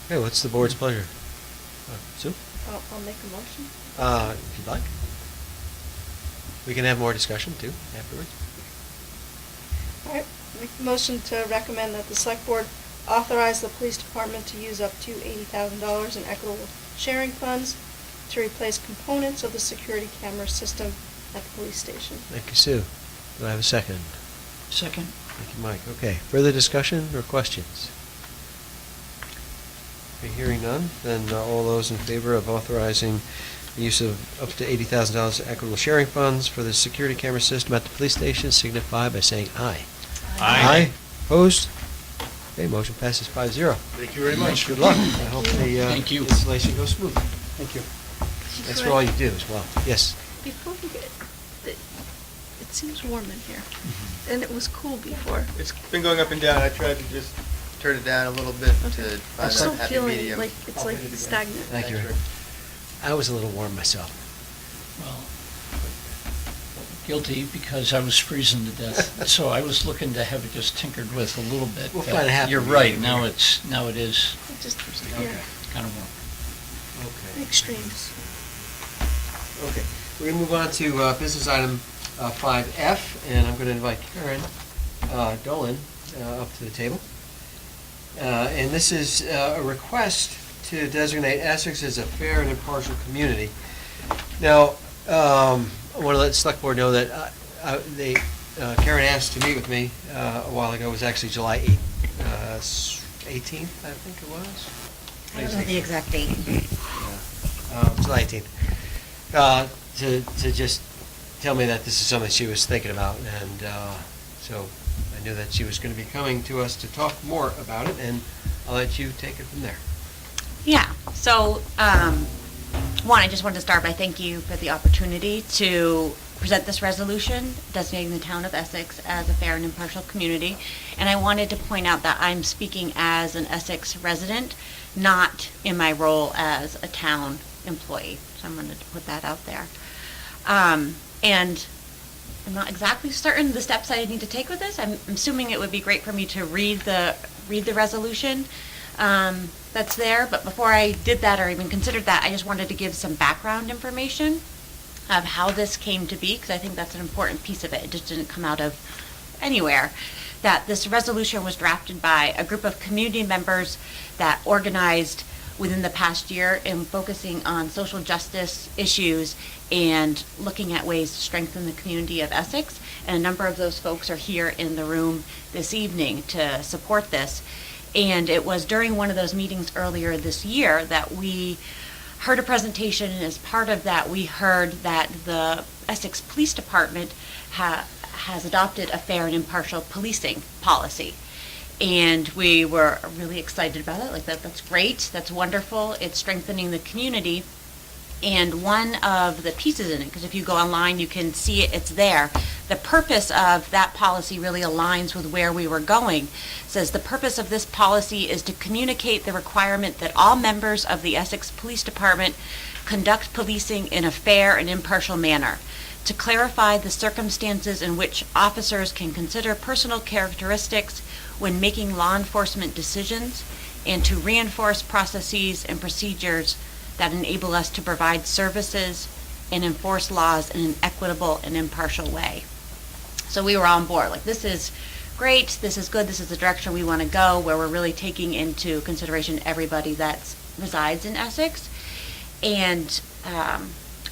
Okay, what's the board's pleasure? Sue? I'll make a motion. If you'd like. We can have more discussion too afterwards. All right, make a motion to recommend that the select board authorize the police department to use up to $80,000 in equitable sharing funds to replace components of the security camera system at the police station. Thank you, Sue. Do I have a second? Second. Thank you, Mike. Okay, further discussion or questions? Okay, hearing none, then all those in favor of authorizing the use of up to $80,000 equitable sharing funds for the security camera system at the police station signify by saying aye. Aye. Opposed? Okay, motion passes 5-0. Thank you very much. Good luck. I hope the Thank you. installation goes smooth. Thank you. Thanks for all you do as well. Yes. Before we get, it seems warm in here, and it was cool before. It's been going up and down. I tried to just turn it down a little bit to I'm find still that happy feeling medium. like it's like stagnant. Thank you, Rick. I was a little warm myself. Well, guilty because I was freezing to death. So I was looking to have it just tinkered with a little bit. We'll but find a happy You're right, medium now here. it is It just, Okay. yeah, kind of warm. Okay. extremes. Okay, we're going to move on to business item 5F, and I'm going to invite Karen Dolan up to the table. And this is a request to designate Essex as a fair and impartial community. Now, I want to let the select board know that Karen asked to meet with me a while ago. It was actually July 18th, I think it was. I don't know the exact date. July 18th. To just tell me that this is something she was thinking about, and so I knew that she was going to be coming to us to talk more about it, and I'll let you take it from there. Yeah, so, one, I just wanted to start by thanking you for the opportunity to present this resolution designating the town of Essex as a fair and impartial community. And I wanted to point out that I'm speaking as an Essex resident, not in my role as a town employee. So I wanted to put that out there. And I'm not exactly certain the steps I need to take with this. I'm assuming it would be great for me to read the resolution that's there. But before I did that or even considered that, I just wanted to give some background information of how this came to be, because I think that's an important piece of it. It just didn't come out of anywhere. That this resolution was drafted by a group of community members that organized within the past year in focusing on social justice issues and looking at ways to strengthen the community of Essex. And a number of those folks are here in the room this evening to support this. And it was during one of those meetings earlier this year that we heard a presentation, and as part of that we heard that the Essex Police Department has adopted a fair and impartial policing policy. And we were really excited about it, like that's great, that's wonderful, it's strengthening the community. And one of the pieces in it, because if you go online you can see it, it's there. The purpose of that policy really aligns with where we were going. It says the purpose of this policy is to communicate the requirement that all members of the Essex Police Department conduct policing in a fair and impartial manner, to clarify the circumstances in which officers can consider personal characteristics when making law enforcement decisions, and to reinforce processes and procedures that enable us to provide services and enforce laws in an equitable and impartial way. So we were on board, like, this is great, this is good, this is the direction we want to go, where we're really taking into consideration everybody that resides in Essex. And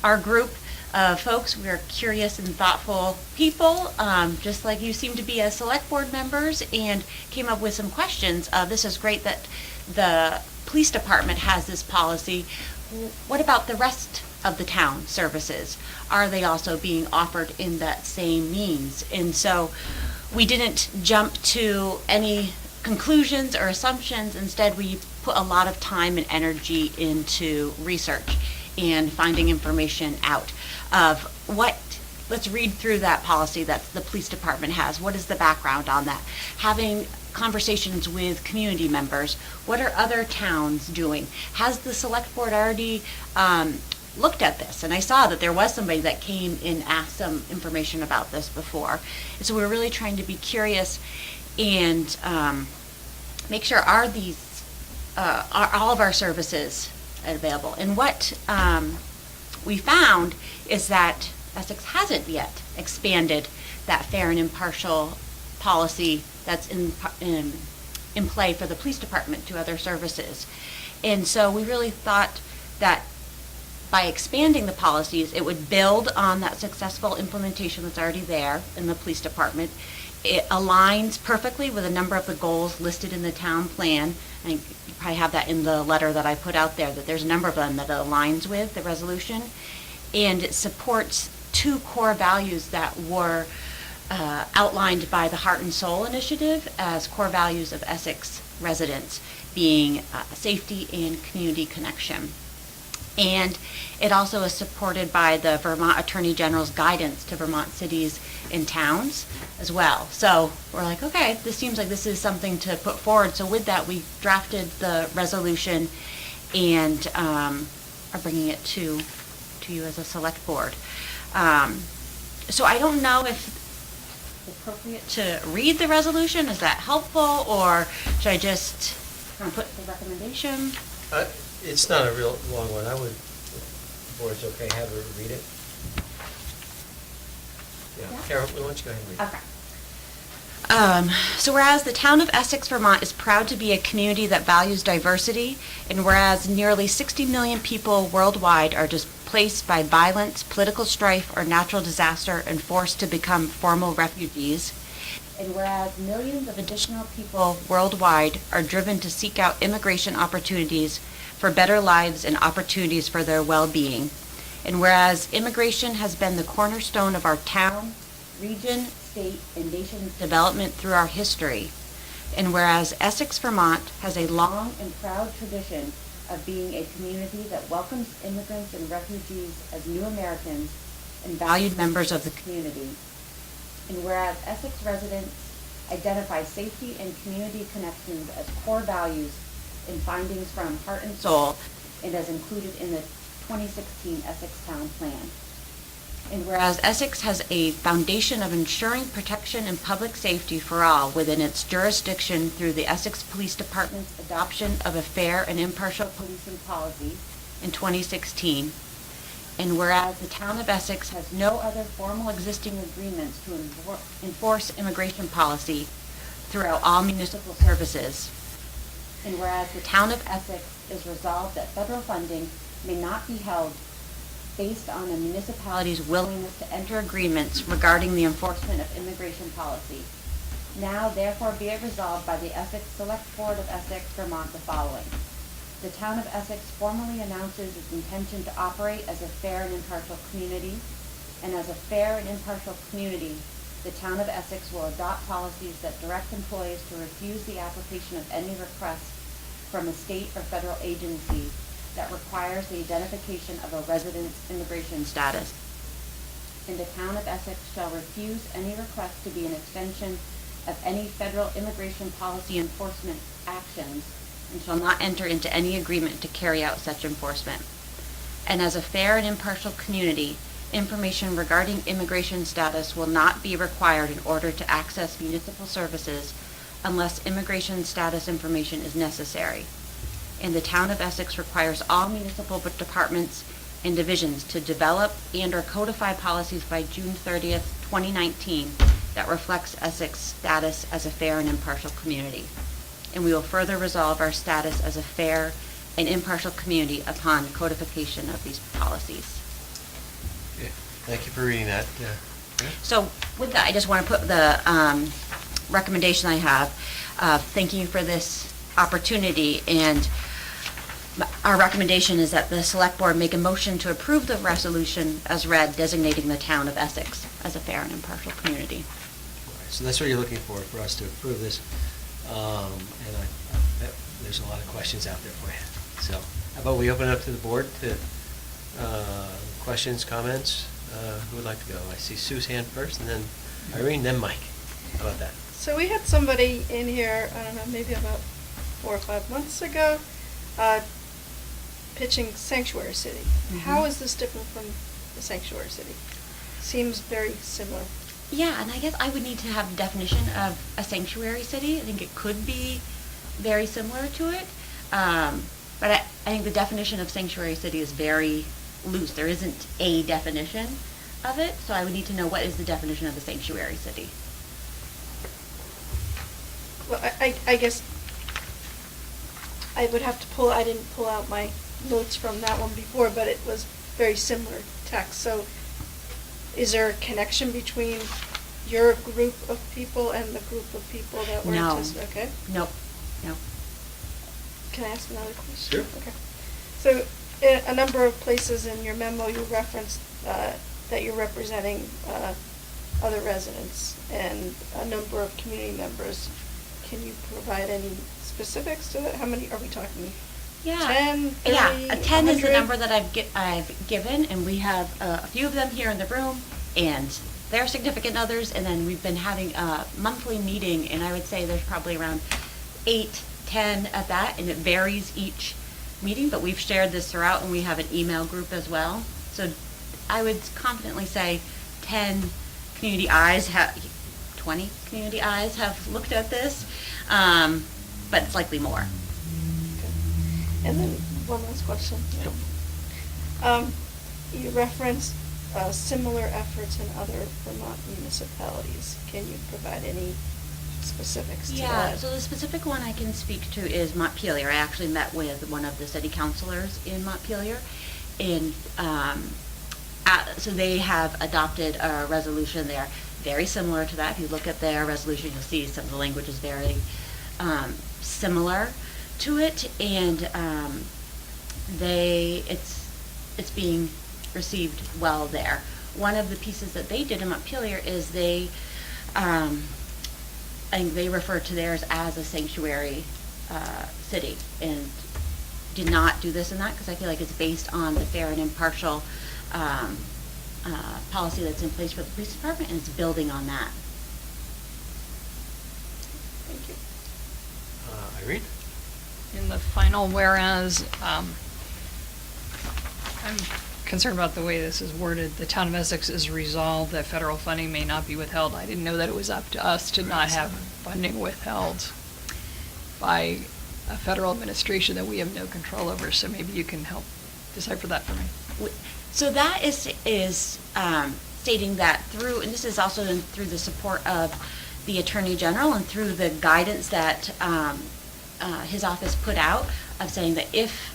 our group of folks, we're curious and thoughtful people, just like you seem to be as select board members, and came up with some questions. This is great that the police department has this policy. What about the rest of the town services? Are they also being offered in that same means? And so we didn't jump to any conclusions or assumptions. Instead, we put a lot of time and energy into research and finding information out of let's read through that policy that the police department has. What is the background on that? Having conversations with community members. What are other towns doing? Has the select board already looked at this? And I saw that there was somebody that came and asked some information about this before. And so we're really trying to be curious and make sure are all of our services available. And what we found is that Essex hasn't yet expanded that fair and impartial policy that's in play for the police department to other services. And so we really thought that by expanding the policies, it would build on that successful implementation that's already there in the police department. It aligns perfectly with a number of the goals listed in the town plan. I think you probably have that in the letter that I put out there, that there's a number of them that it aligns with the resolution. And it supports two core values that were outlined by the Heart and Soul Initiative as core values of Essex residents, being safety and community connection. And it also is supported by the Vermont Attorney General's guidance to Vermont cities and towns as well. So we're like, okay, this seems like this is something to put forward. So with that, we drafted the resolution and are bringing it to you as a select board. So I don't know if it's appropriate to read the resolution. Is that helpful, or should I just kind of put the recommendation? It's not a real long one. I would, if the board's okay, have her read it. Yeah, Carol, why don't you go ahead and read it? Okay. So whereas the town of Essex, Vermont is proud to be a community that values diversity, and whereas nearly 60 million people worldwide are displaced by violence, political strife, or natural disaster and forced to become formal refugees, and whereas millions of additional people worldwide are driven to seek out immigration opportunities for better lives and opportunities for their well-being, and whereas immigration has been the cornerstone of our town, region, state, and nation's development through our history, and whereas Essex, Vermont has a long and proud tradition of being a community that welcomes immigrants and refugees as new Americans and valued members of the community, and whereas Essex residents identify safety and community connections as core values in findings from Heart and Soul and as included in the 2016 Essex Town Plan. And whereas Essex has a foundation of ensuring protection and public safety for all within its jurisdiction through the Essex Police Department's adoption of a fair and impartial policing policy in 2016, and whereas the town of Essex has no other formal existing agreements to enforce immigration policy throughout all municipal services, and whereas the town of Essex is resolved that federal funding may not be held based on a municipality's willingness to enter agreements regarding the enforcement of immigration policy. Now, therefore, be it resolved by the Essex Select Board of Essex, Vermont, the following. The town of Essex formally announces its intention to operate as a fair and impartial community, and as a fair and impartial community, the town of Essex will adopt policies that direct employees to refuse the application of any request from a state or federal agency that requires the identification of a resident's immigration status. And the town of Essex shall refuse any request to be an extension of any federal immigration policy enforcement actions and shall not enter into any agreement to carry out such enforcement. And as a fair and impartial community, information regarding immigration status will not be required in order to access municipal services unless immigration status information is necessary. And the Town of Essex requires all municipal departments and divisions to develop and/or codify policies by June 30th, 2019 that reflects Essex status as a fair and impartial community. And we will further resolve our status as a fair and impartial community upon codification of these policies. Okay, thank you for reading that. So with that, I just want to put the recommendation I have. Thank you for this opportunity, and our recommendation is that the Select Board make a motion to approve the resolution as read, designating the Town of Essex as a fair and impartial community. So that's what you're looking for us to approve this. And I bet there's a lot of questions out there for you. So how about we open it up to the board to questions, comments? Who would like to go? I see Sue's hand first, and then Irene, then Mike. How about that? So we had somebody in here, I don't know, maybe about 4 or 5 months ago, pitching Sanctuary City. How is this different from the Sanctuary City? Seems very similar. Yeah, and I guess I would need to have a definition of a sanctuary city. I think it could be very similar to it. But I think the definition of sanctuary city is very loose. There isn't a definition of it, so I would need to know what is the definition of a sanctuary city. Well, I guess I would have to I didn't pull out my notes from that one before, but it was very similar text. So is there a connection between your group of people and the group of people that were No. Okay. Nope. Nope. Can I ask another question? Sure. Okay. So, a number of places in your memo, you referenced that you're representing other residents and a number of community members. Can you provide any specifics to that? How many are we talking? Yeah. 10, 30, Yeah, 10 is the 100? number that I've given, and we have a few of them here in the room, and they're significant others, and then we've been having a monthly meeting, and I would say there's probably around 8, 10 at that, and it varies each meeting, but we've shared this throughout, and we have an email group as well. So I would confidently say 10 community eyes 20 community eyes have looked at this, but it's likely more. And then one last question. You referenced similar efforts in other Vermont municipalities. Can you provide any specifics to Yeah, that? so the specific one I can speak to is Montpelier. I actually met with one of the city councilors in Montpelier, and so they have adopted a resolution there very similar to that. If you look at their resolution, you'll see some of the language is very similar to it, and it's being received well there. One of the pieces that they did in Montpelier is I think they refer to theirs as a sanctuary city, and did not do this and that because I feel like it's based on the fair and impartial policy that's in place for the police department, and it's building on that. Thank you. Irene? In the final whereas, I'm concerned about the way this is worded. The Town of Essex is resolved that federal funding may not be withheld. I didn't know that it was up to us to not have funding withheld by a federal administration that we have no control over, so maybe you can help decipher that for me. So that is stating that through, and this is also through the support of the Attorney General and through the guidance that his office put out, of saying that if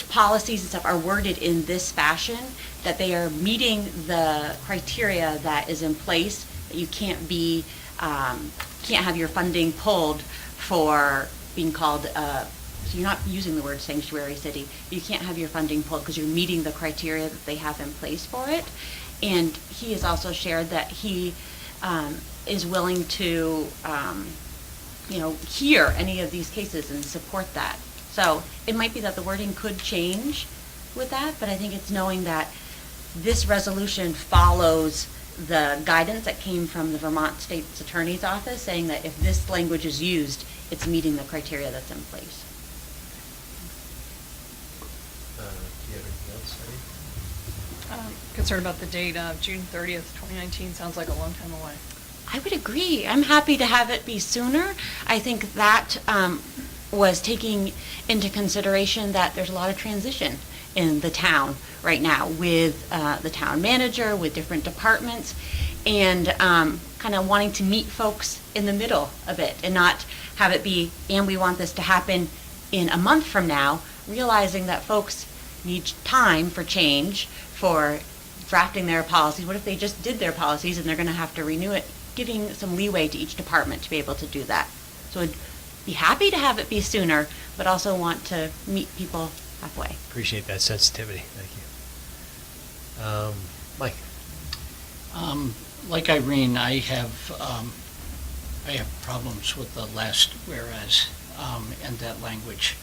policies and stuff are worded in this fashion, that they are meeting the criteria that is in place, that you can't have your funding pulled for being called, so you're not using the word sanctuary city, you can't have your funding pulled because you're meeting the criteria that they have in place for it. And he has also shared that he is willing to hear any of these cases and support that. So it might be that the wording could change with that, but I think it's knowing that this resolution follows the guidance that came from the Vermont State's Attorney's Office, saying that if this language is used, it's meeting the criteria that's in place. Do you have anything else, Irene? Concerned about the date of June 30th, 2019, sounds like a long time away. I would agree. I'm happy to have it be sooner. I think that was taking into consideration that there's a lot of transition in the town right now with the town manager, with different departments, and kind of wanting to meet folks in the middle of it and not have it be, and we want this to happen in a month from now, realizing that folks need time for change, for drafting their policies. What if they just did their policies and they're going to have to renew it? Giving some leeway to each department to be able to do that. So I'd be happy to have it be sooner, but also want to meet people halfway. Appreciate that sensitivity. Thank you. Mike? Like Irene, I have problems with the last whereas and that language.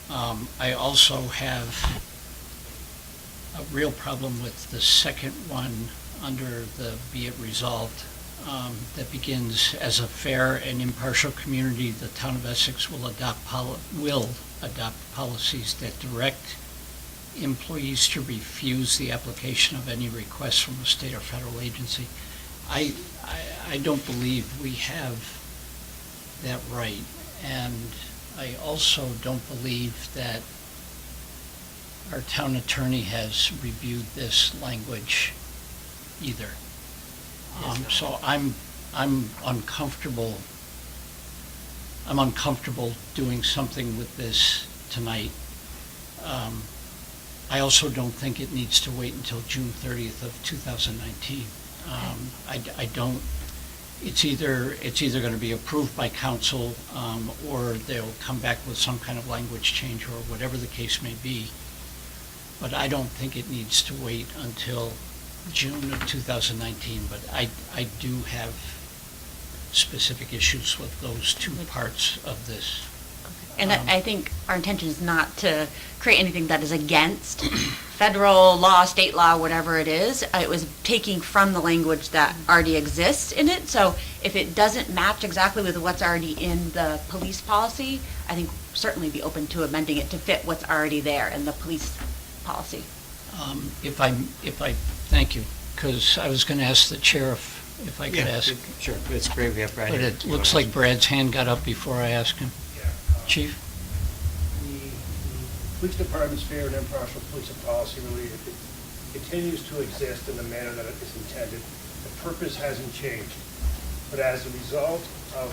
I also have a real problem with the second one under the be it resolved that begins, as a fair and impartial community, the town of Essex will adopt policies that direct employees to refuse the application of any requests from a state or federal agency. I don't believe we have that right, and I also don't believe that our town attorney has reviewed this language either. So I'm uncomfortable. I'm uncomfortable doing something with this tonight. I also don't think it needs to wait until June 30th of 2019. I don't. It's either going to be approved by council, or they'll come back with some kind of language change, or whatever the case may be. But I don't think it needs to wait until June of 2019. But I do have specific issues with those two parts of this. And I think our intention is not to create anything that is against federal law, state law, whatever it is. It was taking from the language that already exists in it. So if it doesn't match exactly with what's already in the police policy, I think certainly be open to amending it to fit what's already there in the police policy. If I thank you, because I was going to ask the chair if I could ask. Sure, it's great we have Brad But here. it looks like Brad's hand got up before I asked him. Chief? The police department's fair and impartial policing policy really it continues to exist in the manner that it is intended. The purpose hasn't changed. But as a result of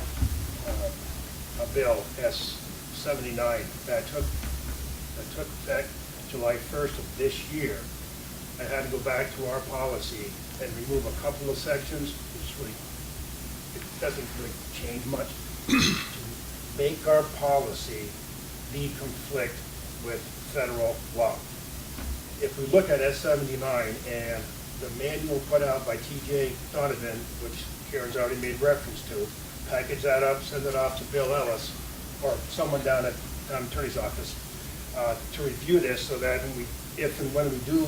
a bill, S-79, that took effect July 1st of this year, I had to go back to our policy and remove a couple of sections, which really, it doesn't really change much, to make our policy de-conflict with federal law. If we look at S-79 and the manual put out by T.J. Donovan, which Karen's already made reference to, package that up, send it off to Bill Ellis, or someone down at the town attorney's office, to review this so that if and when we do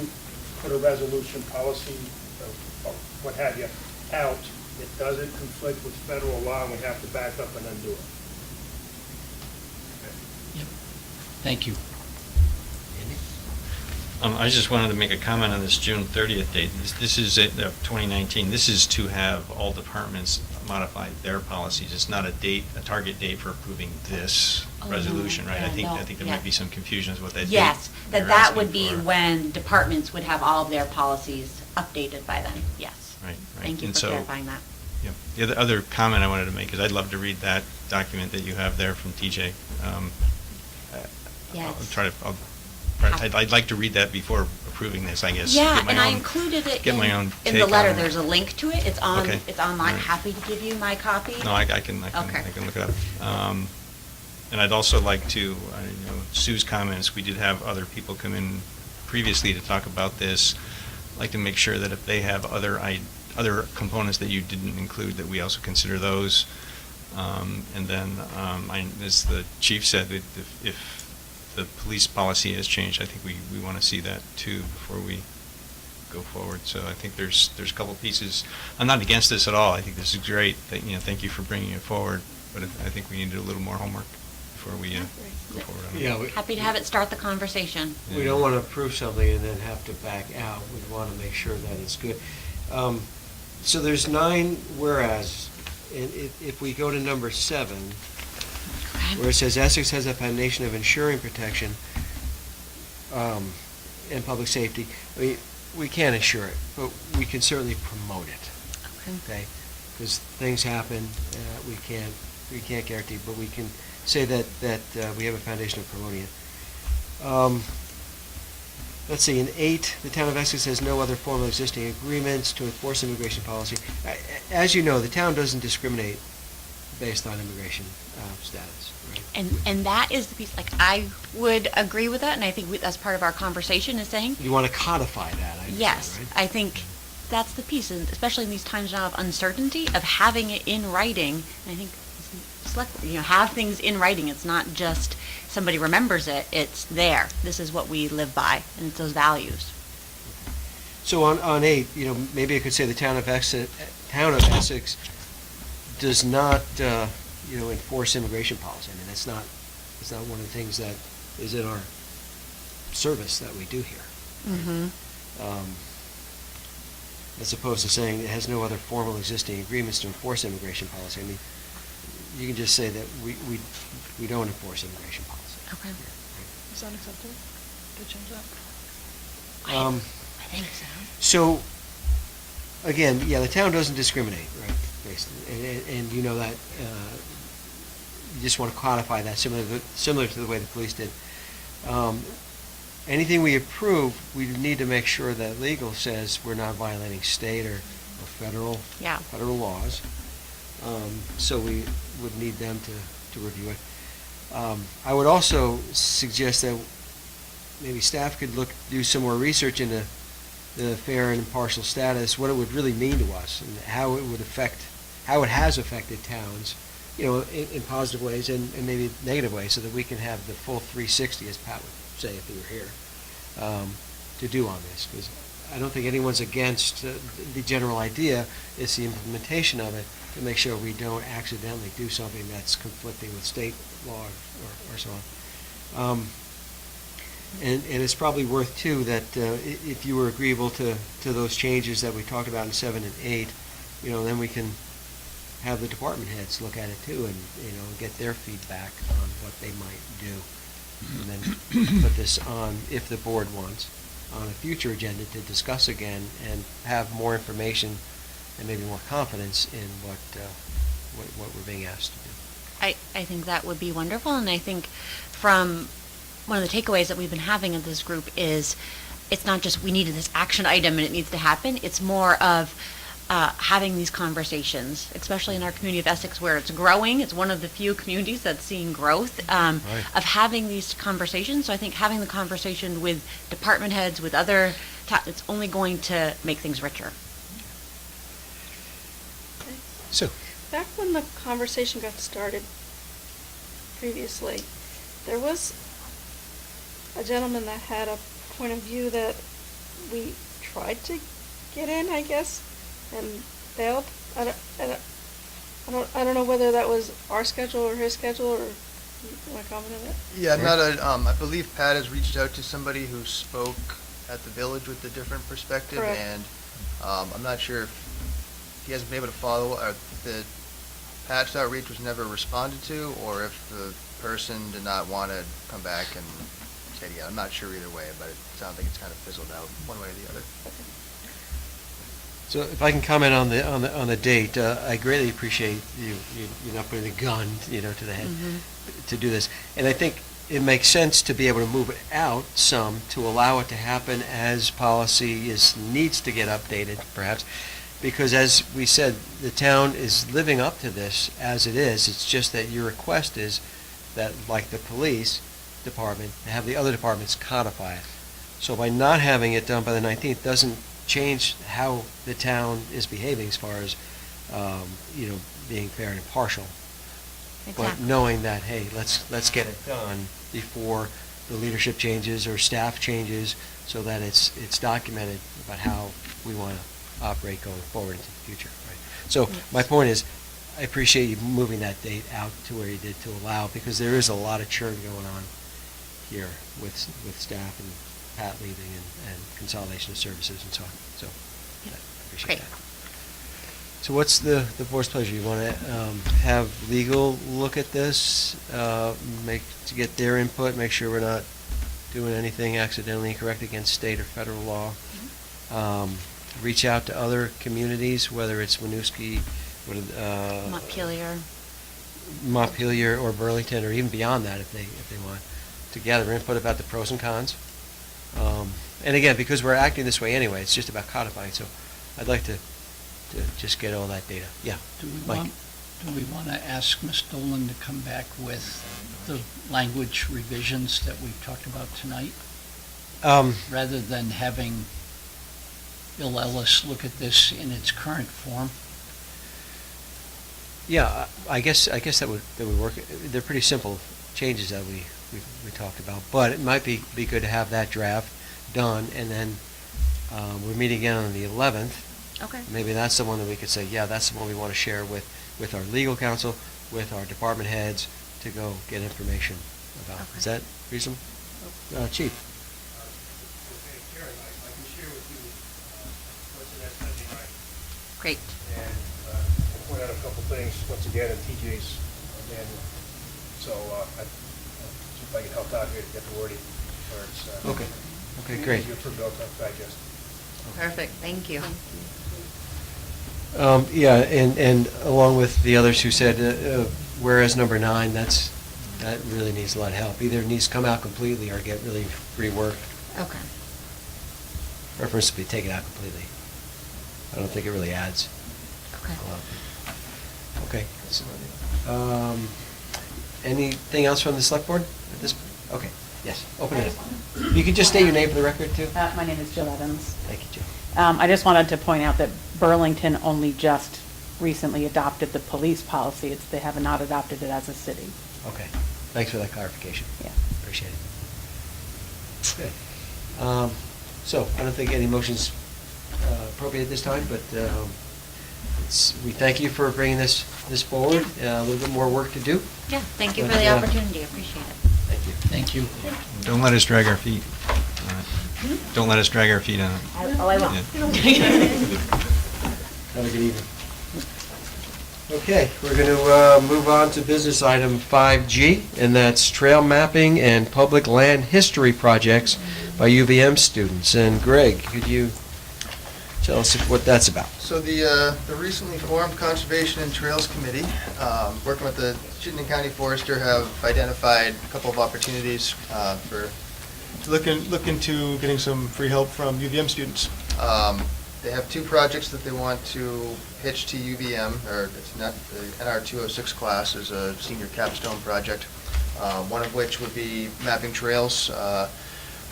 put a resolution policy or what have you out, it doesn't conflict with federal law and we have to back up and undo it. Yep. Thank you. I just wanted to make a comment on this June 30th date. This is 2019. This is to have all departments modify their policies. It's not a target date for approving this resolution, right? Yeah, I think there might be some confusion as to what that date. Yes, you're that would asking be for. when departments would have all of their policies updated by then, yes. Right. Thank you And for so, clarifying that. Yeah. The other comment I wanted to make is I'd love to read that document that you have there from TJ. Yes. I'd like to read that before approving this, I guess. Yeah, Get my and I own- included it get my own in the take letter. on it. There's a link to it. It's online. Okay. All right. happy to give you my copy. No, I can look it up. And I'd also like to, Sue's comments, we did have other people come in previously to talk about this. I'd like to make sure that if they have other components that you didn't include, that we also consider those. And then, as the chief said, if the police policy has changed, I think we want to see that too before we go forward. So I think there's a couple pieces. I'm not against this at all. I think this is great. Thank you for bringing it forward. But I think we need to do a little more homework before we go forward on it. Yeah, Happy to have it start the conversation. we don't want to approve something and then have to back out. We want to make sure that it's good. So there's 9 whereas, and if we go to number 7, where it says Essex has a foundation of ensuring protection and public safety, I mean, we can't assure it, but we can certainly promote it. Okay? Because things happen, we can't guarantee, but we can say that we have a foundation of promoting it. Let's see, in 8, the town of Essex has no other formal existing agreements to enforce immigration policy. As you know, the town doesn't discriminate based on immigration status, right? And that is the piece, like, I would agree with that, and I think that's part of our conversation is saying. You want to codify that, I understand, Yes, right? I think that's the piece, and especially in these times now of uncertainty, of having it in writing. And I think, have things in writing. It's not just somebody remembers it, it's there. This is what we live by, and it's those values. So on 8, maybe I could say the town of Essex does not, enforce immigration policy. I mean, it's not one of the things that is in our service that we do here. Mm-hmm. As opposed to saying it has no other formal existing agreements to enforce immigration policy. I mean, you can just say that we don't enforce immigration policy. Okay. Is that acceptable? To change that? I think so. So, again, the town doesn't discriminate, right? Basically, and you know that. You just want to codify that similar to the way the police did. Anything we approve, we need to make sure that legal says we're not violating state or federal laws. So we would need them to review it. I would also suggest that maybe staff could do some more research into the fair and impartial status, what it would really mean to us, and how it has affected towns, in positive ways and maybe negative ways, so that we can have the full 360, as Pat would say if he were here, to do on this. Because I don't think anyone's against the general idea. It's the implementation of it to make sure we don't accidentally do something that's conflicting with state law or so on. And it's probably worth, too, that if you were agreeable to those changes that we talked about in 7 and 8, then we can have the department heads look at it, too, and, get their feedback on what they might do. And then put this on, if the board wants, on a future agenda to discuss again and have more information and maybe more confidence in what we're being asked to do. I think that would be wonderful, and I think from one of the takeaways that we've been having in this group is it's not just we needed this action item and it needs to happen. It's more of having these conversations, especially in our community of Essex where it's growing. It's one of the few communities that's seeing growth, of having these conversations. So I think having the conversation with department heads, with other it's only going to make things richer. So, back when the conversation got started previously, there was a gentleman that had a point of view that we tried to get in, I guess, and failed. I don't know whether that was our schedule or his schedule, or you want to comment on that? Yeah, I believe Pat has reached out to somebody who spoke at the village with a different perspective, Correct. and I'm not sure if he hasn't been able to follow, the Pat's outreach was never responded to, or if the person did not want to come back and say it again. I'm not sure either way, but it sounds like it's kind of fizzled out one way or the other. So if I can comment on the date, I greatly appreciate you not putting the gun, to the head to do this. And I think it makes sense to be able to move it out some to allow it to happen as policy needs to get updated, perhaps. Because as we said, the town is living up to this as it is. It's just that your request is that, like the police department, to have the other departments codify it. So by not having it done by the 19th doesn't change how the town is behaving as far as, being fair and impartial. Exactly. But knowing that, hey, let's get it done before the leadership changes or staff changes, so that it's documented about how we want to operate going forward into the future. Right? So my point is, I appreciate you moving that date out to where you did to allow, because there is a lot of churn going on here with staff and Pat leaving and consolidation of services and so on. So I appreciate Great. that. So what's the board's pleasure? You want to have legal look at this, to get their input, make sure we're not doing anything accidentally incorrect against state or federal law. Reach out to other communities, whether it's Winooski, Montpelier. Montpelier or Burlington, or even beyond that if they want, to gather input about the pros and cons. And again, because we're acting this way anyway, it's just about codifying. So I'd like to just get all that data. Yeah, Mike. Do we want to ask Ms. Dolan to come back with the language revisions that we've talked about tonight? Rather than having Bill Ellis look at this in its current form? Yeah, I guess that would work. They're pretty simple changes that we talked about, but it might be good to have that draft done, and then we're meeting again on the 11th. Okay. Maybe that's the one that we could say, yeah, that's the one we want to share with our legal counsel, with our department heads, to go get information about. Okay. Is that reasonable? Chief? Karen, I can share with you what's in that spending line. Great. And I'll point out a couple things, once again, in TJ's manual. So I see if I can help out here to get the wording where it's Okay, great. easier for Bill to digest. Perfect, thank you. Yeah, and along with the others who said, whereas number 9, that really needs a lot of help. Either it needs to come out completely or get really reworked. Okay. Preference to be taken out completely. I don't think it really adds. Okay. Okay. Anything else from the select board at this? Okay. Yes. Open it up. You can just state your name for the record too. My name is Jill Evans. Thank you, Jill. I just wanted to point out that Burlington only just recently adopted the police policy. They have not adopted it as a city. Okay. Thanks for that clarification. Yeah. Appreciate it. Good. So I don't think any motion's appropriate at this time, but we thank you for bringing this forward. A little bit more work to do. Yeah, thank you But, for the opportunity, appreciate it. Thank you. Thank you. Don't let us drag our feet on it. Don't let us drag our feet on it. I will. Yeah. Have a good evening. Okay, we're going to move on to business item 5G, and that's trail mapping and public land history projects by UVM students. And Greg, could you tell us what that's about? So the recently formed Conservation and Trails Committee, working with the Chittenden County Forester, have identified a couple of opportunities for look into getting some free help from UVM students. They have 2 projects that they want to pitch to UVM, or it's not the NR 206 class, is a senior capstone project. One of which would be mapping trails,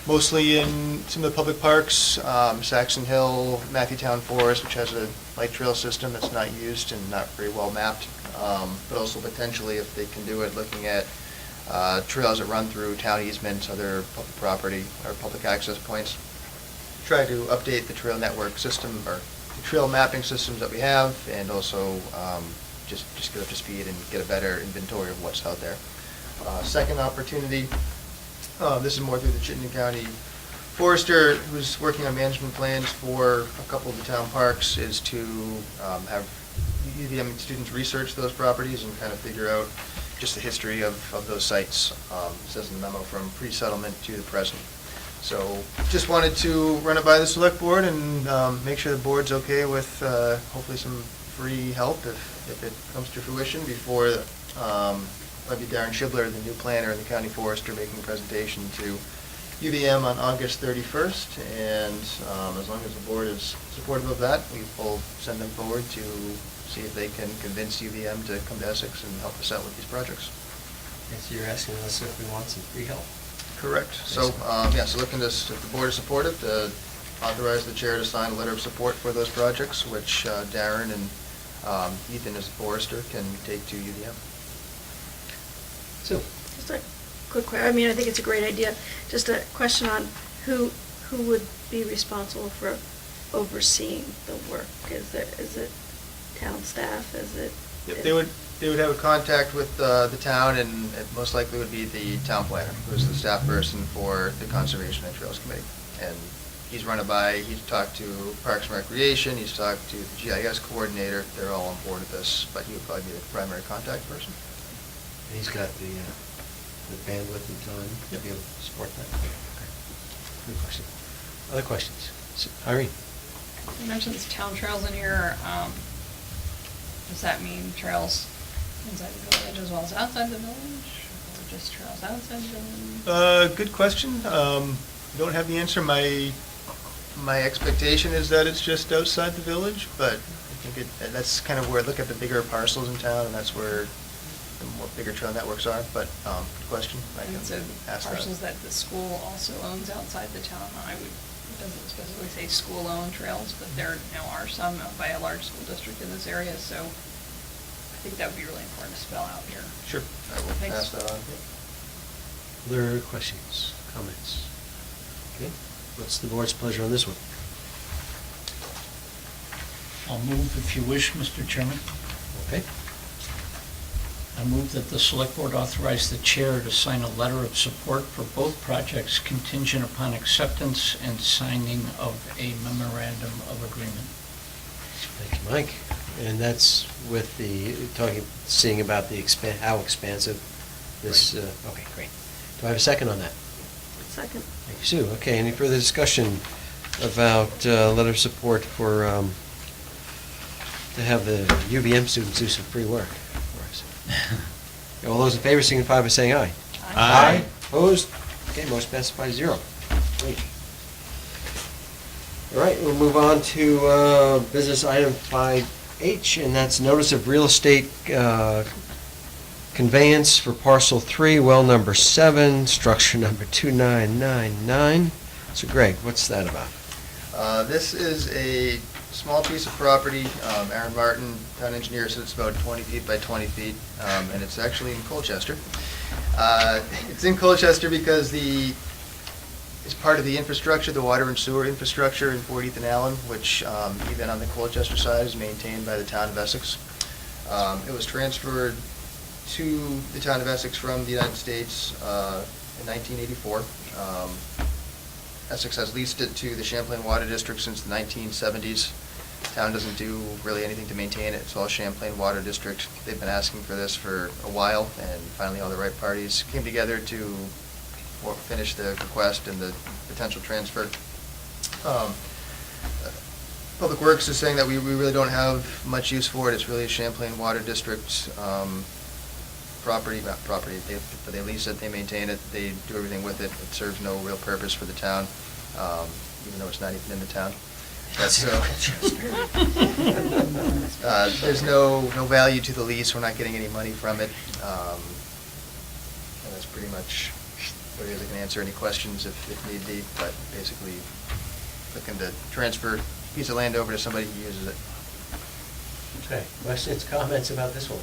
mostly in some of the public parks, Saxon Hill, Matthewtown Forest, which has a light trail system that's not used and not very well mapped, but also potentially, if they can do it, looking at trails that run through town easements, other public property, or public access points. Try to update the trail network system, or the trail mapping systems that we have, and also just get up to speed and get a better inventory of what's out there. Second opportunity, this is more through the Chittenden County Forester, who's working on management plans for a couple of the town parks, is to have UVM students research those properties and kind of figure out just the history of those sites. It says in the memo, from pre-settlement to the present. So just wanted to run it by the select board and make sure the board's okay with hopefully some free help if it comes to fruition before maybe Darren Schibler, the new planner in the county forester, making a presentation to UVM on August 31st. And as long as the board is supportive of that, we will send them forward to see if they can convince UVM to come to Essex and help us out with these projects. Yes, you're asking us if we want some free help. Correct. So, so looking to, if the board is supportive, to authorize the chair to sign a letter of support for those projects, which Darren and Ethan, as a forester, can take to UVM. So, Just a quick question. I mean, I think it's a great idea. Just a question on who would be responsible for overseeing the work? Is it town staff? Is it? Yep, they would have a contact with the town, and it most likely would be the town planner, who's the staff person for the Conservation and Trails Committee. And he's run it by, he's talked to Parks and Recreation, he's talked to the GIS coordinator, they're all on board with this, but he would probably be the primary contact person. And he's got the bandwidth and time to be able to support that. Okay. Good question. Other questions? Irene? You mentioned town trails in here. Does that mean trails inside the village as well as outside the village? Or just trails outside the village? Good question. Don't have the answer. My expectation is that it's just outside the village, but I think that's kind of where, look at the bigger parcels in town, and that's where the more bigger trail networks are, but, good question. I can And so ask parcels that the school also owns outside the town, it doesn't specifically say school-owned trails, but there now are some owned by a large school district in this area, so I think that would be really important to spell out here. Sure, I will Thanks. pass that on. Other questions, comments? Okay, what's the board's pleasure on this one? I'll move if you wish, Mr. Chairman. Okay. I move that the Select Board authorize the Chair to sign a letter of support for both projects contingent upon acceptance and signing of a memorandum of agreement. Thank you, Mike. And that's with seeing about how expansive this, okay, great. Do I have a second on that? Second. Thank you, Sue. Okay, any further discussion about letter of support for, to have the UVM students do some free work for us? All those in favor signify by saying aye. Aye. Opposed? Okay, motion passes 5-0. Great. All right, we'll move on to business item 5H, and that's notice of real estate conveyance for parcel 3, well number 7, structure number 2999. So Greg, what's that about? This is a small piece of property. Aaron Martin, town engineer, said it's about 20 feet by 20 feet, and it's actually in Colchester. It's in Colchester because it's part of the infrastructure, the water and sewer infrastructure in 40th and Allen, which even on the Colchester side is maintained by the Town of Essex. It was transferred to the Town of Essex from the United States in 1984. Essex has leased it to the Champlain Water District since the 1970s. Town doesn't do really anything to maintain it. It's all Champlain Water District. They've been asking for this for a while, and finally all the right parties came together to finish the request and the potential transfer. Public Works is saying that we really don't have much use for it. It's really a Champlain Water District property, not property, but they lease it, they maintain it, they do everything with it. It serves no real purpose for the town, even though it's not even in the town. But so, there's no value to the lease, we're not getting any money from it. And that's pretty much what it is. I can answer any questions if need be, but basically looking to transfer a piece of land over to somebody who uses it. Okay, questions, comments about this one?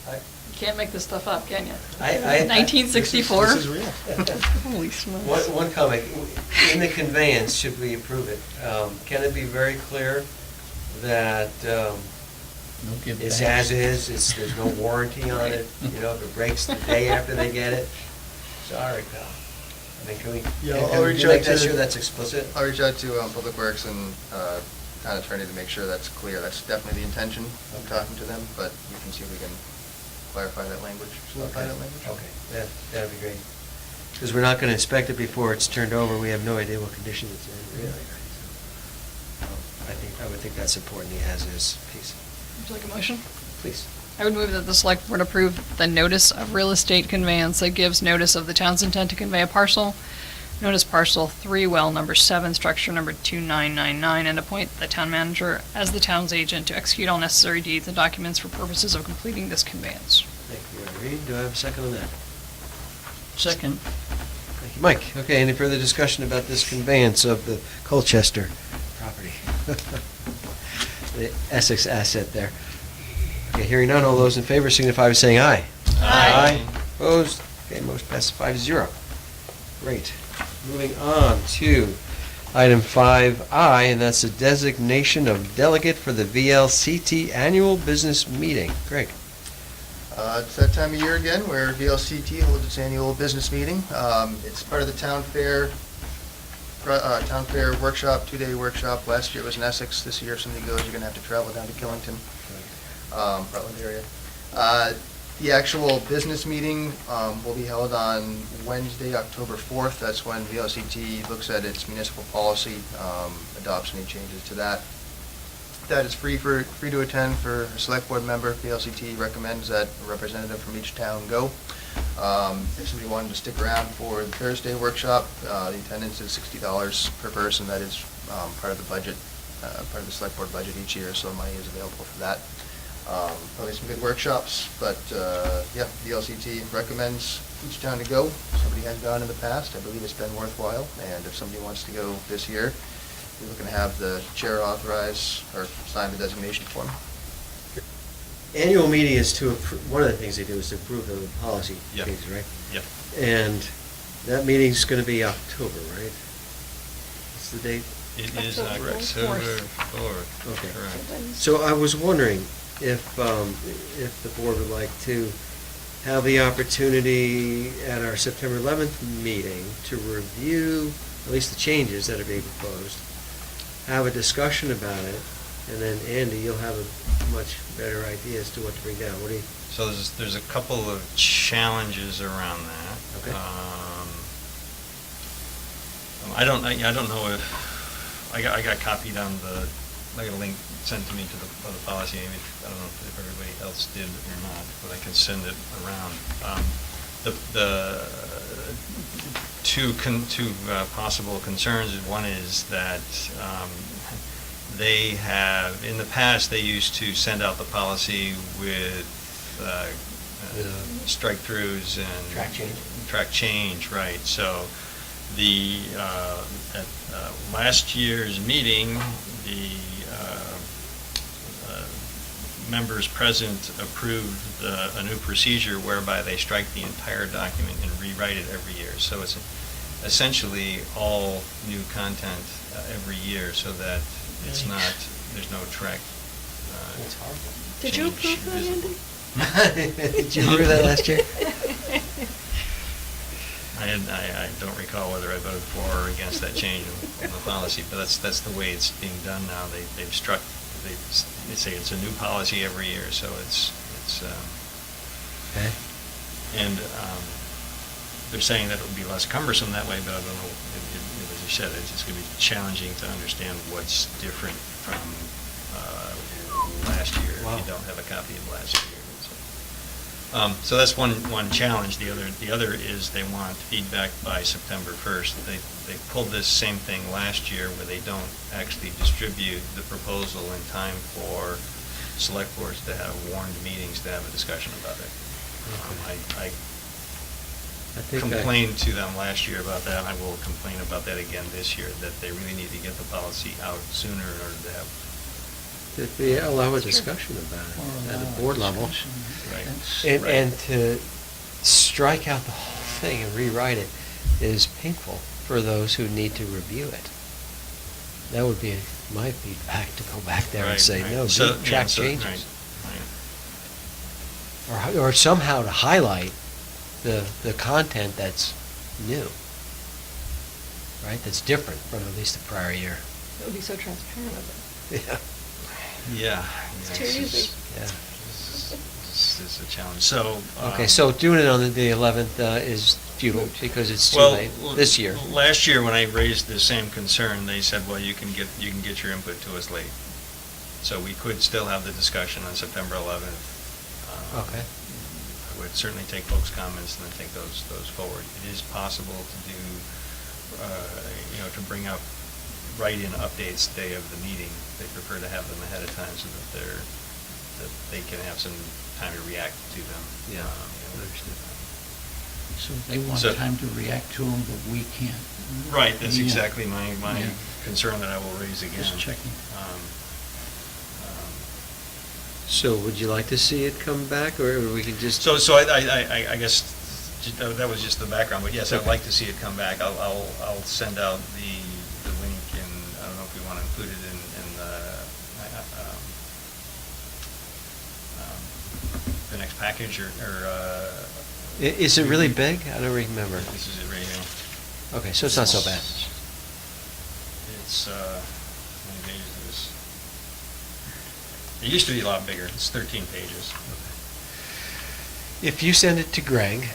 You can't make this stuff up, can you? 1964? This is real. Holy smokes. One comment, in the conveyance, should we approve it, can it be very clear that it's as is, there's no warranty on it, if it breaks the day after they get it? Sorry, pal. I mean, can we I'll reach out make to that sure that's explicit? I'll reach out to Public Works and town attorney to make sure that's clear. That's definitely the intention of talking to them, but we can see if we can clarify that language. Okay, that'd be great. Because we're not going to inspect it before it's turned over. We have no idea what condition it's in, really, right? So, I would think that's important, the as-is piece. Would you like a motion? Please. I would move that the Select Board approve the notice of real estate conveyance that gives notice of the town's intent to convey a parcel, notice parcel 3, well number 7, structure number 2999, and appoint the town manager as the town's agent to execute all necessary deeds and documents for purposes of completing this conveyance. Thank you, Irene. Do I have a second on that? Second. Thank you, Mike. Okay, any further discussion about this conveyance of the Colchester property? The Essex asset there. Okay, hearing none, all those in favor signify by saying aye. Aye. Opposed? Okay, motion passes 5-0. Great. Moving on to item 5I, and that's the designation of delegate for the VLCT annual business meeting. Greg. It's that time of year again where VLCT holds its annual business meeting. It's part of the town fair Town Fair workshop, 2-day workshop. Last year it was in Essex. This year, if somebody goes, you're going to have to travel down to Killington, Rutland area. The actual business meeting will be held on Wednesday, October 4th. That's when VLCT looks at its municipal policy, adopts any changes to that. That is free to attend for a select board member. VLCT recommends that a representative from each town go. If somebody wanted to stick around for the Thursday workshop, the attendance is $60 per person. That is part of the budget, part of the select board budget each year, so money is available for that. Probably some good workshops, but yeah, VLCT recommends each town to go. Somebody has gone in the past. I believe it's been worthwhile, and if somebody wants to go this year, we're looking to have the chair authorize or sign the designation form. Annual meeting is to approve, one of the things they do is to approve the policy Yep. changes, right? Yep. And that meeting's gonna be October, right? What's the date? It is October October 4th. 4th. Okay. Correct. So I was wondering if the board would like to have the opportunity at our September 11th meeting to review at least the changes that are being proposed, have a discussion about it, and then Andy, you'll have a much better idea as to what to bring down. What do you? So there's a couple of challenges around that. Okay. I don't know if I got copied on I got a link sent to me to the policy. Maybe I don't know if everybody else did or not, but I can send it around. The two possible concerns. One is that they have, in the past, they used to send out the policy with strike-throughs and Track change. Track change, right. So at last year's meeting, the members present approved a new procedure whereby they strike the entire document and rewrite it every year. So it's essentially all new content every year, so that it's not, there's no track. That's horrible. Did you change approve that, Andy? Did you approve that last year? I don't recall whether I voted for or against that change in the policy, but that's the way it's being done now. They've struck, they say it's a new policy every year, so it's Okay. and they're saying that it would be less cumbersome that way, but I don't know, as you said, it's going to be challenging to understand what's different from last year Wow. if you don't have a copy of last year. So that's one challenge. The other is they want feedback by September 1st. They pulled this same thing last year where they don't actually distribute the proposal in time for select boards to have warned meetings to have a discussion about it. I complained to them last year about that, and I will complain about that again this year, that they really need to get the policy out sooner in order to have. That they allow a discussion about it at the board level. Right. And to strike out the whole thing and rewrite it is painful for those who need to review it. That would be my feedback, to go back there and Right, say, right. no, So, do track yeah, so, changes. right. Or somehow to highlight the content that's new, right? That's different from at least the prior year. It would be so transparent of it. Yeah. Yeah. It's too easy. Yeah. This is a challenge. So. Okay, so doing it on the 11th is futile because it's too late this year. Last year, when I raised the same concern, they said, well, you can get your input to us late. So we could still have the discussion on September 11th. Okay. I would certainly take folks' comments and then take those forward. It is possible to do, to bring up write-in updates day of the meeting. They prefer to have them ahead of time so that they can have some time to react to them. Yeah. So they want So- time to react to them, but we can't. Right, that's Yeah. exactly my Yeah. concern that I will raise again. Just checking. So would you like to see it come back, or we can just? So I guess that was just the background, but yes, I'd Okay. like to see it come back. I'll send out the link, and I don't know if we want to include it in the next package or. Is it really big? I don't remember. This is it right here. Okay, so it's not so bad. It's, how many pages is this? It used to be a lot bigger. It's 13 pages. If you send it to Greg,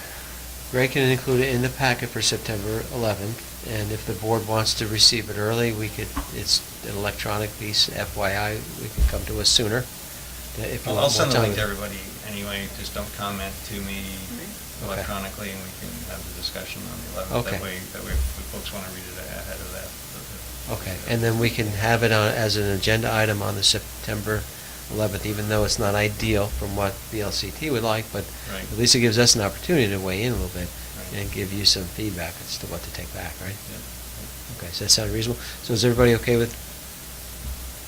Greg can include it in the packet for September 11th, and if the board wants to receive it early, it's an electronic piece, FYI, we can come to us sooner. If you I'll want send the more link to time. everybody anyway, just don't comment to me electronically, and we can have the discussion on the 11th. Okay. That way, if folks want to read it ahead of that. Okay, and then we can have it on, as an agenda item on the September 11th, even though it's not ideal from what VLCT would like, but Right. at least it gives us an opportunity to weigh in a little bit Right. and give you some feedback as to what to take back, right? Yeah. Okay, does that sound reasonable? So is everybody okay with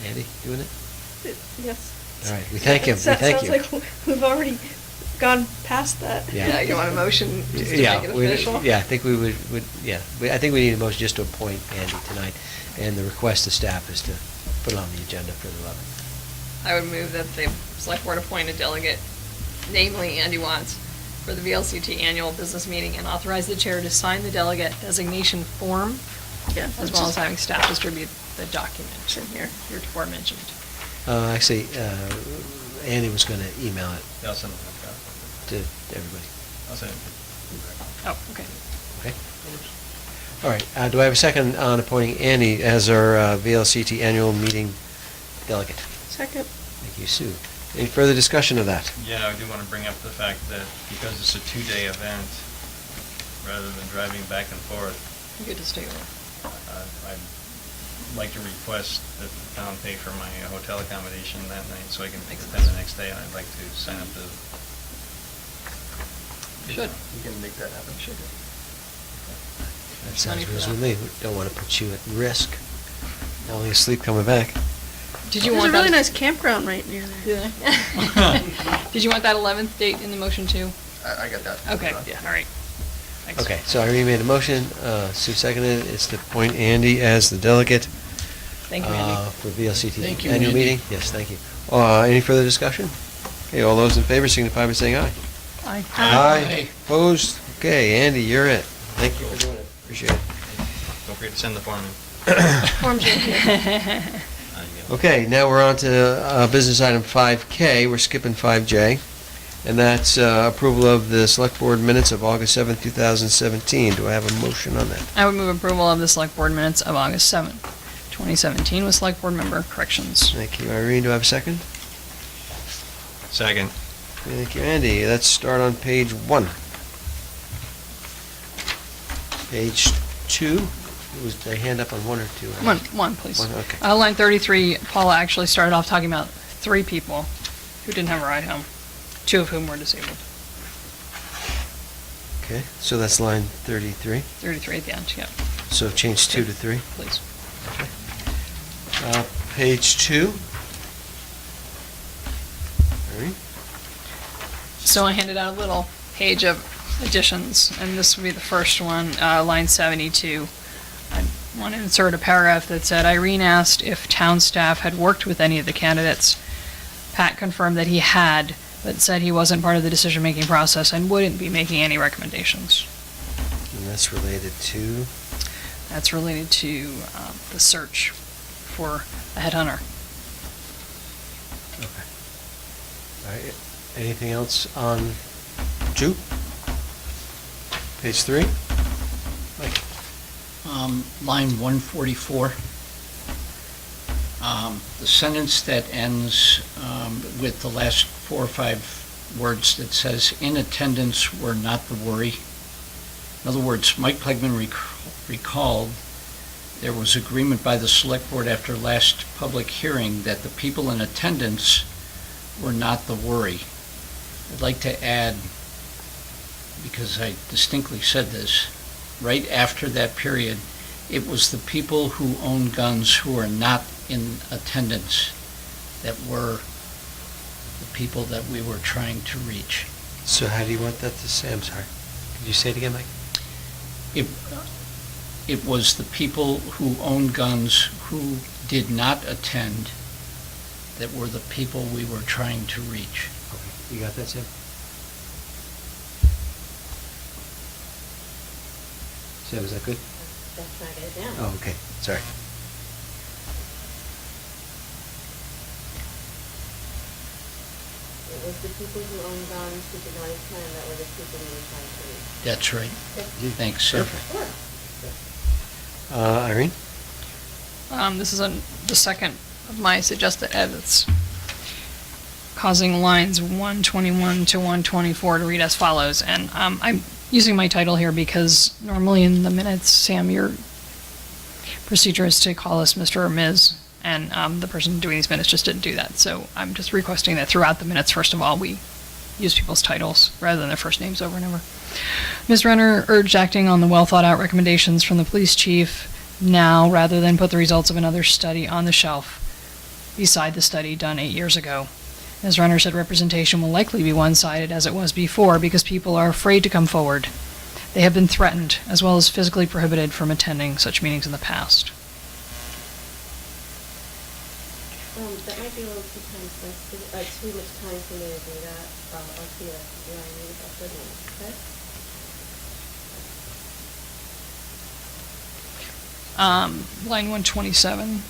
Andy doing it? Yes. All right, we thank him, we thank you. Sounds like we've already gone past that. Yeah. You want a motion just to Yeah, make it we- official? Yeah, I think we would, I think we need a motion just to appoint Andy tonight, and the request to staff is to put it on the agenda for the 11th. I would move that the select board appoint a delegate, namely Andy Watts, for the VLCT annual business meeting and authorize the chair to sign the delegate designation form, Yeah. as well as having staff distribute the document here, heretofore mentioned. Actually, Andy was gonna email it Yeah, I'll send it to everybody. I'll send it. Oh, okay. Okay? All right, do I have a second on appointing Andy as our VLCT annual meeting delegate? Second. Thank you, Sue. Any further discussion of that? Yeah, I do want to bring up the fact that because it's a 2-day event, rather than driving back and forth, You get to stay over. I'd like to request that the town pay for my hotel accommodation that night so I can attend the next day, and I'd like to sign up to. Should. We can make that happen. Should. That sounds Money for reasonable that. to me. We don't want to put you at risk. Falling asleep coming back. Did you There's want a really that? nice campground right near there. Did you want that 11th date in the motion too? I got that. Okay, all right. Thanks. Okay, so Irene made a motion, Sue seconded it. It's to appoint Andy as the delegate. Thank you, Andy. For VLCT Thank you, annual Andy. meeting. Yes, thank you. Any further discussion? Okay, all those in favor signify by saying aye. Aye. Aye. Opposed? Okay, Andy, you're it. Thank you for doing it. Appreciate it. Don't forget to send the form in. Forms in here. Okay, now we're on to business item 5K. We're skipping 5J. And that's approval of the select board minutes of August 7th, 2017. Do I have a motion on that? I would move approval of the select board minutes of August 7th, 2017 with select board member corrections. Thank you, Irene. Do I have a second? Second. Thank you, Andy. Let's start on page 1. Page 2. Was the hand up on 1 or 2? One, please. One, okay. Line 33, Paula actually started off talking about 3 people who didn't have a ride home, 2 of whom were disabled. Okay, so that's line 33. 33 at the end, yeah, So change 2 to 3. please. Page 2. Irene? So I handed out a little page of additions, and this would be the first one, line 72. I want to insert a paragraph that said, Irene asked if town staff had worked with any of the candidates. Pat confirmed that he had, but said he wasn't part of the decision-making process and wouldn't be making any recommendations. And that's related to? That's related to the search for a headhunter. Okay. All right, anything else on 2? Page 3? Mike? Line 144. The sentence that ends with the last 4 or 5 words that says, "In attendance were not the worry." In other words, Mike Plegman recalled there was agreement by the select board after last public hearing that the people in attendance were not the worry. I'd like to add, because I distinctly said this, right after that period, it was the people who own guns who are not in attendance that were the people that we were trying to reach. So how do you want that to say? I'm sorry. Could you say it again, Mike? It was the people who own guns who did not attend that were the people we were trying to reach. Okay, you got that, Sam? Sam, is that good? That's not it down. Oh, okay, sorry. was the people who own guns who did not attend that were the people we were trying to reach. That's right. Thanks, Sue. Sure. Irene? This is the second of my suggested edits, causing lines 121 to 124 to read as follows. And I'm using my title here because normally in the minutes, Sam, your procedure is to call us Mr. or Ms., and the person doing these minutes just didn't do that. So I'm just requesting that throughout the minutes, first of all, we use people's titles rather than their first names over and over. Ms. Renner urged acting on the well-thought-out recommendations from the police chief now rather than put the results of another study on the shelf beside the study done 8 years ago. Ms. Renner said representation will likely be one-sided as it was before because people are afraid to come forward. They have been threatened as well as physically prohibited from attending such meetings in the past. That might be a little too time sensitive, too much time for me to do that. I'll see if you know, I need about 30 minutes, okay? Line 127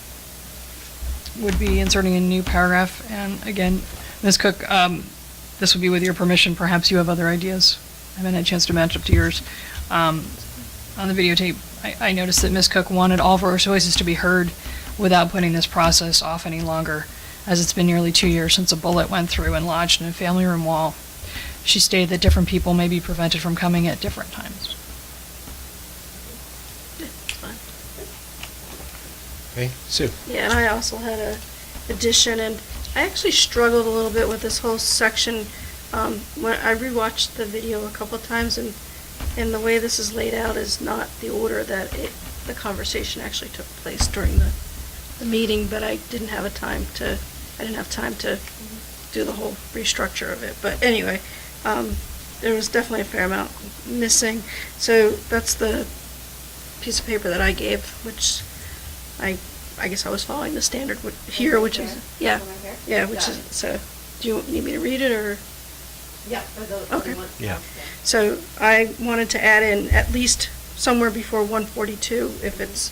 would be inserting a new paragraph. And again, Ms. Cook, this would be with your permission. Perhaps you have other ideas. I haven't had a chance to match up to yours. On the videotape, I noticed that Ms. Cook wanted all of her voices to be heard without putting this process off any longer, as it's been nearly 2 years since a bullet went through and lodged in a family room wall. She stated that different people may be prevented from coming at different times. Okay, Sue? Yeah, and I also had a addition, and I actually struggled a little bit with this whole section. When I rewatched the video a couple of times, and the way this is laid out is not the order that the conversation actually took place during the meeting, but I didn't have time to do the whole restructure of it. But anyway, there was definitely a fair amount missing. So that's the piece of paper that I gave, which I guess I was following the standard here, which is, yeah, which is, so, do you need me to read it, or? Yeah. Okay. Yeah. So I wanted to add in at least somewhere before 142, if it's,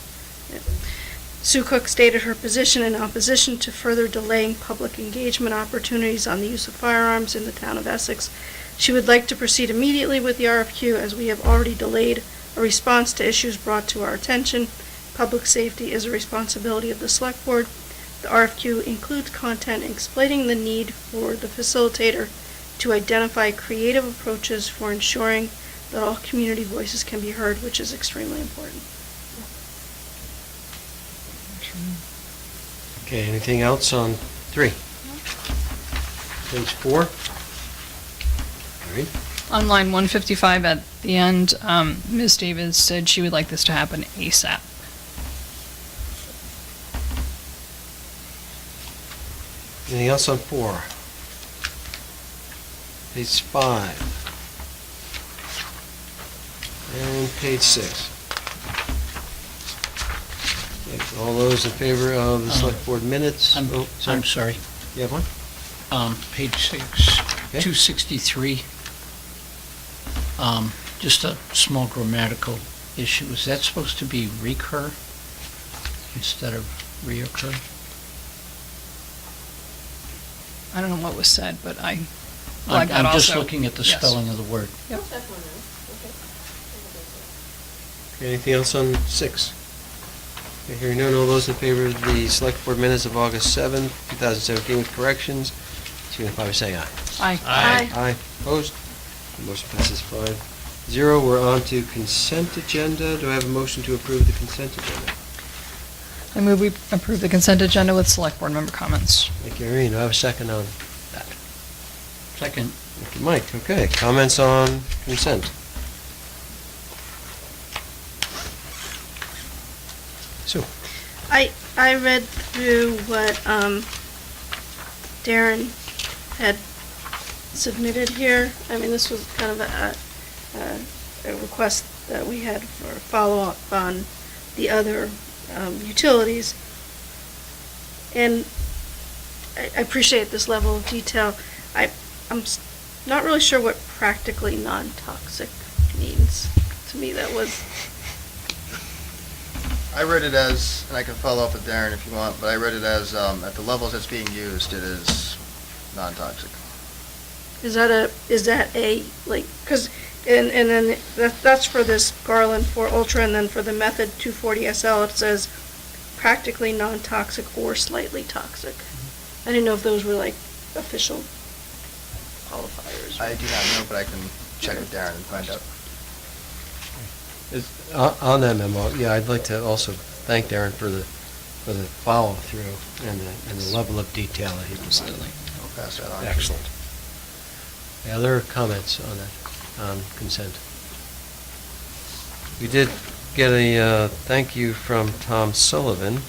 Sue Cook stated her position in opposition to further delaying public engagement opportunities on the use of firearms in the town of Essex. She would like to proceed immediately with the RFQ as we have already delayed a response to issues brought to our attention. Public safety is a responsibility of the select board. The RFQ includes content explaining the need for the facilitator to identify creative approaches for ensuring that all community voices can be heard, which is extremely important. Okay, anything else on 3? Page 4? Irene? On line 155 at the end, Ms. Davis said she would like this to happen ASAP. Anything else on 4? Page 5. And page 6. Okay, all those in favor of the select board minutes? I'm sorry. You have one? Page 6, Okay. 263. Just a small grammatical issue. Is that supposed to be recur instead of reoccur? I don't know what was said, but I flagged that also. I'm just looking at the Yes. spelling of the word. Yep. Okay, anything else on 6? Okay, hearing none, all those in favor of the select board minutes of August 7th, 2017 with corrections, signify by saying aye. Aye. Aye. Opposed? The motion passes 5-0. We're on to consent agenda. Do I have a motion to approve the consent agenda? I move we approve the consent agenda with select board member comments. Thank you, Irene. Do I have a second on that? Second. Thank you, Mike. Okay, comments on consent? Sue? I read through what Darren had submitted here. I mean, this was kind of a request that we had for follow-up on the other utilities. And I appreciate this level of detail. I'm not really sure what practically non-toxic means. To me, that was... I read it as, and I can follow up with Darren if you want, but I read it as, at the levels it's being used, it is non-toxic. Is that a, like, because, and then that's for this Garland 4 Ultra, and then for the Method 240 SL, it says practically non-toxic or slightly toxic. I didn't know if those were like official qualifiers. I do not know, but I can check with Darren and find out. On that memo, yeah, I'd like to also thank Darren for the follow-through and the level of detail that he provided. I'll pass that on. Excellent. Any other comments on that, on consent? We did get a thank you from Tom Sullivan,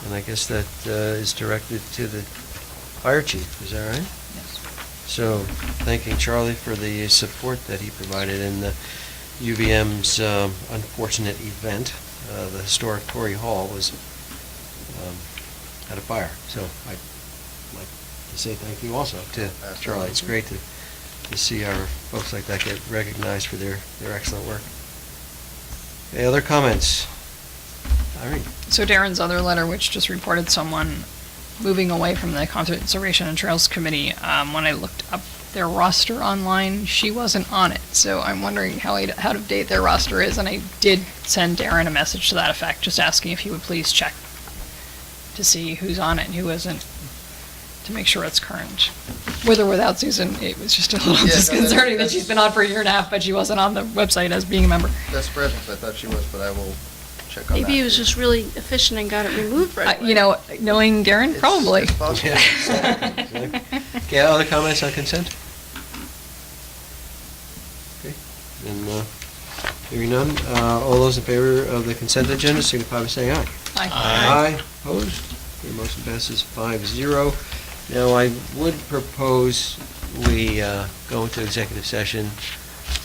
and I guess that is directed to the fire chief, is that right? Yes. So, thanking Charlie for the support that he provided in the UVM's unfortunate event. The historic Torrey Hall was had a fire, so I'd like to say thank you also to Charlie. It's great to see our folks like that get recognized for their excellent work. Any other comments? Irene? So Darren's other letter, which just reported someone moving away from the Conservation and Trails Committee, when I looked up their roster online, she wasn't on it. So I'm wondering how out of date their roster is, and I did send Darren a message to that effect, just asking if he would please check to see who's on it and who isn't, to make sure it's current. With or without Susan, it was just a little disconcerting that she's been on for a year and a half, but she wasn't on the website as being a member. That's surprising, because I thought she was, but I will check on that. Maybe he was just really efficient and got it removed right away. You know, knowing Darren, probably. It's possible. Okay, other comments on consent? Okay, and hearing none, all those in favor of the consent agenda signify by saying aye. Aye. Aye. Opposed? Okay, motion passes 5-0. Now, I would propose we go into executive session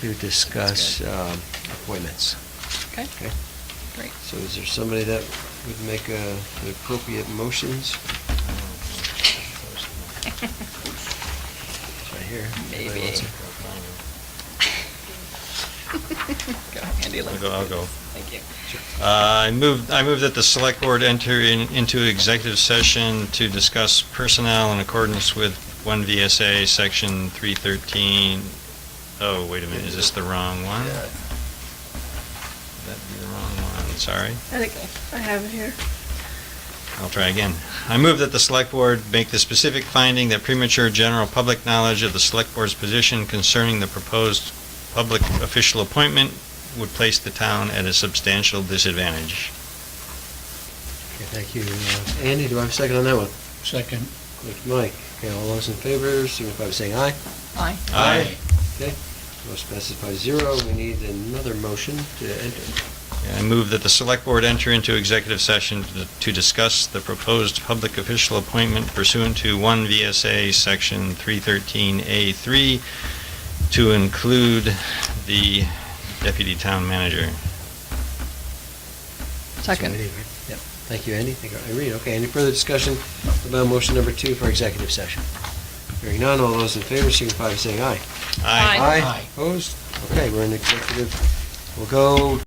to discuss appointments. Okay. Okay? Great. So is there somebody that would make the appropriate motions? It's right here. Everybody Maybe. wants it. Go, Andy. I'll go. Thank you. I move that the select board enter into executive session to discuss personnel in accordance with 1 VSA section 313. Oh, wait a minute, is this the wrong one? Yeah. That'd be the wrong one, sorry. I think I have it here. I'll try again. I move that the select board make the specific finding that premature general public knowledge of the select board's position concerning the proposed public official appointment would place the town at a substantial disadvantage. Okay, thank you. Andy, do I have a second on that one? Second. Thank you, Mike. Okay, all those in favor, signify by saying aye. Aye. Aye. Okay, motion passes 5-0. We need another motion to enter. I move that the select board enter into executive session to discuss the proposed public official appointment pursuant to 1 VSA section 313A3 to include the deputy town manager. Second. So, Andy, right? Yep. Thank you, Andy. Thank you, Irene. Okay, any further discussion about motion number 2 for executive session? Hearing none, all those in favor signify by saying aye. Aye. Opposed? Okay, we're in executive. We'll go